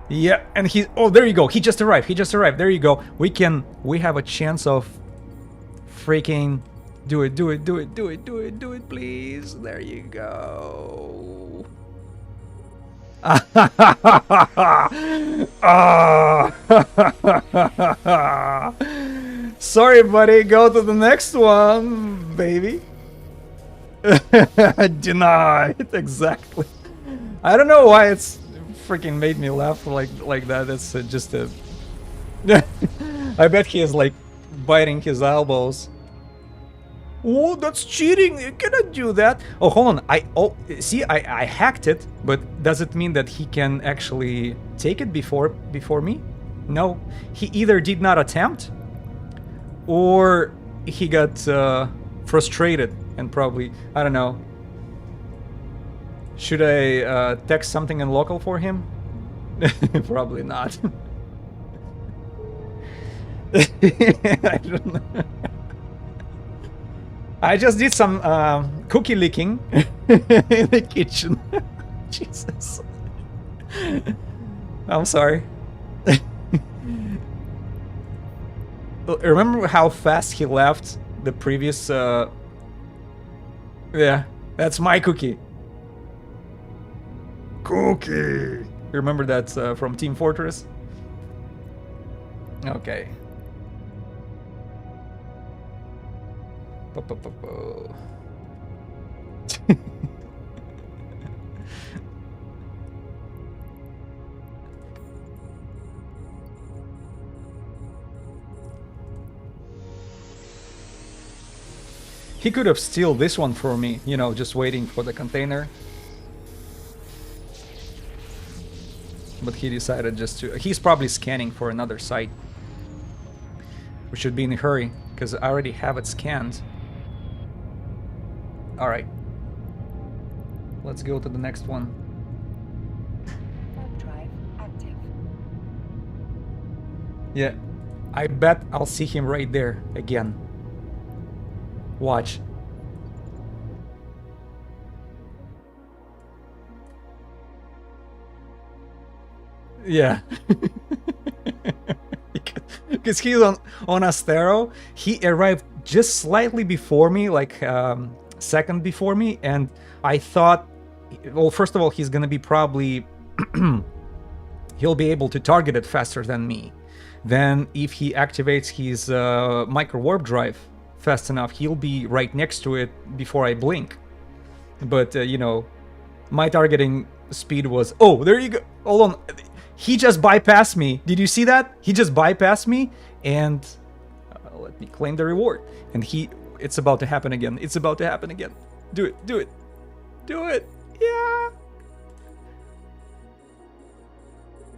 Yeah, and oh, there you go. He just arrived. There you go. We have a chance of freaking do it, please. There you go. Sorry, buddy. Go to the next one, baby. Denied. Exactly. I don't know why it's freaking made me laugh like that. It's just a... I bet he is like biting his elbows. Oh, that's cheating. You cannot do that. Oh, hold on. See, I hacked it, but does it mean that he can actually take it before me? No. He either did not attempt, or he got frustrated and probably, I don't know. Should I text something in local for him? Probably not. I don't know. I just did some cookie licking in the kitchen. Jesus. I'm sorry. Remember how fast he left the previous... Yeah, that's my cookie. Cookie! You remember that from Team Fortress? Okay. He could have steal this one for me, you know, just waiting for the container. But he decided just to... He's probably scanning for another site. We should be in a hurry, because I already have it scanned. Alright. Let's go to the next one. Web drive active. Yeah. I bet I'll see him right there again. Watch. Yeah. Because he's on Astero. He arrived just slightly before me, like second before me, and I thought, well, first of all, he's gonna be probably he'll be able to target it faster than me. Then if he activates his micro warp drive fast enough, he'll be right next to it before I blink. But you know, my targeting speed was... Oh, there you go. Hold on. He just bypassed me. Did you see that? He just bypassed me, and let me claim the reward. And it's about to happen again. It's about to happen again. Do it. Do it. Do it. Yeah.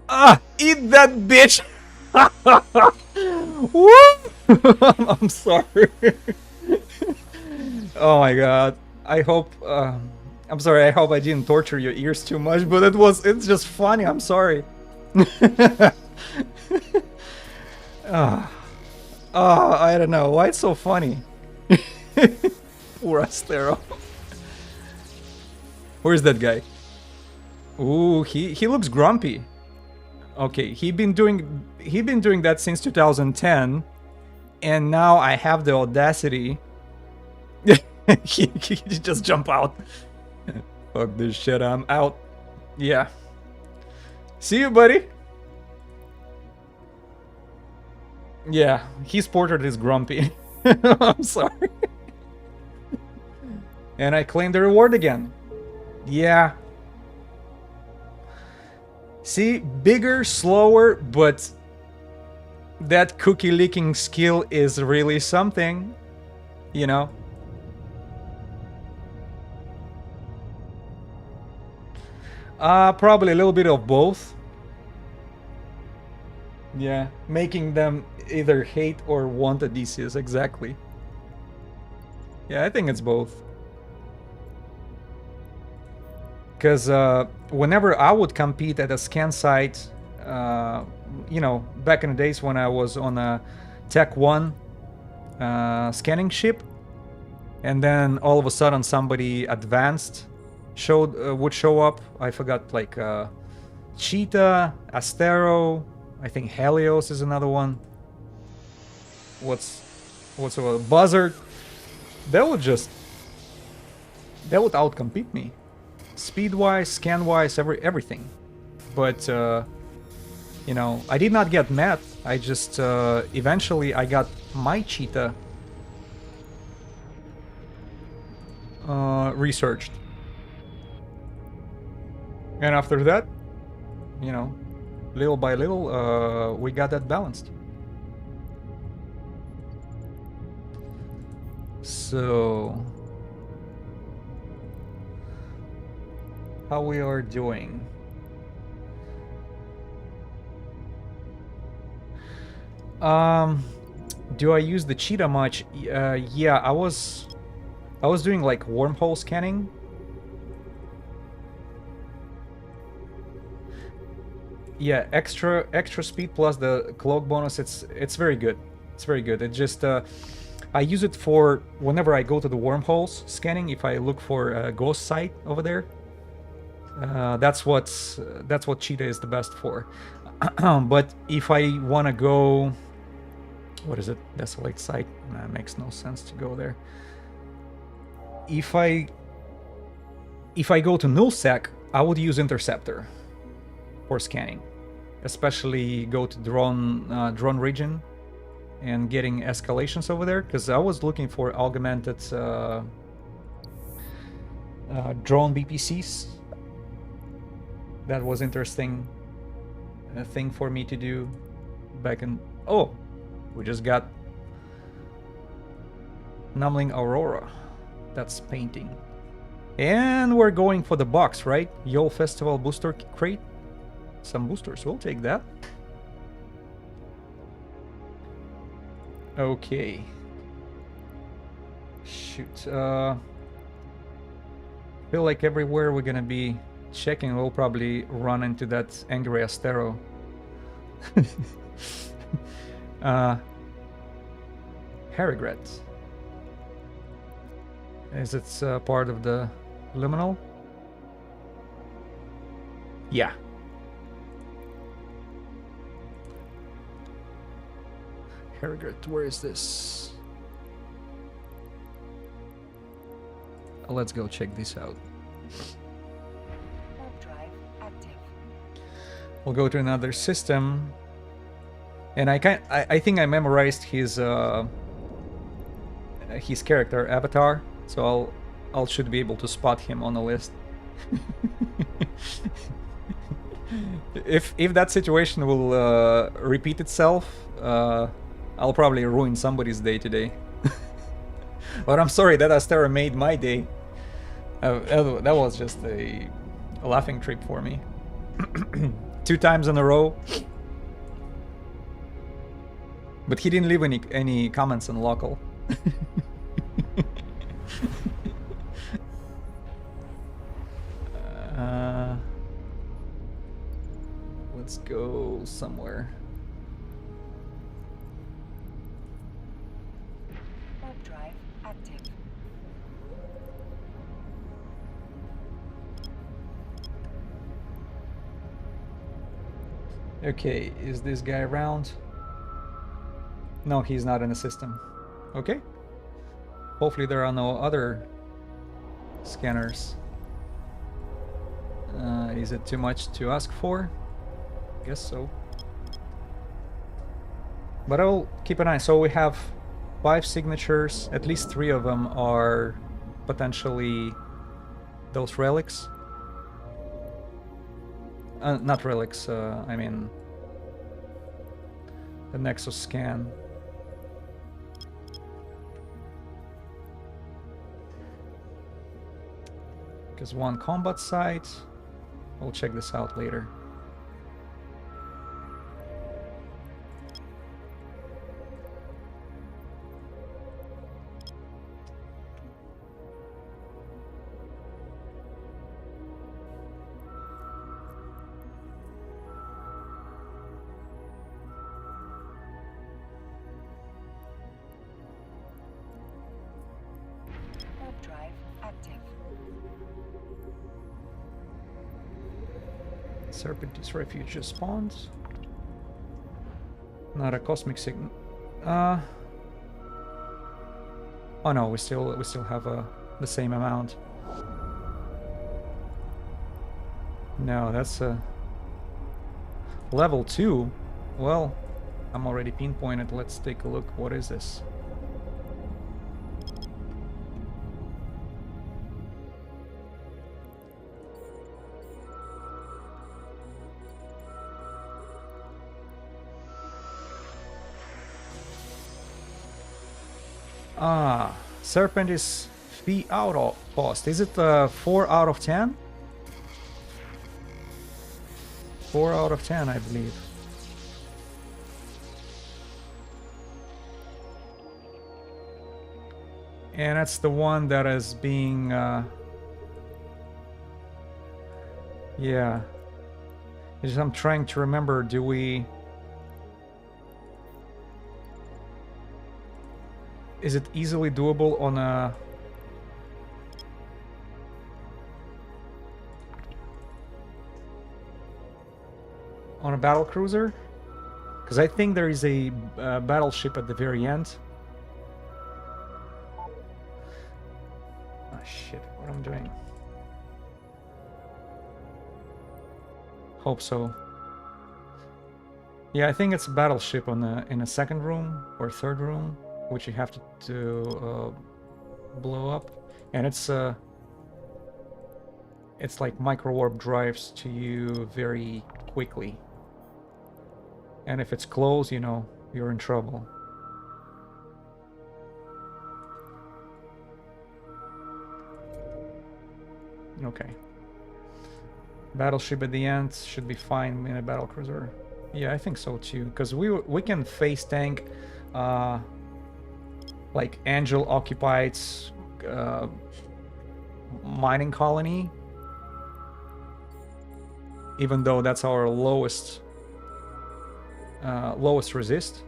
Ah, eat that bitch. Woo! I'm sorry. Oh my god. I hope I'm sorry, I hope I didn't torture your ears too much, but it's just funny. I'm sorry. I don't know why it's so funny. Poor Astero. Where's that guy? Ooh, he looks grumpy. Okay, he been doing that since 2010, and now I have the audacity. he just jump out. Fuck this shit, I'm out. Yeah. See you, buddy. Yeah, his portrait is grumpy. I'm sorry. And I claim the reward again. Yeah. See, bigger, slower, but that cookie licking skill is really something, you know? Probably a little bit of both. Yeah, making them either hate or want Odysseus, exactly. Yeah, I think it's both. Because whenever I would compete at a scan site, you know, back in the days when I was on a Tech 1 scanning ship, and then all of a sudden somebody advanced would show up. I forgot, like Cheetah, Astero, I think Helios is another one. What's a Buzzard? They would outcompete me. Speed-wise, scan-wise, everything. But, you know, I did not get mad. I just, eventually I got my Cheetah researched. And after that, you know, little by little, we got that balanced. So... how we are doing? Do I use the cheetah much? Yeah, I was doing like wormhole scanning. Yeah, extra speed plus the cloak bonus. It's very good. It's very good. It just I use it for whenever I go to the wormholes scanning. If I look for a ghost site over there. That's what Cheetah is the best for. But if I want to go, what is it? Desolate site? Makes no sense to go there. If I go to Nullsec, I would use Interceptor for scanning, especially go to drone region and getting escalations over there, because I was looking for augmented drone BPCs. That was interesting thing for me to do back in... Oh, we just got Numbling Aurora. That's painting. And we're going for the box, right? Yo Festival booster crate. Some boosters, we'll take that. Okay. Shoot. Feel like everywhere we're gonna be checking, we'll probably run into that angry Astero. Harigret. Is it part of the liminal? Yeah. Harigret, where is this? Let's go check this out. Warp drive active. We'll go to another system, and I think I memorized his character avatar, so I'll should be able to spot him on the list. If that situation will repeat itself, I'll probably ruin somebody's day today. But I'm sorry, that Astera made my day. That was just a laughing trip for me. 2 times in a row. But he didn't leave any comments on local. Let's go somewhere. Warp drive active. Okay, is this guy around? No, he's not in the system. Okay. Hopefully there are no other scanners. Is it too much to ask for? Guess so. But I'll keep an eye. So we have 5 signatures. At least 3 of them are potentially those relics. Not relics, I mean the Nexus scan. Because 1 combat site. We'll check this out later. Warp drive active. Serpentis Refuge spawns. Not a cosmic signal. Oh no, we still have the same amount. No, that's a level 2. Well, I'm already pinpointed. Let's take a look. What is this? Serpent is fee outpost. Is it 4 out of 10? 4 out of 10, I believe. And that's the one that is being... yeah. I'm trying to remember, do we... Is it easily doable on a... on a battle cruiser? Because I think there is a battleship at the very end. Ah, shit, what am I doing? Hope so. Yeah, I think it's a battleship on in a second room or third room, which you have to blow up, and it's like micro warp drives to you very quickly, and if it's close, you know, you're in trouble. Okay. Battleship at the end should be fine in a battlecruiser. Yeah, I think so too, because we can face tank like Angel occupied mining colony, even though that's our lowest resist.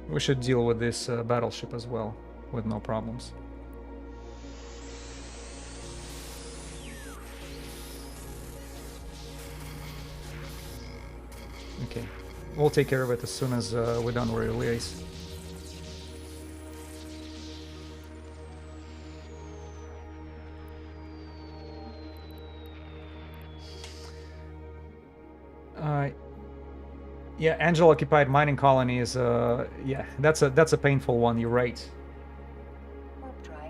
We should deal with this battleship as well with no problems. Okay, we'll take care of it as soon as we're done with release. Yeah, Angel occupied mining colony is yeah, that's a painful one. You're right.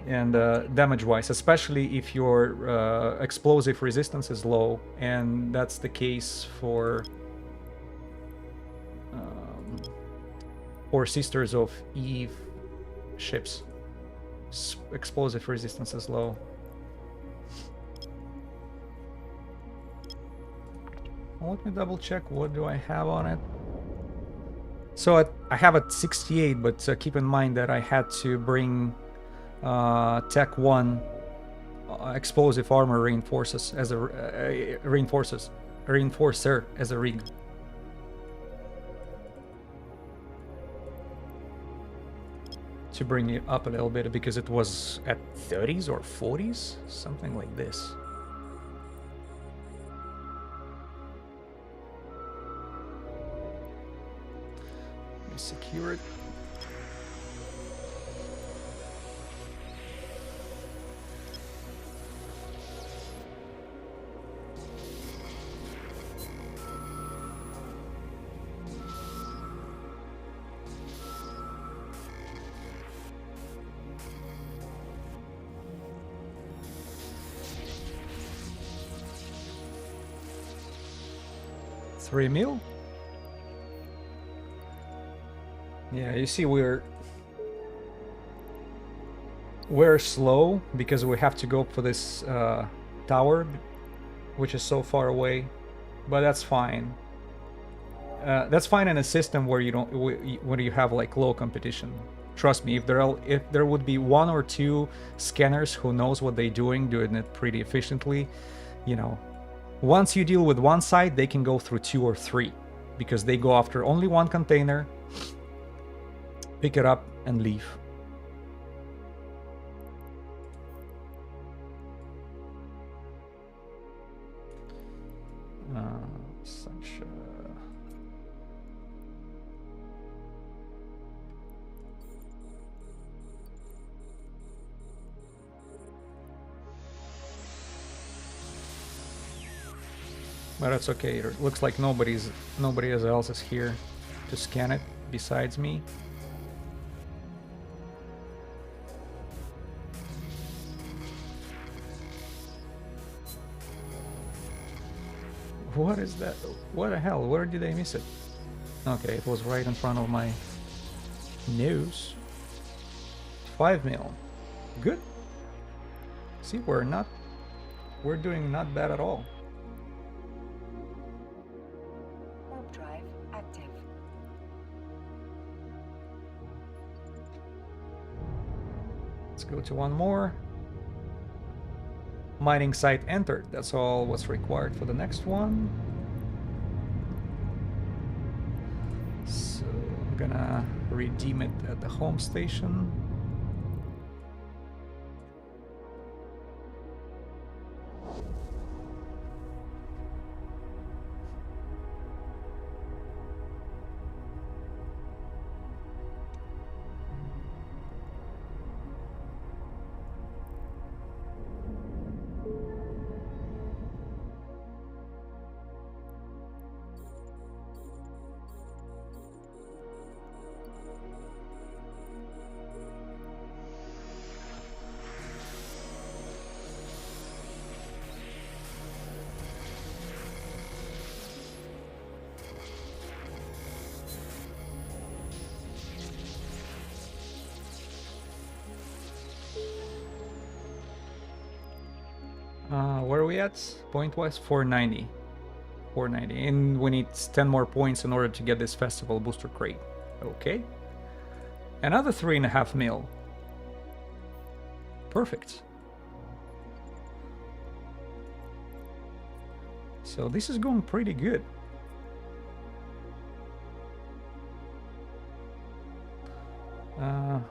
And damage-wise, especially if your explosive resistance is low, and that's the case for Sisters of Eve ships. Explosive resistance is low. Well, let me double check. What do I have on it? So I have it 68, but keep in mind that I had to bring Tech 1 explosive armor reinforcer as a rig. To bring it up a little bit because it was at 30s or 40s, something like this. Let me secure it. $3 mil? Yeah, you see we're slow because we have to go for this tower, which is so far away, but that's fine. That's fine in a system where you don't when you have like low competition. Trust me, if there would be 1 or 2 scanners who knows what they're doing it pretty efficiently, you know. Once you deal with one side, they can go through 2 or 3 because they go after only one container, pick it up, and leave. But that's okay. It looks like nobody else is here to scan it besides me. What is that? What the hell? Where did I miss it? Okay, it was right in front of my nose. 5 mil. Good. See, we're doing not bad at all. Warp drive active. Let's go to one more. Mining site entered. That's all what's required for the next one. So I'm gonna redeem it at the home station. at point-wise? 490. 490. And we need 10 more points in order to get this festival booster crate. Okay. Another 3.5 mil. Perfect. So this is going pretty good.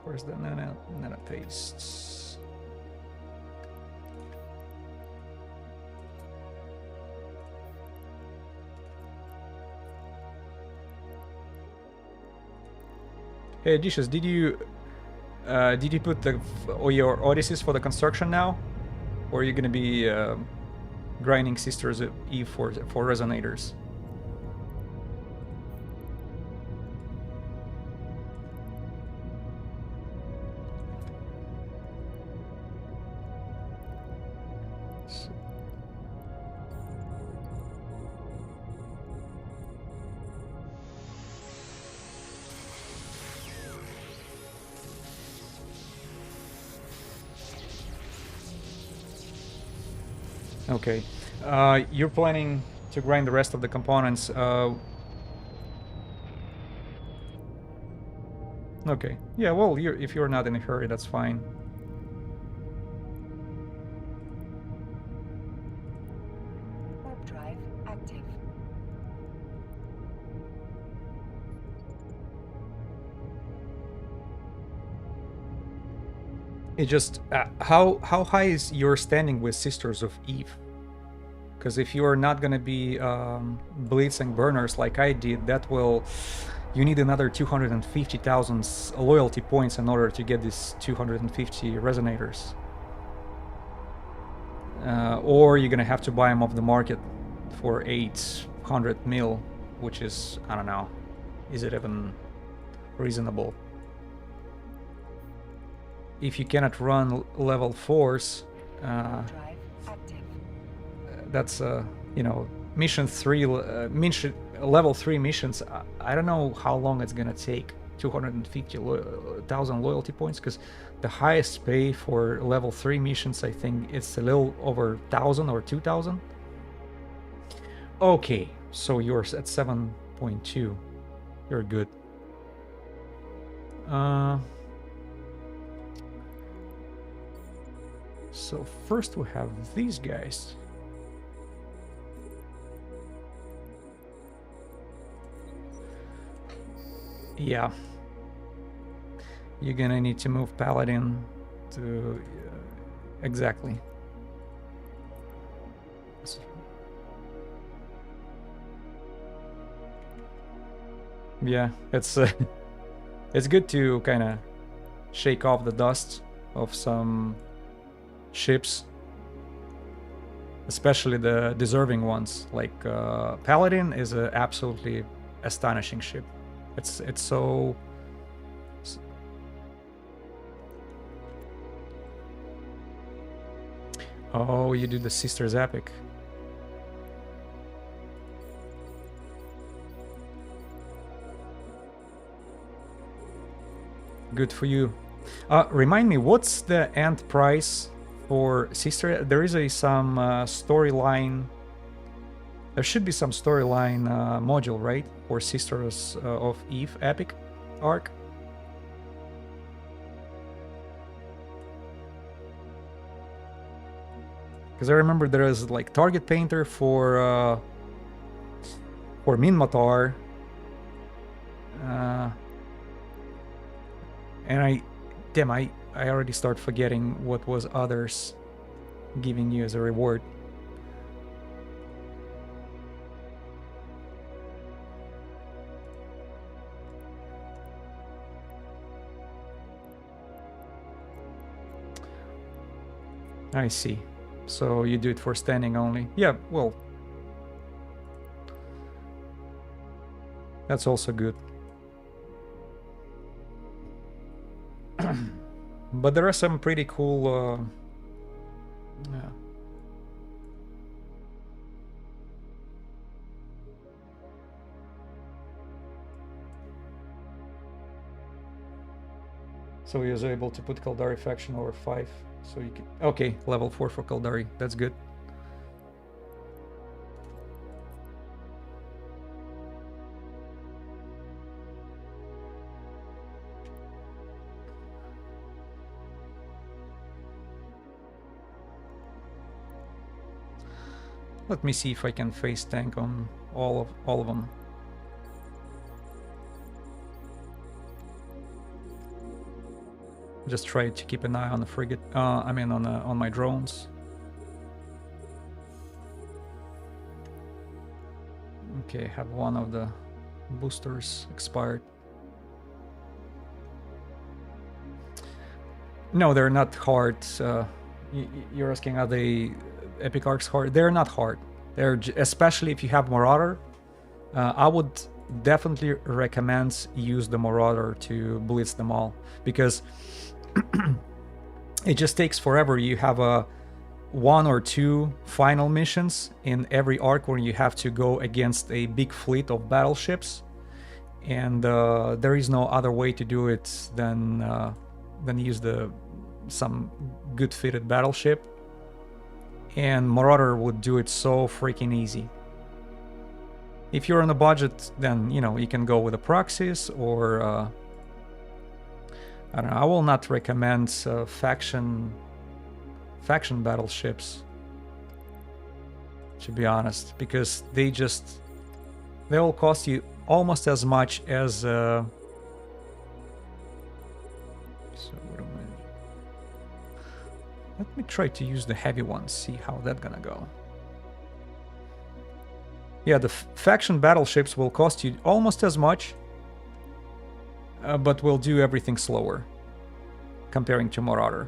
Where's the nano pastes? Hey, Odysseus, did you put your Odysseus for the construction now, or are you gonna be grinding Sisters of Eve for resonators? Okay, you're planning to grind the rest of the components. Okay, yeah, well, if you're not in a hurry, that's fine. Warp drive active. It just how high is your standing with Sisters of Eve? Because if you are not gonna be blitzing burners like I did, that will, you need another 250,000 loyalty points in order to get these 250 resonators. Or you're gonna have to buy them off the market for 800 mil, which is, I don't know, is it even reasonable? If you cannot run level 4s, Drive active. that's you know, mission 3, level 3 missions. I don't know how long it's gonna take. 250,000 loyalty points, because the highest pay for level 3 missions, I think it's a little over 1,000 or 2,000. Okay, so you're at 7.2. You're good. So first we have these guys. Yeah. You're gonna need to move Paladin to... exactly. Yeah, it's it's good to kind of shake off the dust of some ships, especially the deserving ones. Like Paladin is an absolutely astonishing ship. It's so... Oh, you do the Sisters Epic. Good for you. Remind me, what's the end price for Sister? There is some storyline. There should be some storyline module, right? For Sisters of Eve Epic arc. Because I remember there is like target painter for Minmatar. And I already start forgetting what was others giving you as a reward. I see. So you do it for standing only. Yeah, well, that's also good. But there are some pretty cool yeah. So he was able to put Kaldari faction over 5. So you can... Okay, level 4 for Kaldari. That's good. Let me see if I can face tank on all of them. Just try to keep an eye on the frigate. I mean on my drones. Okay, have one of the boosters expired. No, they're not hard. You're asking, are they epic arcs hard? They're not hard. They're especially if you have Marauder. I would definitely recommend use the Marauder to blitz them all, because it just takes forever. You have a 1 or 2 final missions in every arc where you have to go against a big fleet of battleships, and there is no other way to do it than use some good fitted battleship, and Marauder would do it so freaking easy. If you're on a budget, then you can go with the proxies, or I don't know. I will not recommend faction battleships, to be honest, because they'll cost you almost as much as so what am I... Let me try to use the heavy ones, see how that's gonna go. Yeah, the faction battleships will cost you almost as much, but will do everything slower comparing to Marauder.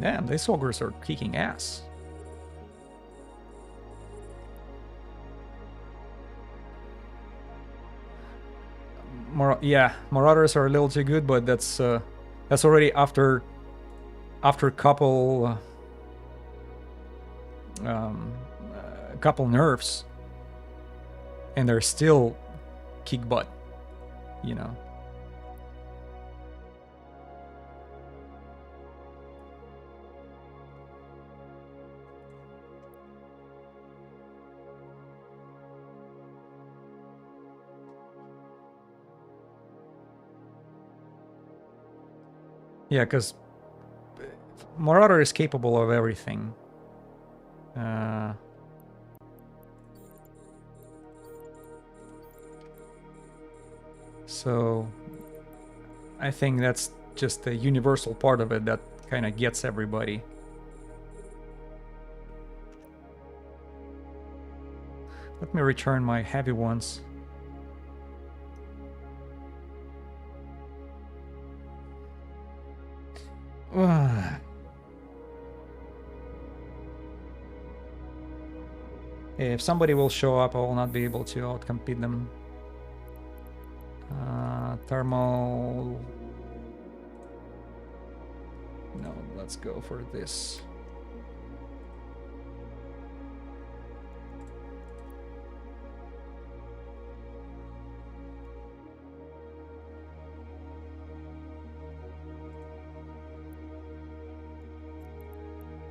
Damn, these ogres are kicking ass. Yeah, Marauders are a little too good, but that's already after a couple nerfs, and they're still kick butt, Yeah, because Marauder is capable of everything. So I think that's just a universal part of it that kind of gets everybody. Let me return my heavy ones. If somebody will show up, I will not be able to outcompete them. Thermal... No, let's go for this.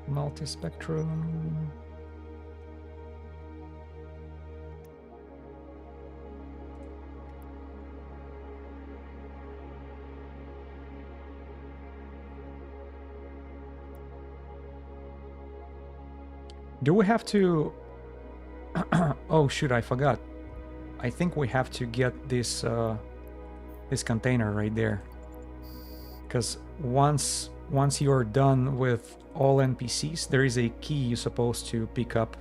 Multi-spectrum. Do we have to... Oh shoot, I forgot. I think we have to get this this container right there. Because once you're done with all NPCs, there is a key you're supposed to pick up,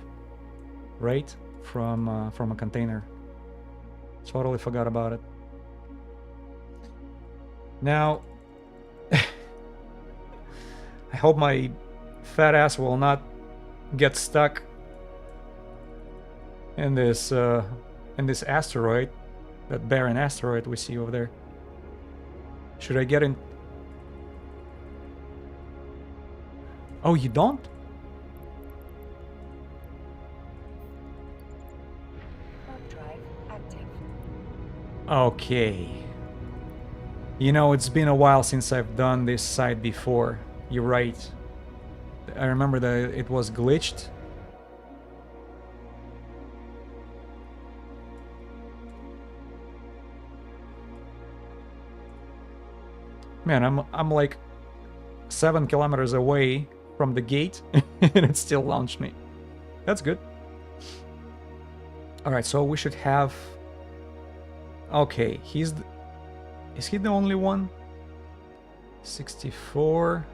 right? From a container. Totally forgot about it. Now, I hope my fat ass will not get stuck in this asteroid, that barren asteroid we see over there. Should I get in? Oh, you don't? Warp drive active. Okay. It's been a while since I've done this site before. You're right. I remember that it was glitched. Man, I'm like 7 kilometers away from the gate and it still launched me. That's good. Alright, so we should have... Okay, is he the only one? 64.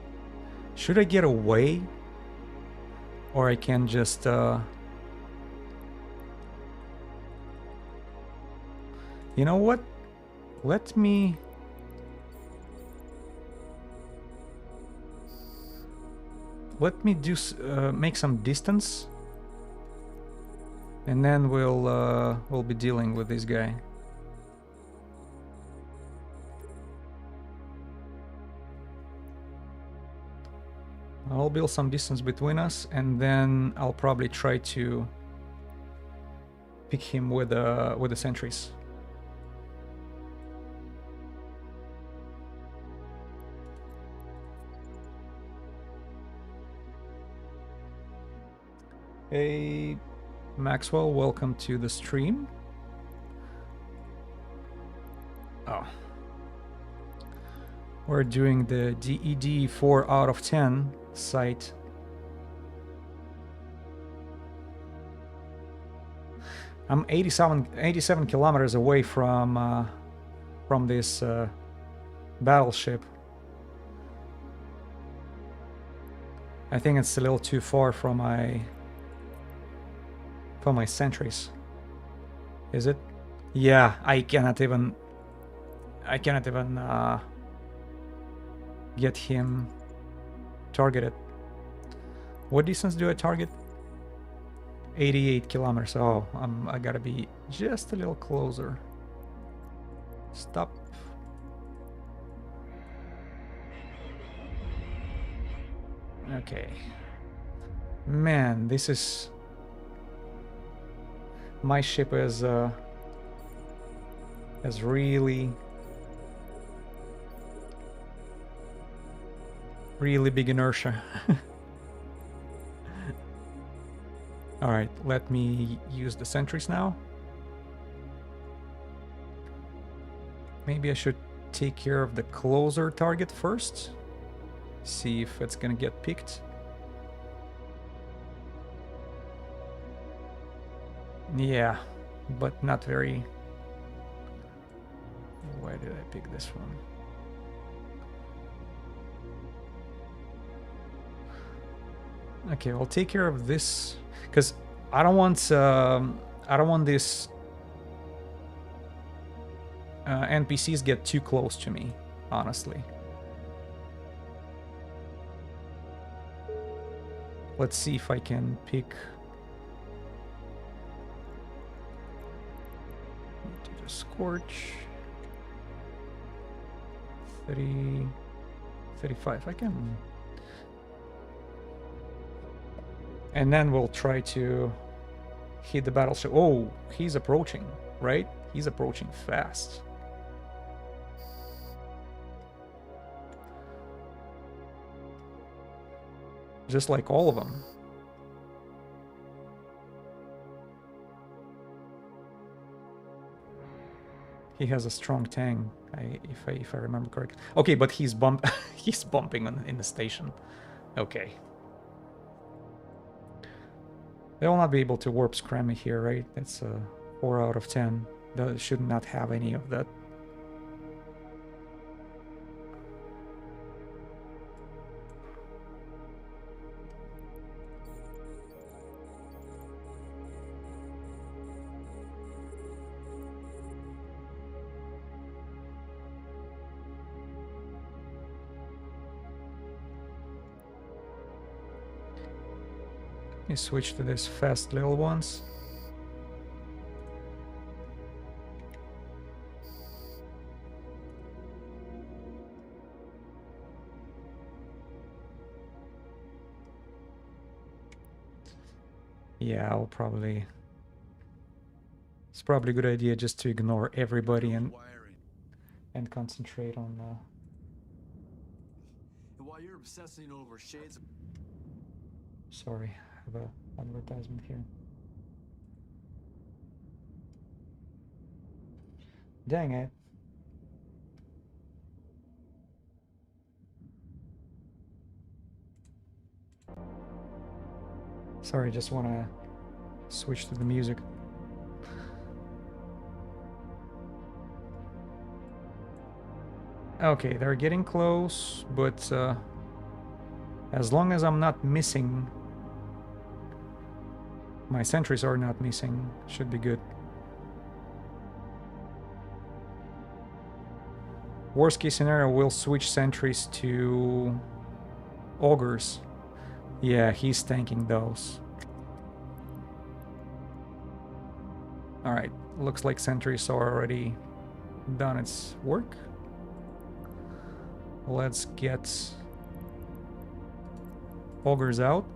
Should I get away? Or I can just... You know what? Let me... make some distance, and then we'll be dealing with this guy. I'll build some distance between us, and then I'll probably try to pick him with the sentries. Hey, Maxwell, welcome to the stream. Oh. We're doing the DED 4 out of 10 site. I'm 87 kilometers away from this battleship. I think it's a little too far from my sentries. Is it? Yeah, I cannot even get him targeted. What distance do I target? 88 kilometers. Oh, I gotta be just a little closer. Stop. Okay. Man, this is... My ship is really big inertia. All right, let me use the sentries now. Maybe I should take care of the closer target first. See if it's gonna get picked. Yeah, but not very... Why did I pick this one? Okay, I'll take care of this because I don't want this NPCs get too close to me, honestly. Let's see if I can pick... Do the Scorch. 30, 35, I can... And then we'll try to hit the battleship. Oh, he's approaching, right? He's approaching fast. Just like all of them. He has a strong tang, if I remember correctly. Okay, but he's he's bumping in the station. Okay. They will not be able to warp scram me here, right? That's a 4 out of 10. That should not have any of that. Let me switch to these fast little ones. Yeah, I'll probably... It's probably a good idea just to ignore everybody and concentrate on... While you're obsessing over shades... Sorry, I have an advertisement here. Dang it. Sorry, just wanna switch to the music. Okay, they're getting close, but as long as I'm not missing, my sentries are not missing, should be good. Worst case scenario, we'll switch sentries to augurs. Yeah, he's tanking those. Alright, looks like sentries are already done its work. Let's get augurs out.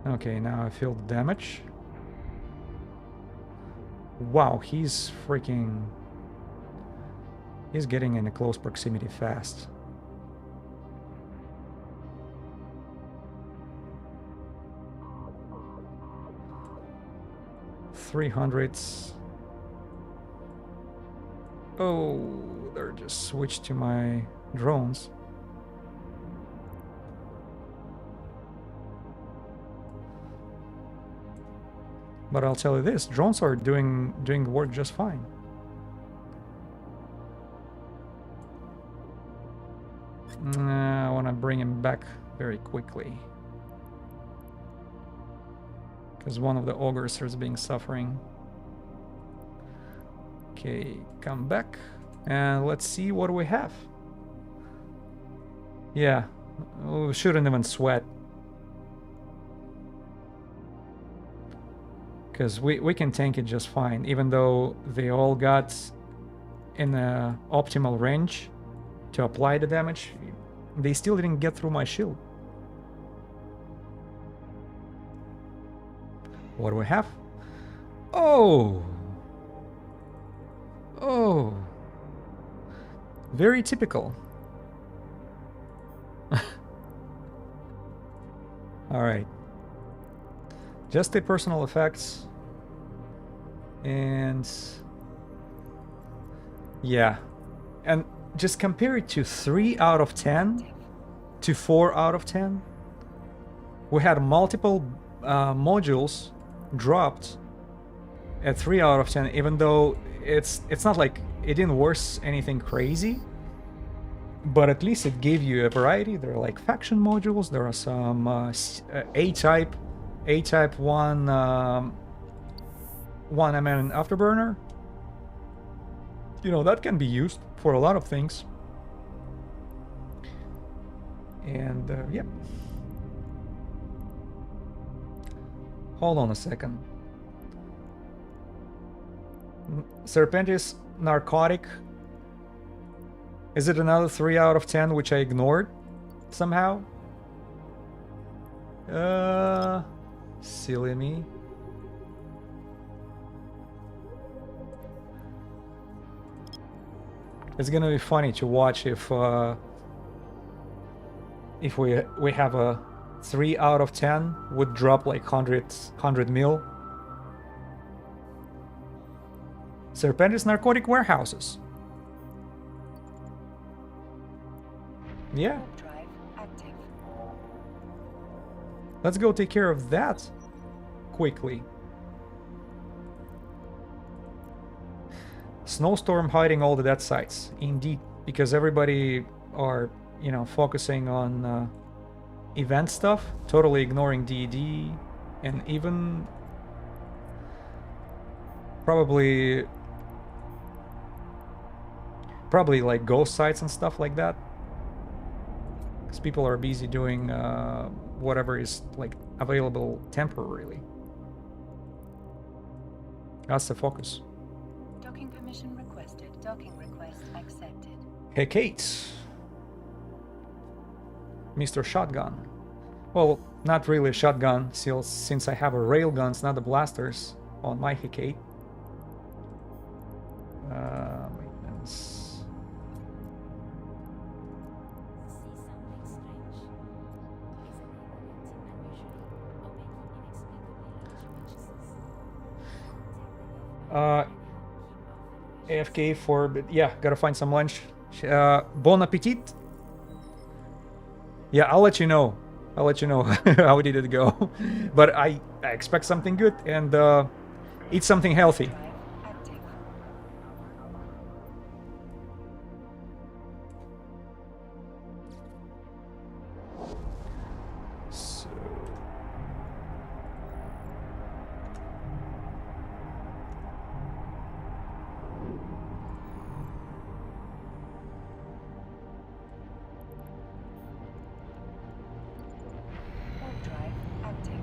Okay, now I feel the damage. Wow, he's freaking... He's getting in a close proximity fast. $300s. Oh, they're just switched to my drones. But I'll tell you this, drones are doing the work just fine. I want to bring him back very quickly. Because one of the augurs is being suffering. Okay, come back. And let's see what we have. Yeah, we shouldn't even sweat. Because we can tank it just fine, even though they all got in a optimal range to apply the damage. They still didn't get through my shield. What do we have? Oh! Oh! Very typical. Alright. Just the personal effects. And... yeah. And just compare it to 3 out of 10 to 4 out of 10. We had multiple modules dropped at 3 out of 10, even though it's not like it didn't worse anything crazy, but at least it gave you a variety. There are like faction modules, there are some A-type 1 MN afterburner. You know, that can be used for a lot of things. And yeah. Hold on a second. Serpentis narcotic. Is it another 3 out of 10 which I ignored somehow? Silly me. It's gonna be funny to watch if we have a 3 out of 10 would drop like 100 mil. Serpentis narcotic warehouses. Yeah. Drive active. Let's go take care of that quickly. Snowstorm hiding all the dead sites. Indeed, because everybody are, you know, focusing on event stuff, totally ignoring DD, and even probably like ghost sites and stuff like that, because people are busy doing whatever is like available temporarily. That's the focus. Docking permission requested. Docking request accepted. Hey Kate, Mr. Shotgun. Well, not really a shotgun, still, since I have a railguns, not the blasters, on my Hecate. Maintenance. AFK for a bit. Yeah, gotta find some lunch. Bon appetit. Yeah, I'll let you know. I'll let you know how did it go. But I expect something good and eat something healthy. Drive active. So Warp drive active.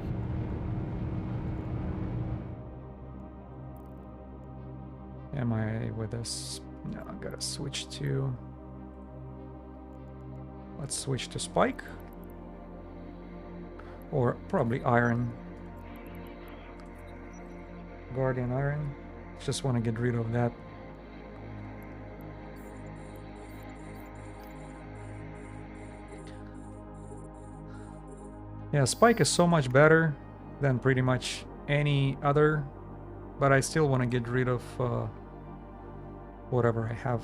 am I with us? No, I gotta switch to. Let's switch to spike. Or probably iron. Guardian iron. Just want to get rid of that. Yeah, spike is so much better than pretty much any other, but I still want to get rid of whatever I have.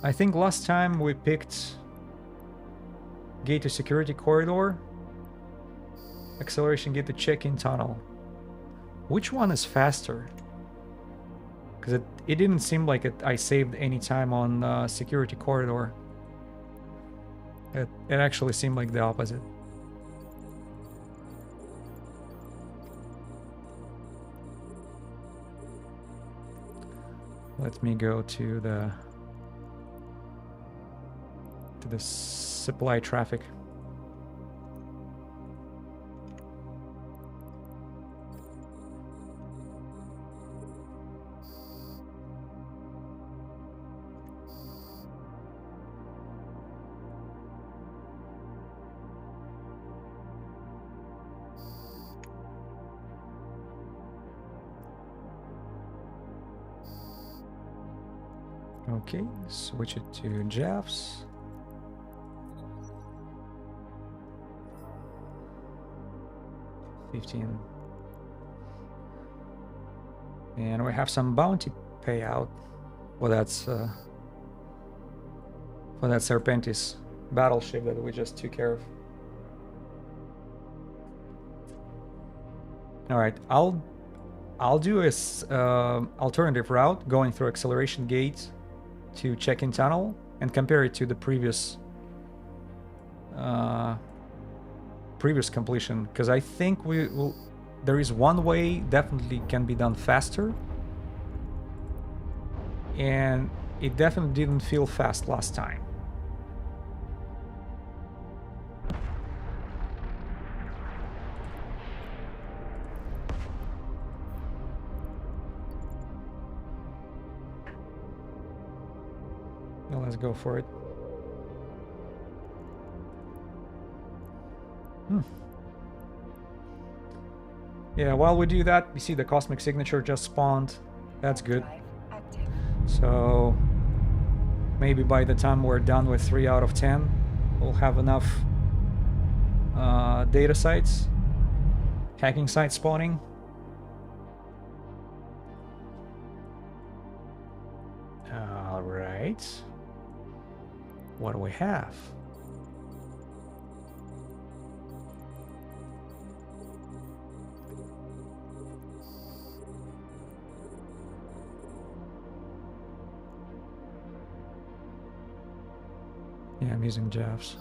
I think last time we picked gate to security corridor, acceleration gate to check-in tunnel. Which one is faster? Because it didn't seem like I saved any time on security corridor. It actually seemed like the opposite. Let me go to the supply traffic. Okay, switch it to Jeffs. $15. And we have some bounty payout. Well, that's for that Serpentis battleship that we just took care of. All right, I'll do this alternative route, going through acceleration gate to check-in tunnel and compare it to the previous completion, because I think there is one way definitely can be done faster, and it definitely didn't feel fast last time. Now let's go for it. Yeah, while we do that, we see the cosmic signature just spawned. That's good. Drive active. So maybe by the time we're done with 3 out of 10, we'll have enough data sites, hacking site spawning. All right. What do we have? Yeah, I'm using Jeffs.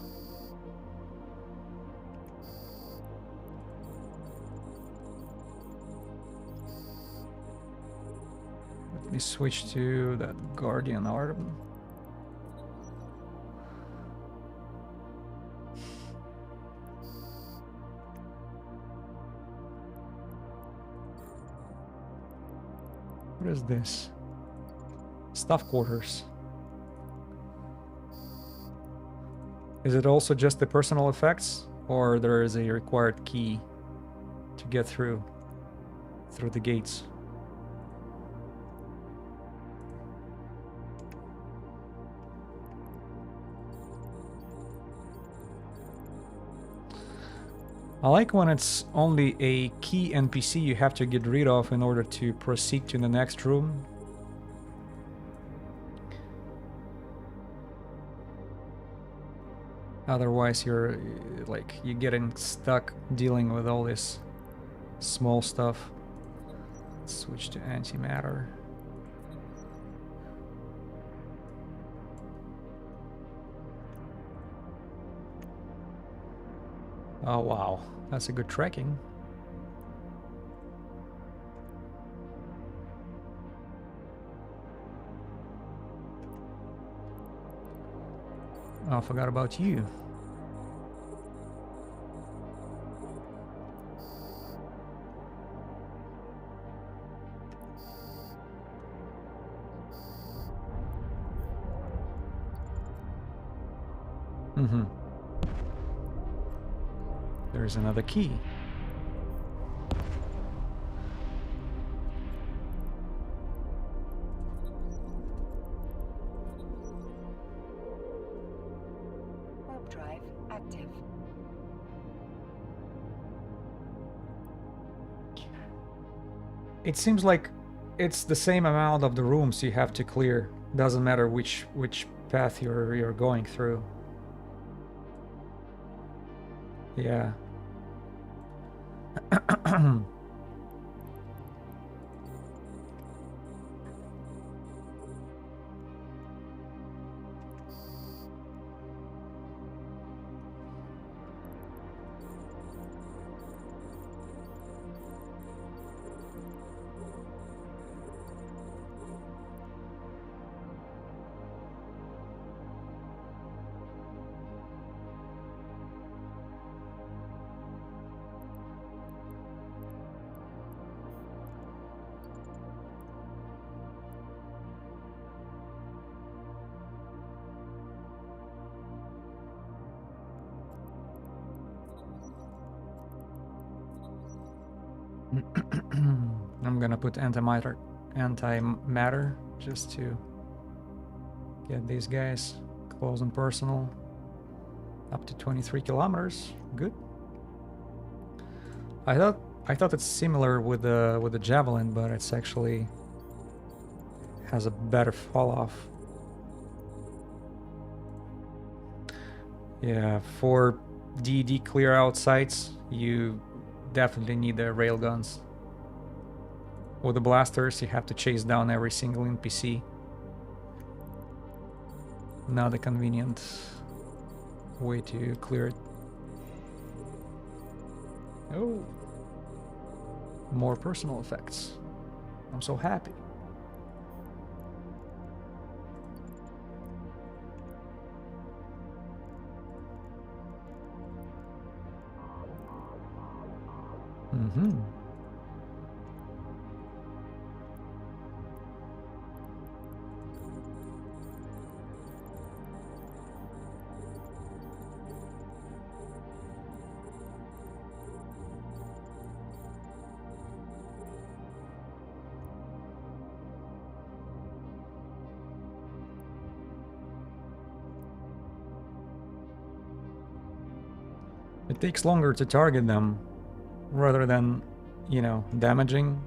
Let me switch to that Guardian Arm. What is this? Staff quarters. Is it also just the personal effects, or there is a required key to get through the gates? I like when it's only a key NPC you have to get rid of in order to proceed to the next room. Otherwise you're getting stuck dealing with all this small stuff. Switch to antimatter. Oh wow, that's a good tracking. Oh, I forgot about you. Mm-hmm. There's another key. Warp drive active. It seems like it's the same amount of the rooms you have to clear. Doesn't matter which path you're going through. Yeah. I'm gonna put antimatter just to get these guys close and personal. Up to 23 kilometers. Good. I thought it's similar with the javelin, but it's actually has a better fall off. Yeah, for DD clear out sites, you definitely need the railguns. With the blasters, you have to chase down every single NPC. Not a convenient way to clear it. Oh, more personal effects. I'm so happy. Mm-hmm. It takes longer to target them rather than, you know, damaging.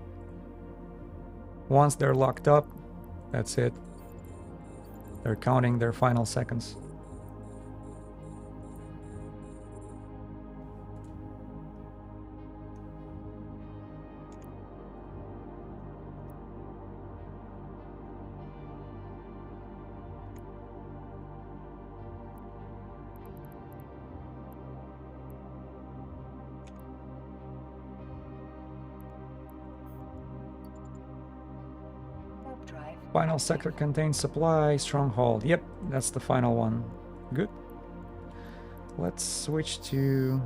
Once they're locked up, that's it. They're counting their final seconds. Warp drive. Final active. sector contains supply, stronghold. Yep, that's the final one. Good. Let's switch to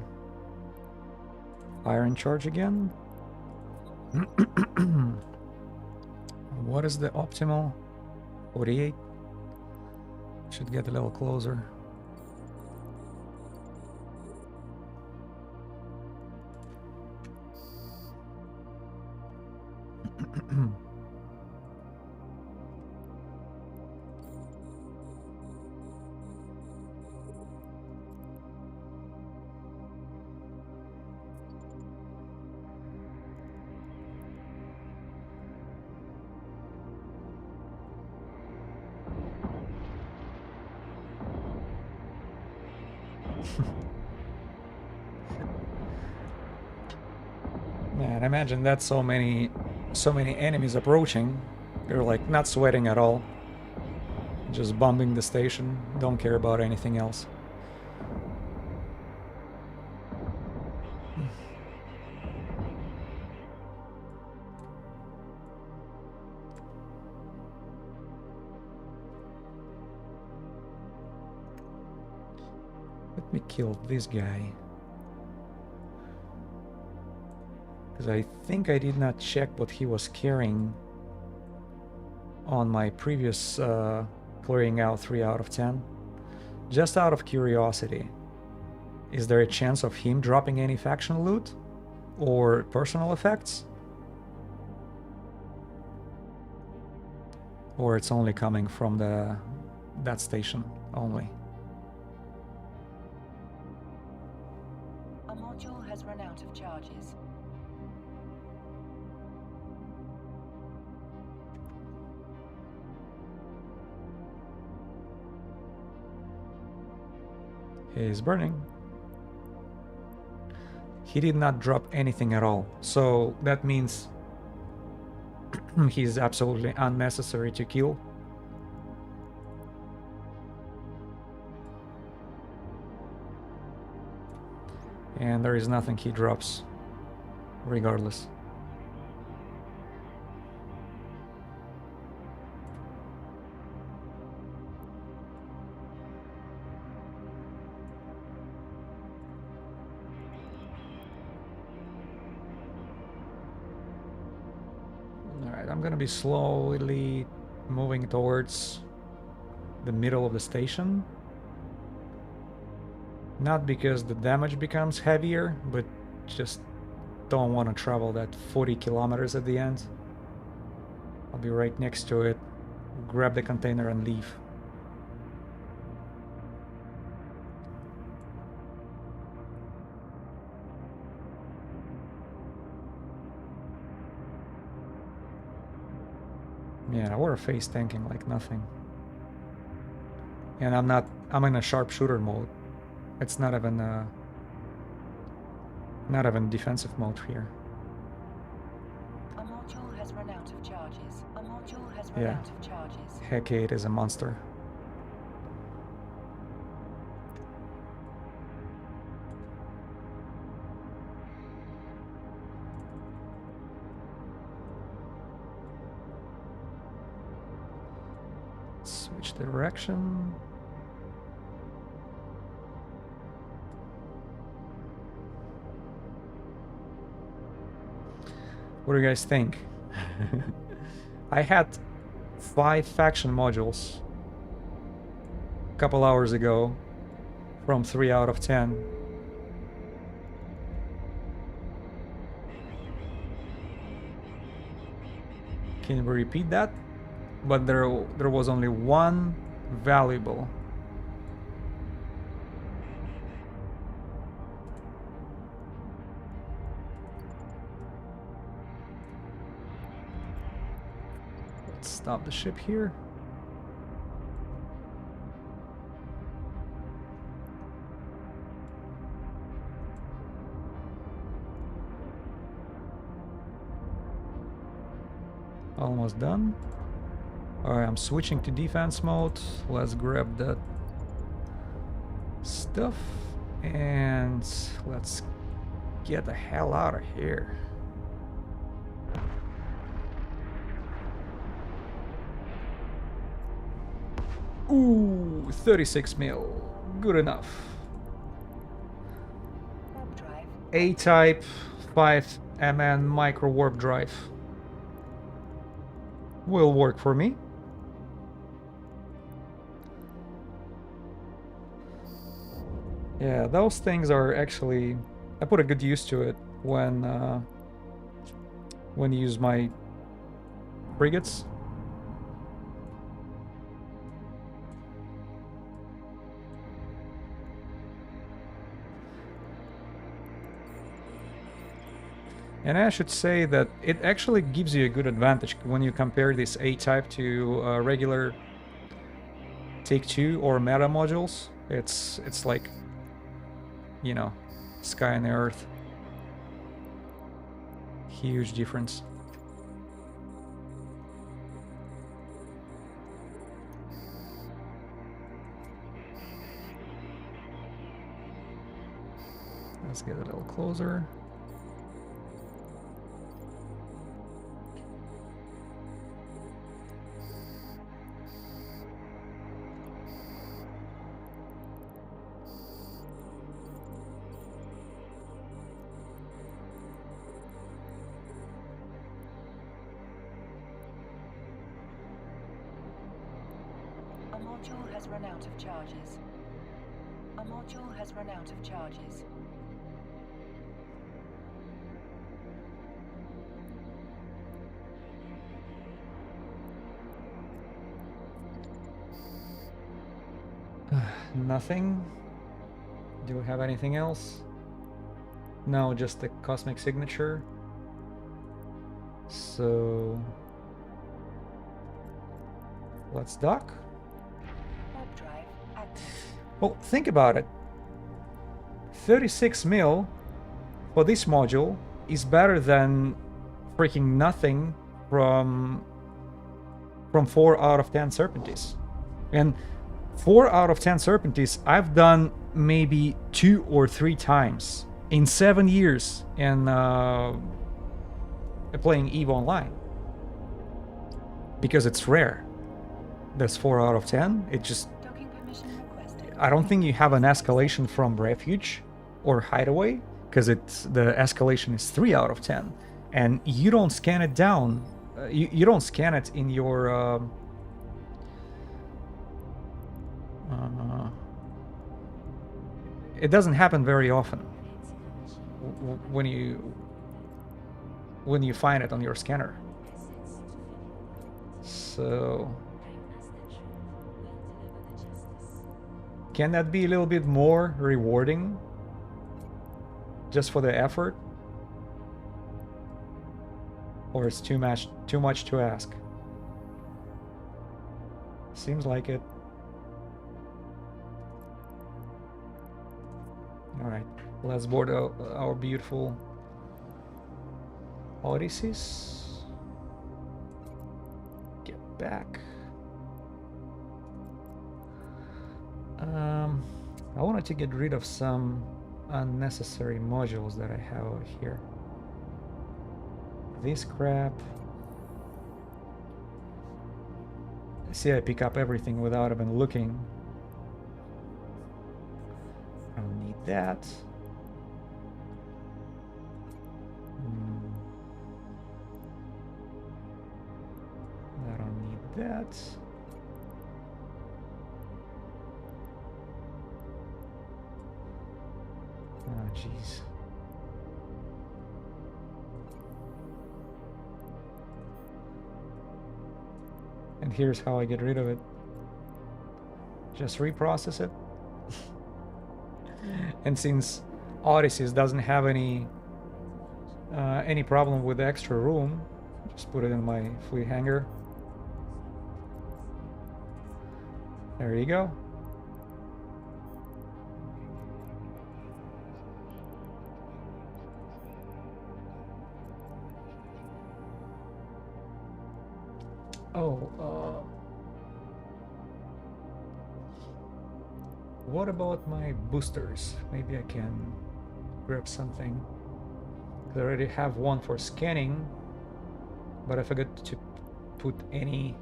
iron charge again. What is the optimal? 48. Should get a little closer. And imagine that so many enemies approaching. They're like not sweating at all. Just bombing the station. Don't care about anything else. Let me kill this guy. Because I think I did not check what he was carrying on my previous clearing out 3 out of 10. Just out of curiosity, is there a chance of him dropping any faction loot? Or personal effects? Or it's only coming from that station only? A module has run out of charges. He's burning. He did not drop anything at all, so that means he's absolutely unnecessary to kill. And there is nothing he drops, regardless. Alright, I'm gonna be slowly moving towards the middle of the station. Not because the damage becomes heavier, but just don't want to travel that 40 kilometers at the end. I'll be right next to it, grab the container and leave. Yeah, we're face tanking like nothing. And I'm in a sharpshooter mode. It's not even defensive mode here. A module has run out of charges. A module has run out of charges. Heck, it is a monster. Switch direction. What do you guys think? I had 5 faction modules a couple hours ago from 3 out of 10. Can we repeat that? But there was only one valuable. Stop the ship here. Almost done. Alright, I'm switching to defense mode. Let's grab that stuff and let's get the hell out of here. Ooh, 36 mil. Good enough. Warp drive. A-type 5 MN micro warp drive. Will work for me. Yeah, those things are actually... I put a good use to it when you use my frigates. And I should say that it actually gives you a good advantage when you compare this A-type to regular Take-Two or meta modules. It's like, you know, sky and earth. Huge difference. Let's get a little closer. A module has run out of charges. A module has run out of charges. Nothing. Do we have anything else? No, just the cosmic signature. So let's dock. Warp drive active. Well, think about it. 36 mil for this module is better than freaking nothing from 4 out of 10 Serpentes. And 4 out of 10 Serpentes I've done maybe 2 or 3 times in 7 years in playing EVE Online. Because it's rare. That's 4 out of 10. It just... Docking permission requested. I don't think you have an escalation from Refuge or Hideaway, because it's the escalation is 3 out of 10. And you don't scan it down. You don't scan it in your... it doesn't happen very often when you find it on your scanner. So can that be a little bit more rewarding just for the effort? Or it's too much to ask? Seems like it. Alright, let's board our beautiful Odysseus. Get back. I wanted to get rid of some unnecessary modules that I have over here. This crap. See, I pick up everything without even looking. I don't need that. I don't need that. Oh, jeez. And here's how I get rid of it. Just reprocess it. And since Odysseus doesn't have any problem with the extra room, just put it in my fleet hangar. There you go. Oh, what about my boosters? Maybe I can grab something. I already have one for scanning, but I forgot to put anything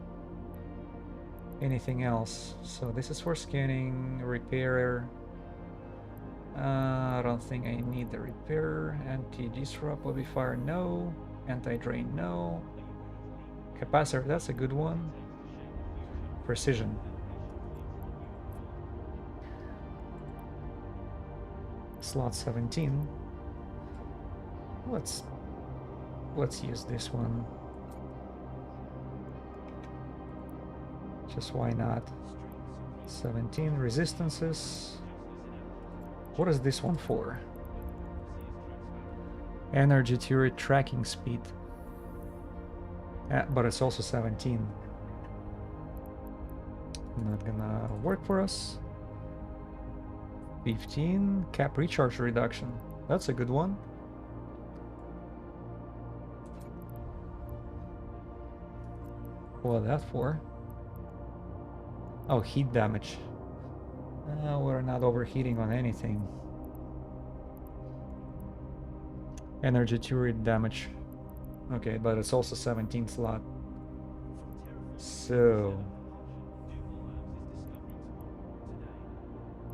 else. So this is for scanning, repairer. I don't think I need the repairer. Anti-disrupt, modifier, no. Anti-drain, no. Capacitor, that's a good one. Precision. Slot 17. Let's use this one. Just why not? 17 resistances. What is this one for? Energy turret tracking speed. But it's also 17. Not gonna work for us. 15 cap recharge reduction. That's a good one. What that for? Oh, heat damage. We're not overheating on anything. Energy turret damage. Okay, but it's also 17 slot. So...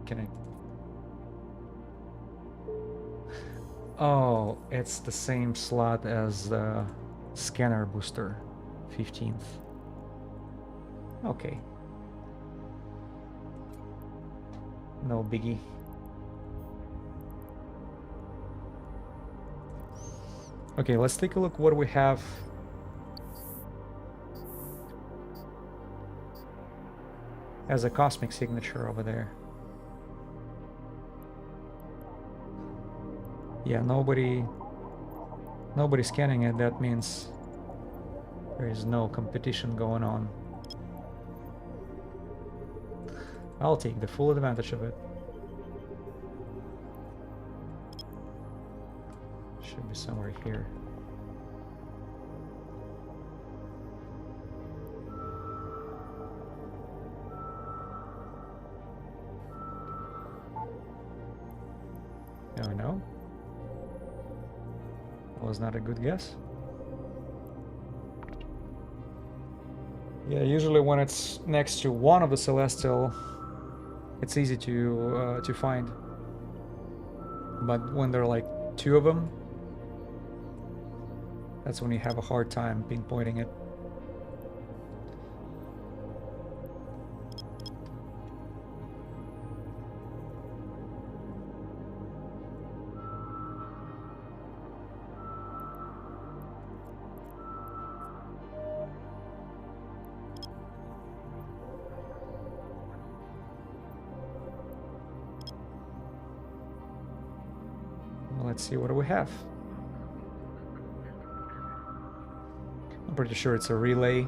Can I... Oh, it's the same slot as the scanner booster. 15th. Okay. No biggie. Okay, let's take a look what we have. As a cosmic signature over there. Yeah, nobody's scanning it. That means there is no competition going on. I'll take the full advantage of it. Should be somewhere here. Oh no. Was not a good guess. Yeah, usually when it's next to one of the celestial, it's easy to find. But when there are like two of them, that's when you have a hard time pinpointing it. Let's see, what do we have? I'm pretty sure it's a relay.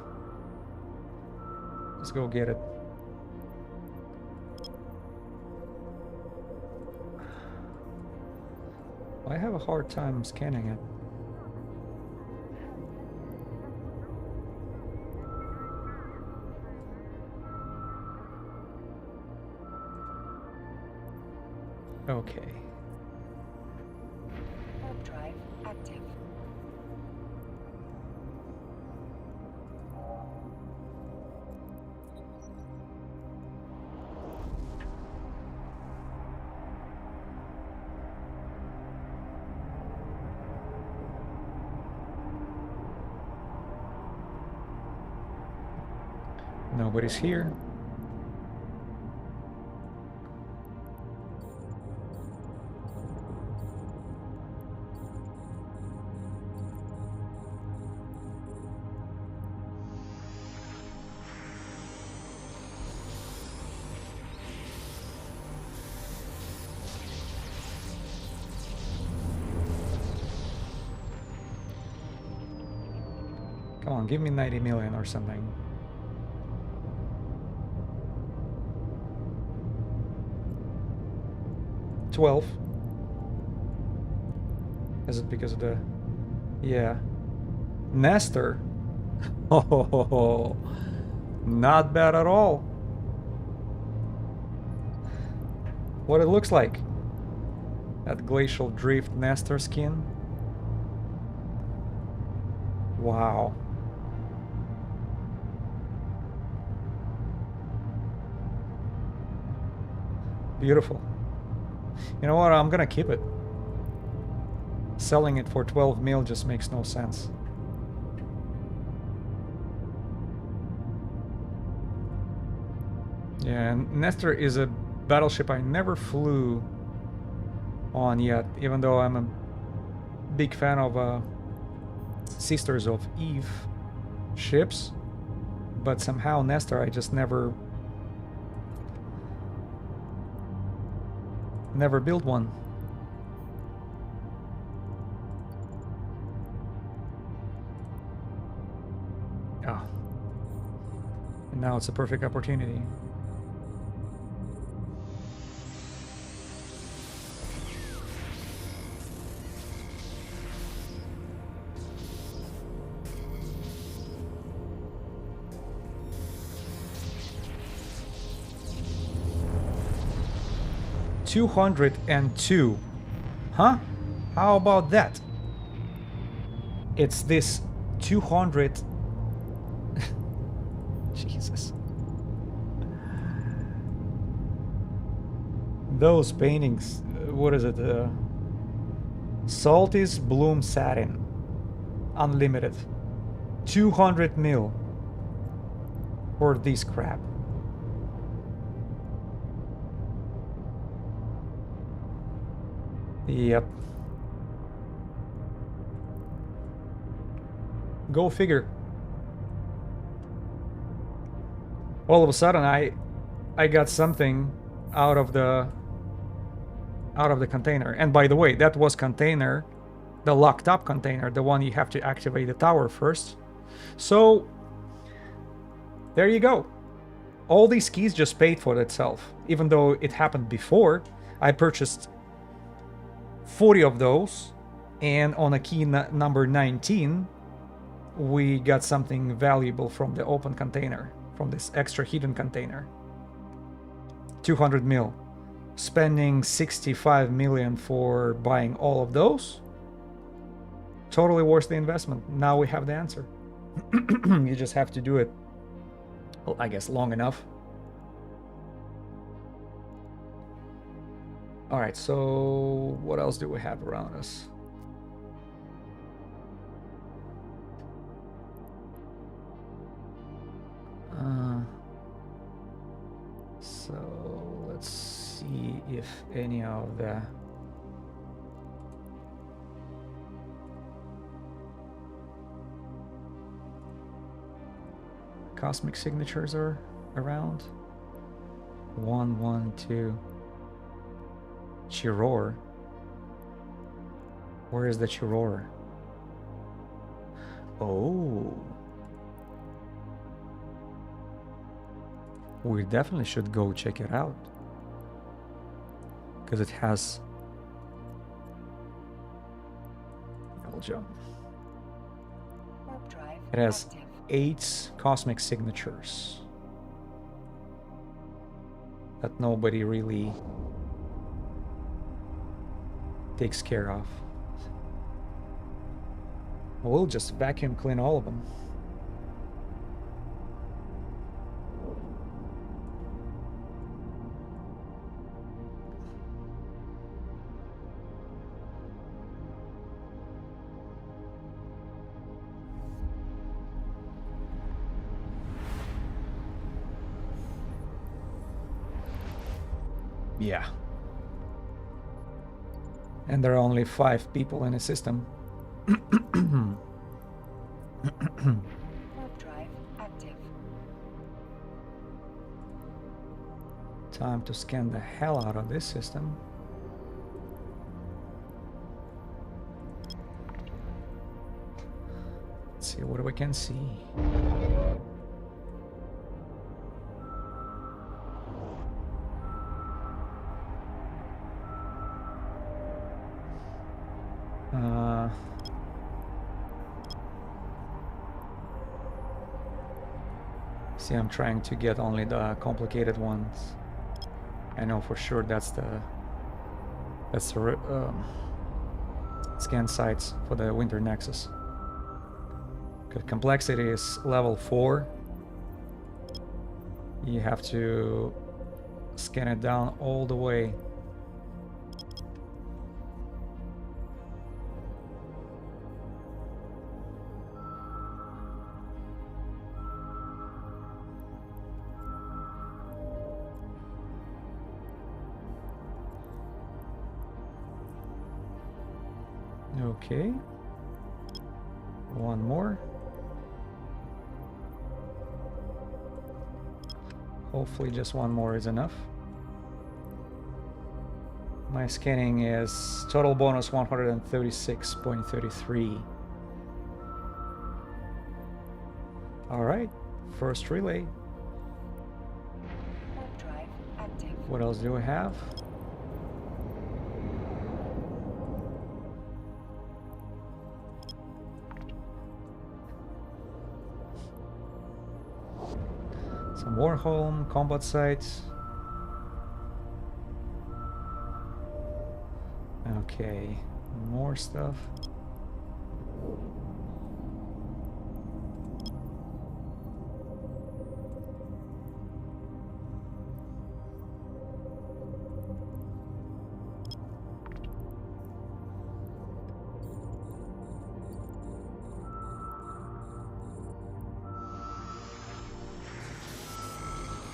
Let's go get it. I have a hard time scanning it. Okay. Warp drive active. Nobody's here. Come on, give me 90 million or something. $12. Is it because of the... Yeah. Nestor. Oh, not bad at all. What it looks like. That glacial drift Nestor skin. Wow. Beautiful. You know what? I'm gonna keep it. Selling it for 12 mil just makes no sense. Yeah, and Nestor is a battleship I never flew on yet, even though I'm a big fan of Sisters of Eve ships. But somehow Nestor I just never built one. Ah. And now it's a perfect opportunity. 202. Huh? How about that? It's this 200. Jesus. Those paintings, what is it? Saltis Bloom Satin. Unlimited. 200 mil for this crap. Yep. Go figure. All of a sudden I got something out of the container. And by the way, that was container, the locked up container, the one you have to activate the tower first. So there you go. All these keys just paid for itself. Even though it happened before, I purchased 40 of those, and on a key number 19 we got something valuable from the open container, from this extra hidden container. 200 mil. Spending 65 million for buying all of those, totally worth the investment. Now we have the answer. You just have to do it, well, I guess, long enough. All right, so what else do we have around us? So let's see if any of the cosmic signatures are around. 112. Chiror. Where is the Chiror? Oh. We definitely should go check it out. Because it has... I'll jump. Warp drive It has active. 8 cosmic signatures. That nobody really takes care of. We'll just vacuum clean all of them. Yeah. And there are only 5 people in the system. Warp drive active. Time to scan the hell out of this system. Let's see what we can see. See, I'm trying to get only the complicated ones. I know for sure that's the scan sites for the Winter Nexus. Because complexity is level 4. You have to scan it down all the way. Okay. One more. Hopefully just one more is enough. My scanning is total bonus 136.33. All right, first relay. Warp drive active. What else do we have? Some Warholm combat sites. Okay, more stuff.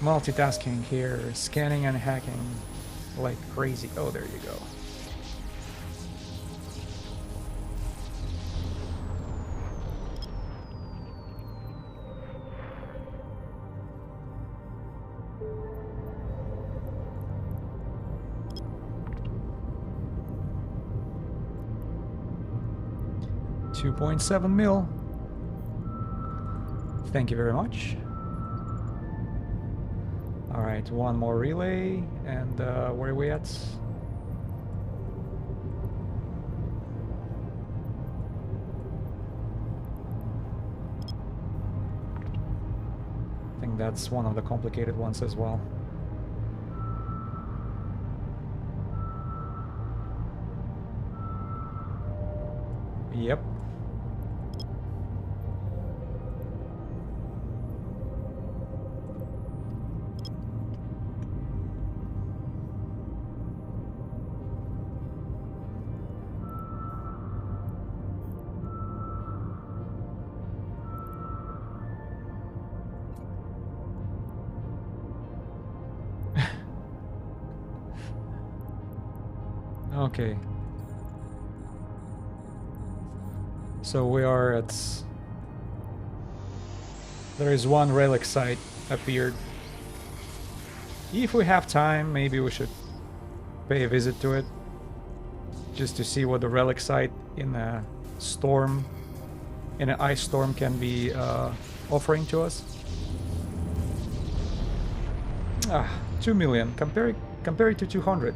Multitasking here, scanning and hacking like crazy. Oh, there you go. $2.7 mil. Thank you very much. Alright, one more relay, and where are we at? I think that's one of the complicated ones as well. Yep. Okay. So we are at... There is one relic site appeared. If we have time, maybe we should pay a visit to it. Just to see what the relic site in a storm, in an ice storm can be offering to us. 2 million. Compare it to 200.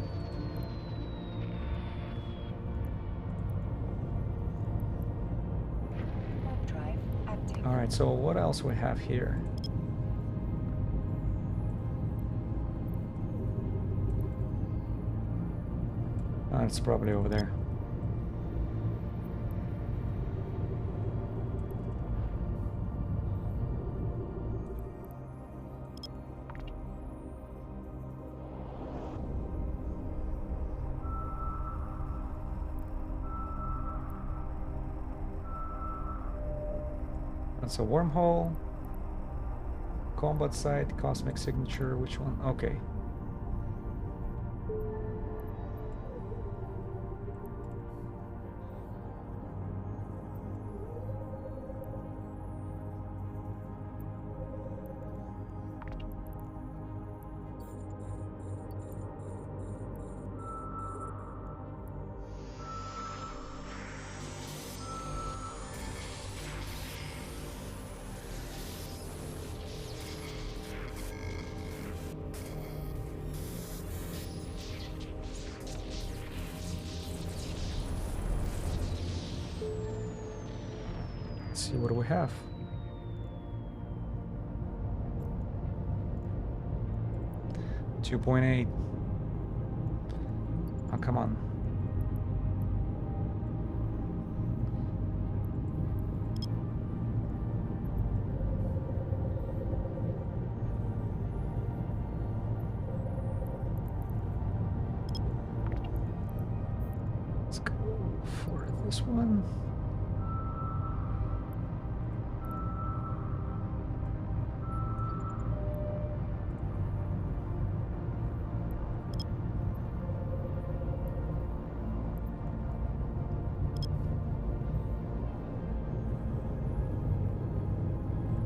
Alright, so what else we have here? It's probably over there. That's a wormhole. Combat site, cosmic signature, which one? Okay. See what do we have. $2.8. Oh, come on. Let's go for this one.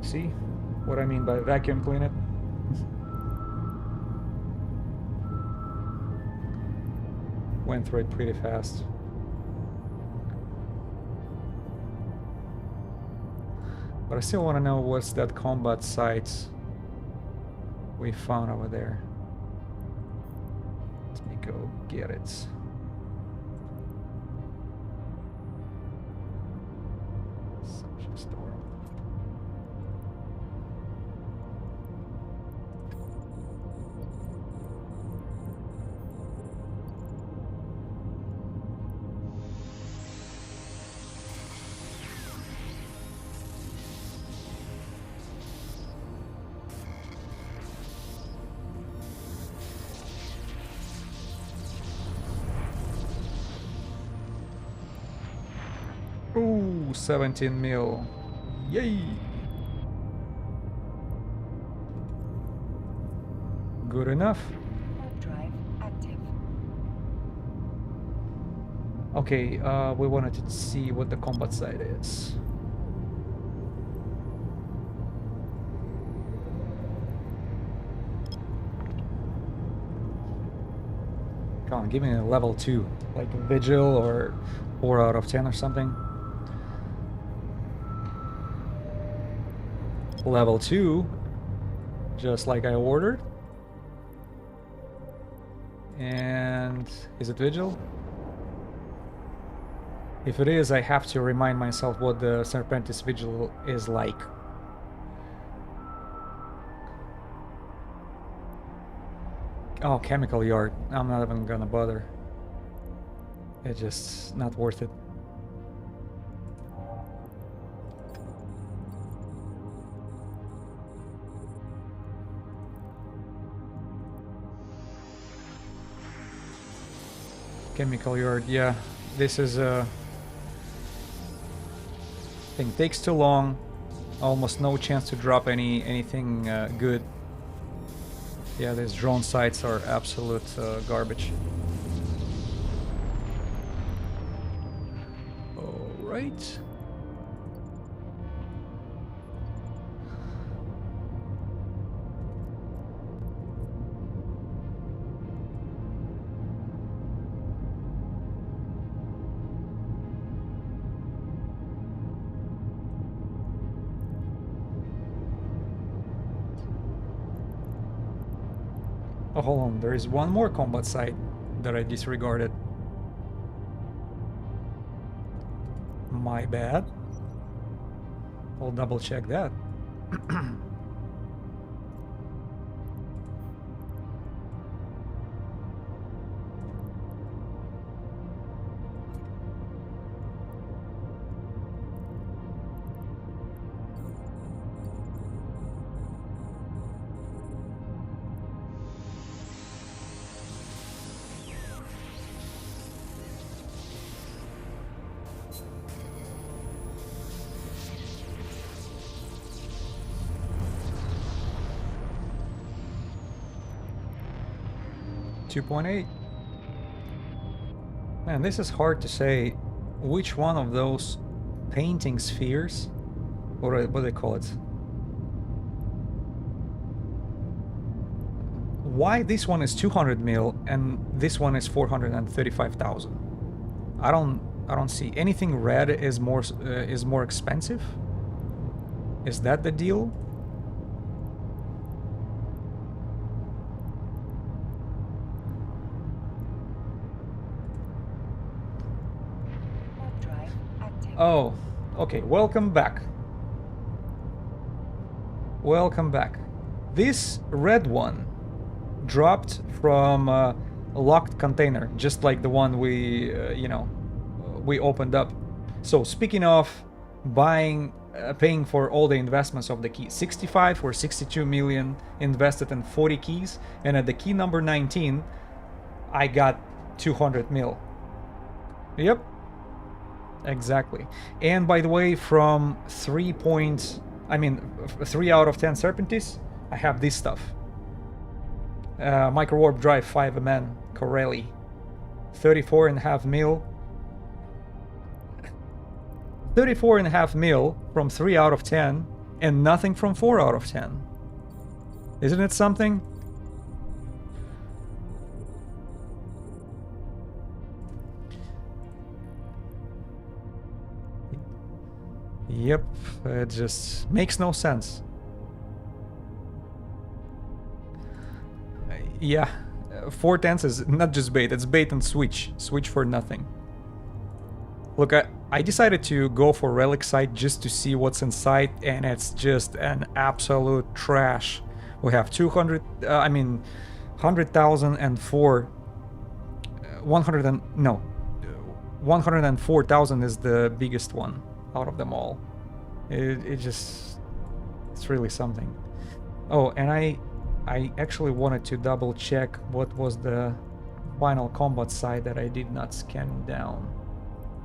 See what I mean by vacuum clean it? Went through it pretty fast. But I still want to know what's that combat site we found over there. Let me go get it. Such a storm. Oh, 17 mil. Yay! Good enough. Warp drive active. Okay, we wanted to see what the combat side is. Come on, give me a level 2, like a Vigil or 4 out of 10 or something. Level 2, just like I ordered. And is it Vigil? If it is, I have to remind myself what the Serpentis Vigil is like. Oh, Chemical Yard. I'm not even gonna bother. It's just not worth it. Chemical Yard, yeah. This is a thing. Takes too long. Almost no chance to drop anything good. Yeah, these drone sites are absolute garbage. All right. Oh, hold on, there is one more combat site that I disregarded. My bad. I'll double check that. .8. Man, this is hard to say which one of those painting spheres, what do they call it? Why this one is 200 mil and this one is 435,000? I don't see anything. Red is more expensive. Is that the deal? Oh, okay, welcome back. Welcome back. This red one dropped from a locked container, just like the one we, we opened up. So speaking of buying, paying for all the investments of the key, 65 or 62 million invested in 40 keys, and at the key number 19, I got 200 mil. Yep. Exactly. And by the way, from 3 out of 10 Serpentis, I have this stuff. Micro Warp Drive 5MN Corelli, 34.5 mil. 34.5 mil from 3 out of 10, and nothing from 4 out of 10. Isn't it something? Yep, it just makes no sense. Yeah, 4/10 is not just bait, it's bait and switch. Switch for nothing. Look, I decided to go for Relic site just to see what's inside, and it's just an absolute trash. We have 100,004. 104,000 is the biggest one out of them all. It's really something. Oh, and I actually wanted to double check what was the final combat site that I did not scan down.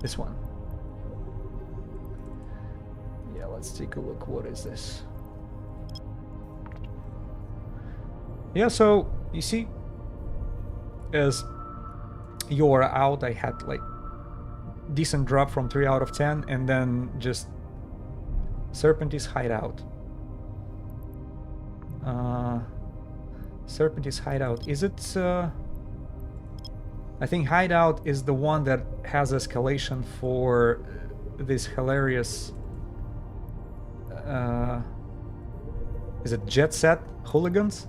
This one. Let's take a look. What is this? Yeah, so you see, as you're out, I had like decent drop from 3 out of 10, and then just Serpent's hideout. Serpent's hideout. Is it? I think hideout is the one that has escalation for this hilarious. Is it Jet Set hooligans?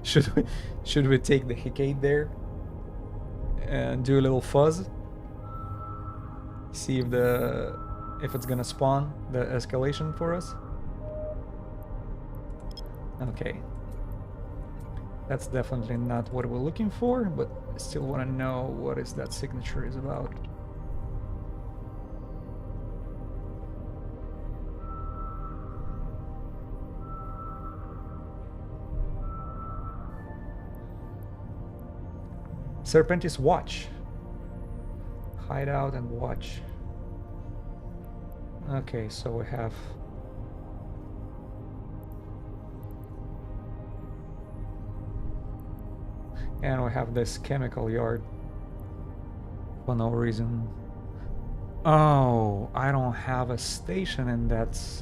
Should we take the Hecate there and do a little fuzz? See if it's gonna spawn the escalation for us. Okay. That's definitely not what we're looking for, but I still want to know what is that signature is about. Serpentis watch. Hideout and watch. Okay, so we have and we have this chemical yard for no reason. Oh, I don't have a station, and that's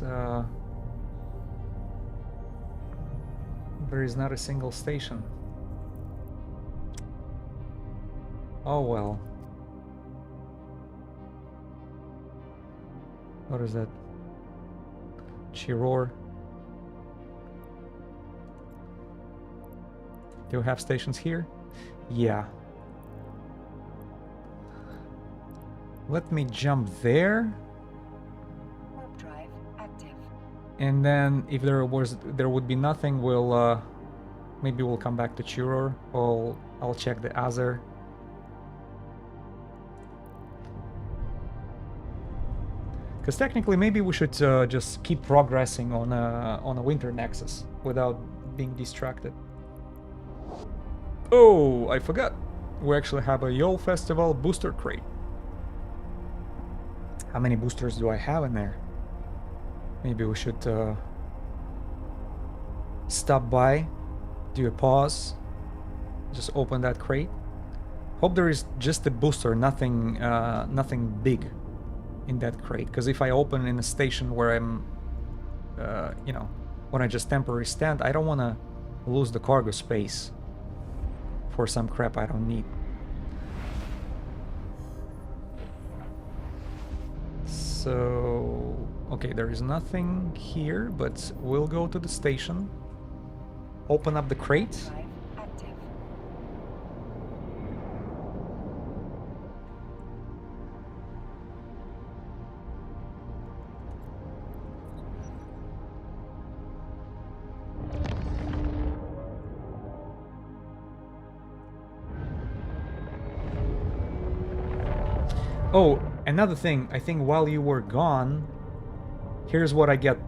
there is not a single station. Oh well. What is that? Chiror. Do you have stations here? Yeah. Let me jump there. Warp drive active. And then if there would be nothing, we'll maybe we'll come back to Chiror. I'll check the other. Because technically, maybe we should just keep progressing on a winter Nexus without being distracted. Oh, I forgot. We actually have a Yol Festival booster crate. How many boosters do I have in there? Maybe we should stop by, do a pause, just open that crate. Hope there is just a booster, nothing big in that crate, because if I open in a station where I'm you know, when I just temporarily stand, I don't want to lose the cargo space for some crap I don't need. So okay, there is nothing here, but we'll go to the station, open up the crate. Drive active. Oh, another thing, I think while you were gone, here's what I get.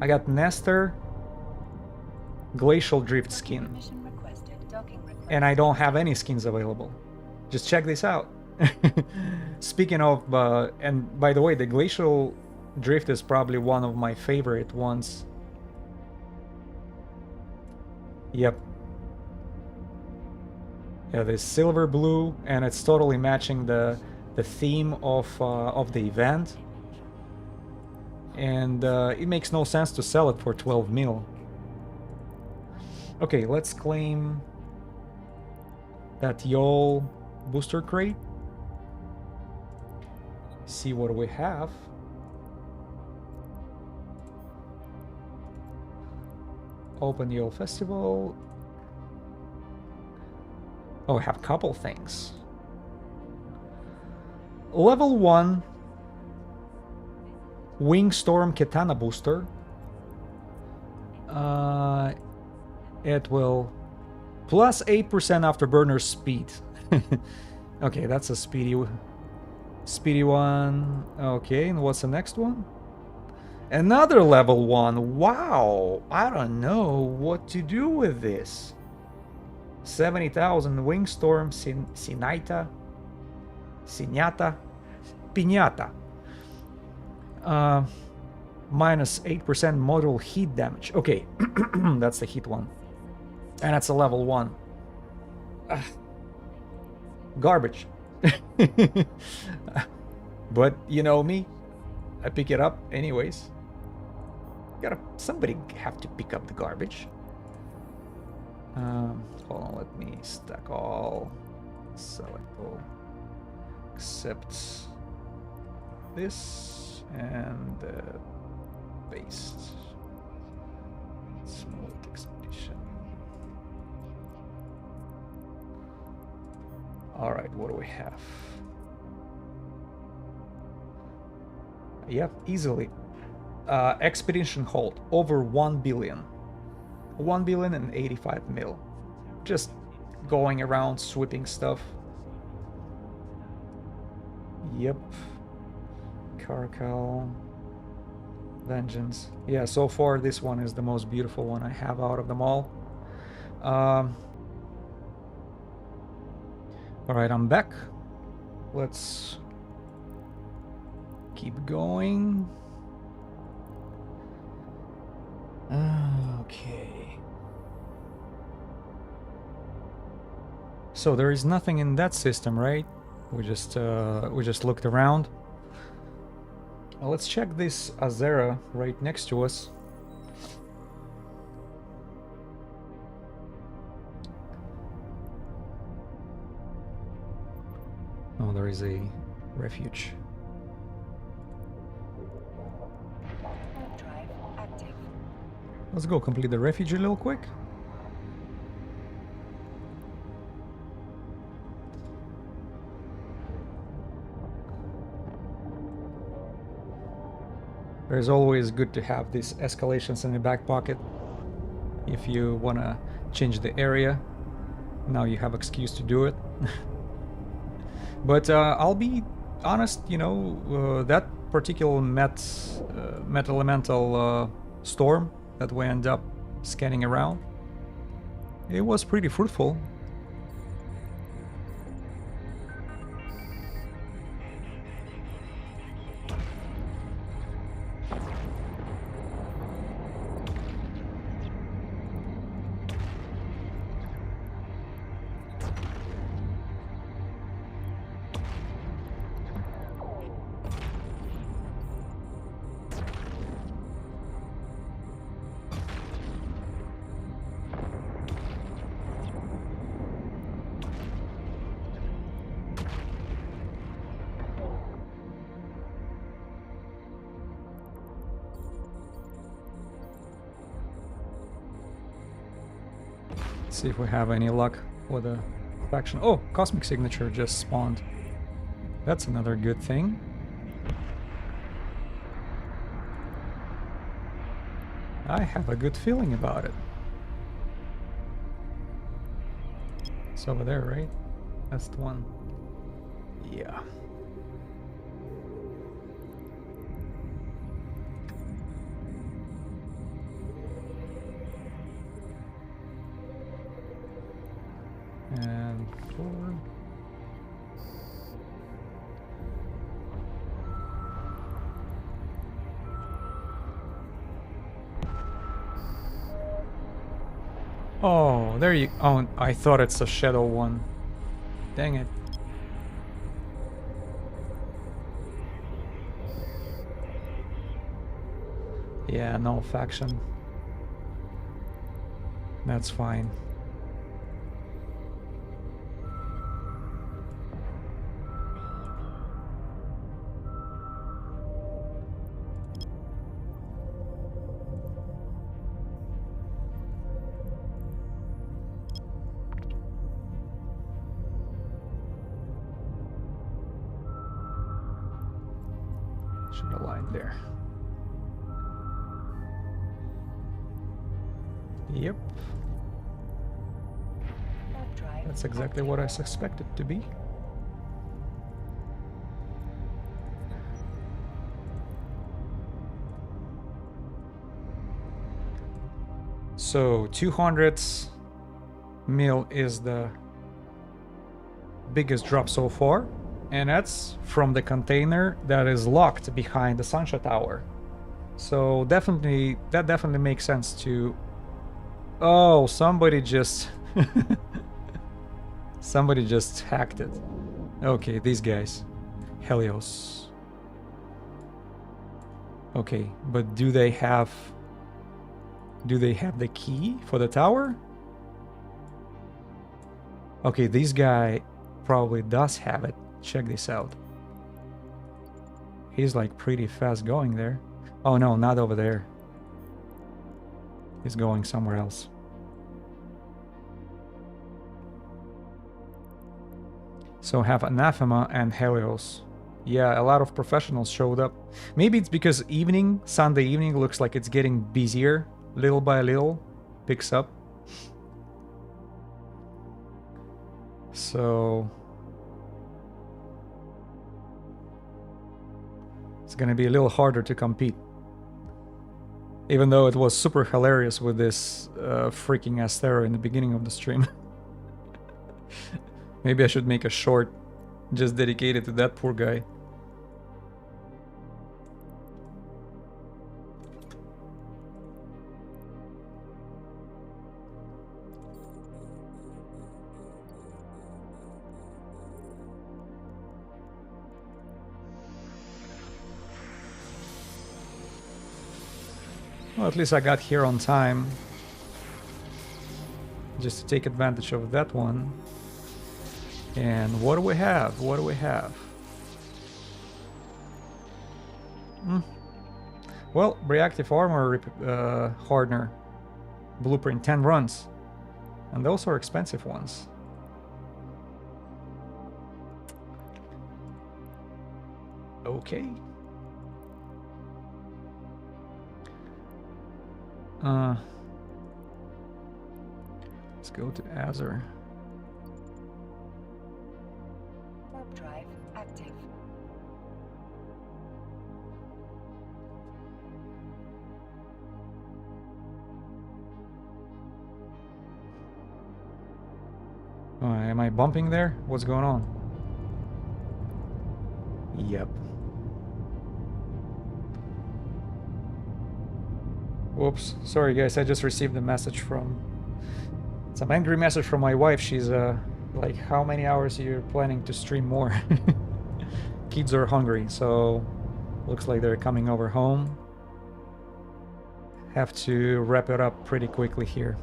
I got Nestor Glacial Drift skin. Permission requested. Docking requested. And I don't have any skins available. Just check this out. Speaking of, and by the way, the Glacial Drift is probably one of my favorite ones. Yep. Yeah, this silver blue, and it's totally matching the theme of the event. And it makes no sense to sell it for 12 mil. Okay, let's claim that Yol booster crate. See what we have. Open Yol Festival. Oh, we have a couple things. Level 1 Wingstorm Katana booster. It will plus 8% afterburner speed. Okay, that's a speedy one. Okay, and what's the next one? Another level 1. Wow, I don't know what to do with this. 70,000 Wingstorm Sinata. Piñata. Minus 8% modal heat damage. Okay, that's the heat one. And it's a level 1. Ugh. Garbage. But you know me, I pick it up anyways. Somebody have to pick up the garbage. Hold on, let me stack all, select all, except this and paste. Smooth expedition. All right, what do we have? Yep, easily. Expedition hold over 1 billion. 1 billion and 85 mil. Just going around sweeping stuff. Yep. Caracal. Vengeance. Yeah, so far this one is the most beautiful one I have out of them all. Alright, I'm back. Let's keep going. Okay. So there is nothing in that system, right? We just looked around. Well, let's check this Azera right next to us. Oh, there is a refuge. Drive active. Let's go complete the refuge real quick. It's always good to have these escalations in the back pocket if you want to change the area. Now you have excuse to do it. But I'll be honest, you know, that particular met elemental storm that we end up scanning around, it was pretty fruitful. See if we have any luck with a faction. Oh, cosmic signature just spawned. That's another good thing. I have a good feeling about it. It's over there, right? That's the one. Yeah. And forward. Oh, there you... Oh, I thought it's a shadow one. Dang it. Yeah, no faction. That's fine. Should align there. Yep. That's exactly what I suspected to be. So 200 mil is the biggest drop so far. And that's from the container that is locked behind the Sunshot Tower. So definitely, that definitely makes sense to... Oh, somebody just... somebody just hacked it. Okay, these guys. Helios. Okay, but do they have... Do they have the key for the tower? Okay, this guy probably does have it. Check this out. He's like pretty fast going there. Oh no, not over there. He's going somewhere else. So have Anathema and Helios. Yeah, a lot of professionals showed up. Maybe it's because Sunday evening looks like it's getting busier. Little by little, picks up. So... it's gonna be a little harder to compete. Even though it was super hilarious with this freaking Astero in the beginning of the stream. Maybe I should make a short just dedicated to that poor guy. Well, at least I got here on time. Just to take advantage of that one. And what do we have? What do we have? Well, reactive armor hardener. Blueprint 10 runs. And those are expensive ones. Okay. Let's go to Azure. Warp drive active. Oh, am I bumping there? What's going on? Yep. Whoops. Sorry guys, I just received a message from... some angry message from my wife. She's like, how many hours are you planning to stream more? Kids are hungry, so looks like they're coming over home. Have to wrap it up pretty quickly here.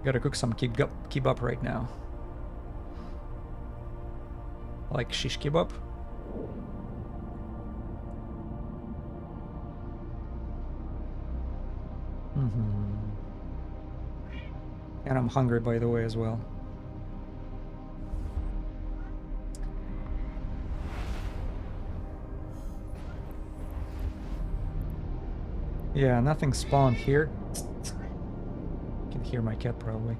Gotta cook some kebab right now. Like shish kebab. And I'm hungry, by the way, as well. Yeah, nothing spawned here. You can hear my cat probably.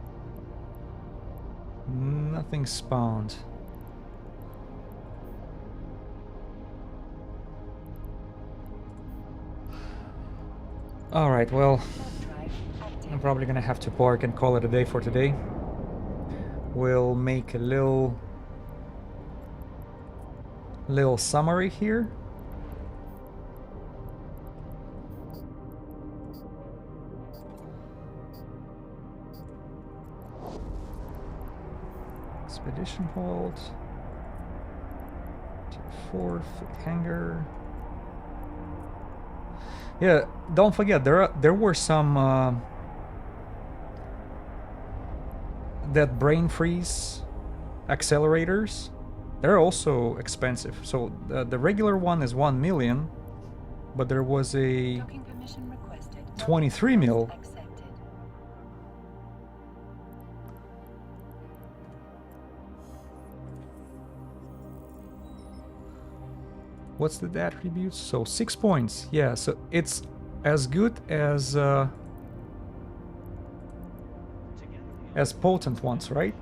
Nothing spawned. Alright, well, I'm probably gonna have to park and call it a day for today. We'll make a little summary here. Expedition hold. To 4 foot hangar. Yeah, don't forget there were some that brain freeze accelerators. They're also expensive. So the regular one is 1 million, but there was a Docking permission requested. 23 mil. Accepted. What's the attributes? So 6 points. Yeah, so it's as good as potent ones, right?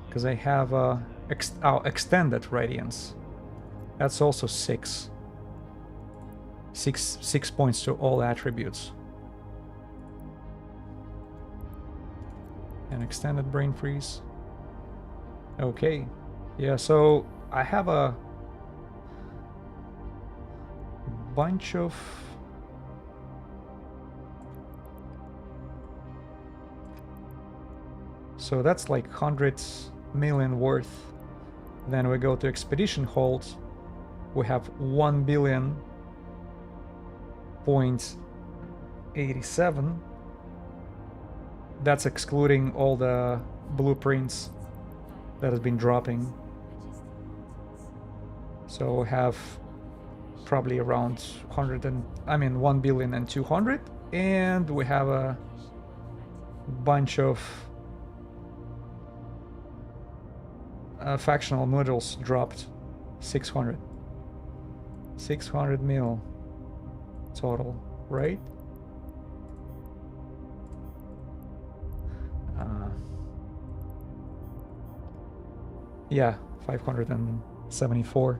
Because I have extended radiance. That's also 6 points to all attributes. And extended brain freeze. Okay. Yeah, so I have a bunch of so that's like 100 million worth. Then we go to expedition hold. We have 1 billion point 87. That's excluding all the blueprints that has been dropping. So we have probably around 1 billion and 200, and we have a bunch of factional modules dropped. 600 mil total, right? Yeah, 574.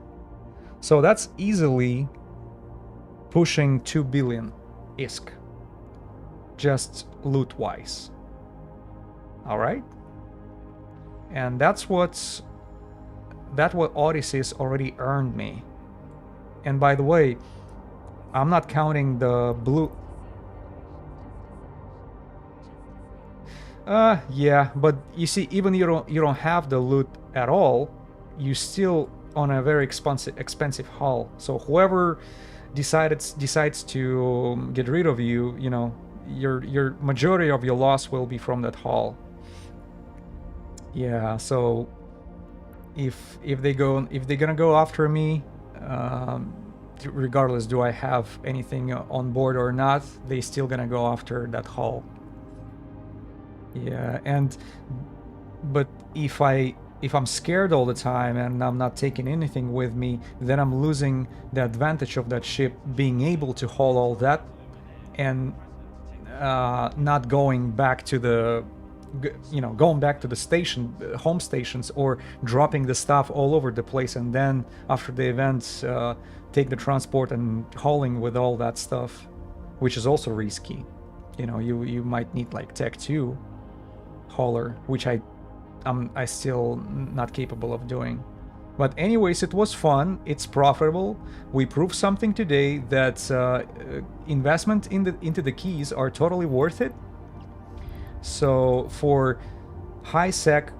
So that's easily pushing 2 billion ISK, just loot-wise. All right, and that's what Odysseus already earned me. And by the way, I'm not counting the blue. Yeah, but you see, even you don't have the loot at all, you still on a very expensive hull. So whoever decides to get rid of you, you know, your majority of your loss will be from that hull. Yeah, so if they're gonna go after me, regardless do I have anything on board or not, they still gonna go after that hull. Yeah, but if I'm scared all the time and I'm not taking anything with me, then I'm losing the advantage of that ship being able to haul all that and not going back to the station, home stations, or dropping the stuff all over the place, and then after the event take the transport and hauling with all that stuff, which is also risky. You know, you might need like Tech 2 hauler, which I'm still not capable of doing. But anyways, it was fun. It's profitable. We proved something today that investment into the keys are totally worth it. So for high sec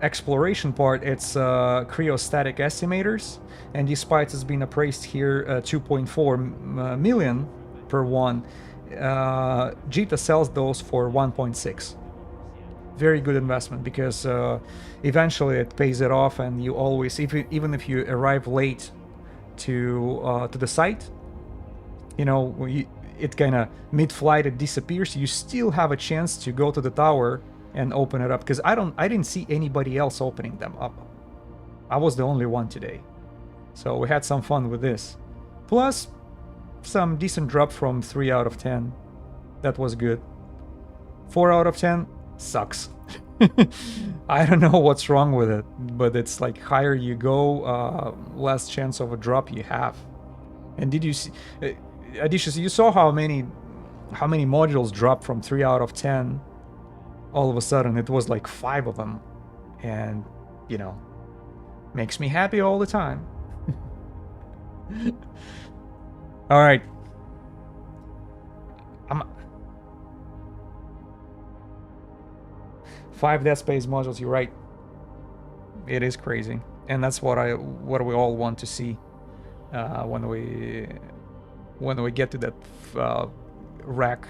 exploration part, it's cryostatic estimators, and despite it's been appraised here 2.4 million per one, Jita sells those for 1.6. Very good investment, because eventually it pays it off, and you always, even if you arrive late to the site, you know, it kind of mid-flight it disappears, you still have a chance to go to the tower and open it up, because I didn't see anybody else opening them up. I was the only one today, so we had some fun with this. Plus some decent drop from 3 out of 10. That was good. 4 out of 10 sucks. I don't know what's wrong with it, but it's like higher you go, less chance of a drop you have. And did you see, Odysseus, you saw how many modules dropped from 3 out of 10? All of a sudden it was like 5 of them, and you know, makes me happy all the time. All right, 5 Dead Space modules, you're right. It is crazy, and that's what we all want to see when we get to that rack.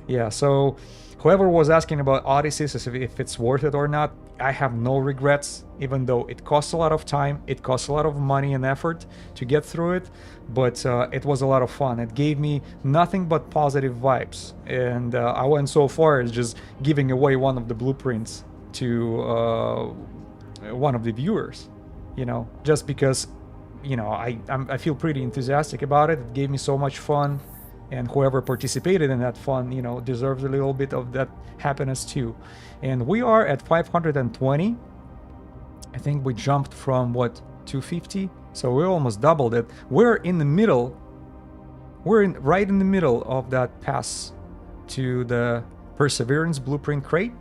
Yeah, so whoever was asking about Odysseus, if it's worth it or not, I have no regrets, even though it costs a lot of time, it costs a lot of money and effort to get through it, but it was a lot of fun. It gave me nothing but positive vibes, and I went so far as just giving away one of the blueprints to one of the viewers, you know, just because, you know, I feel pretty enthusiastic about it. It gave me so much fun, and whoever participated in that fun, you know, deserves a little bit of that happiness too. And we are at 520. I think we jumped from what, 250? So we almost doubled it. We're in the middle. We're right in the middle of that pass to the Perseverance Blueprint Crate.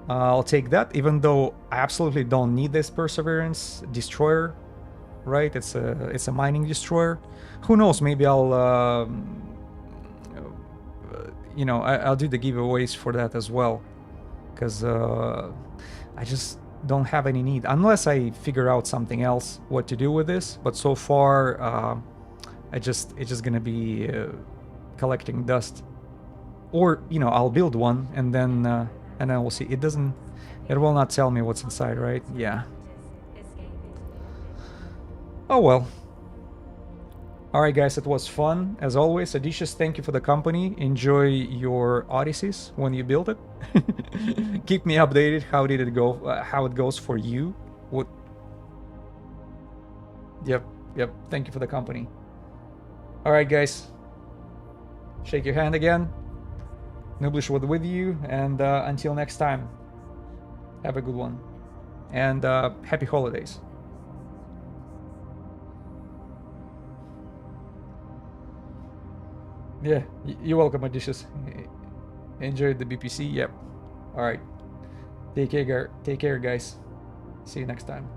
I'll take that, even though I absolutely don't need this Perseverance Destroyer, right? It's a mining destroyer. Who knows? Maybe I'll, you know, I'll do the giveaways for that as well, because I just don't have any need unless I figure out something else what to do with this. But so far, it's just gonna be collecting dust, or you know, I'll build one and then we'll see. It will not tell me what's inside, right? Yeah. Oh well. Alright guys, it was fun as always. Odysseus, thank you for the company. Enjoy your Odysseus when you build it. Keep me updated. How did it go? How it goes for you? What? Yep. Thank you for the company. Alright guys. Shake your hand again. Nooblish was with you, and until next time, have a good one. And happy holidays. Yeah, you're welcome, Odysseus. Enjoyed the BPC? Yep. Alright. Take care, guys. See you next time.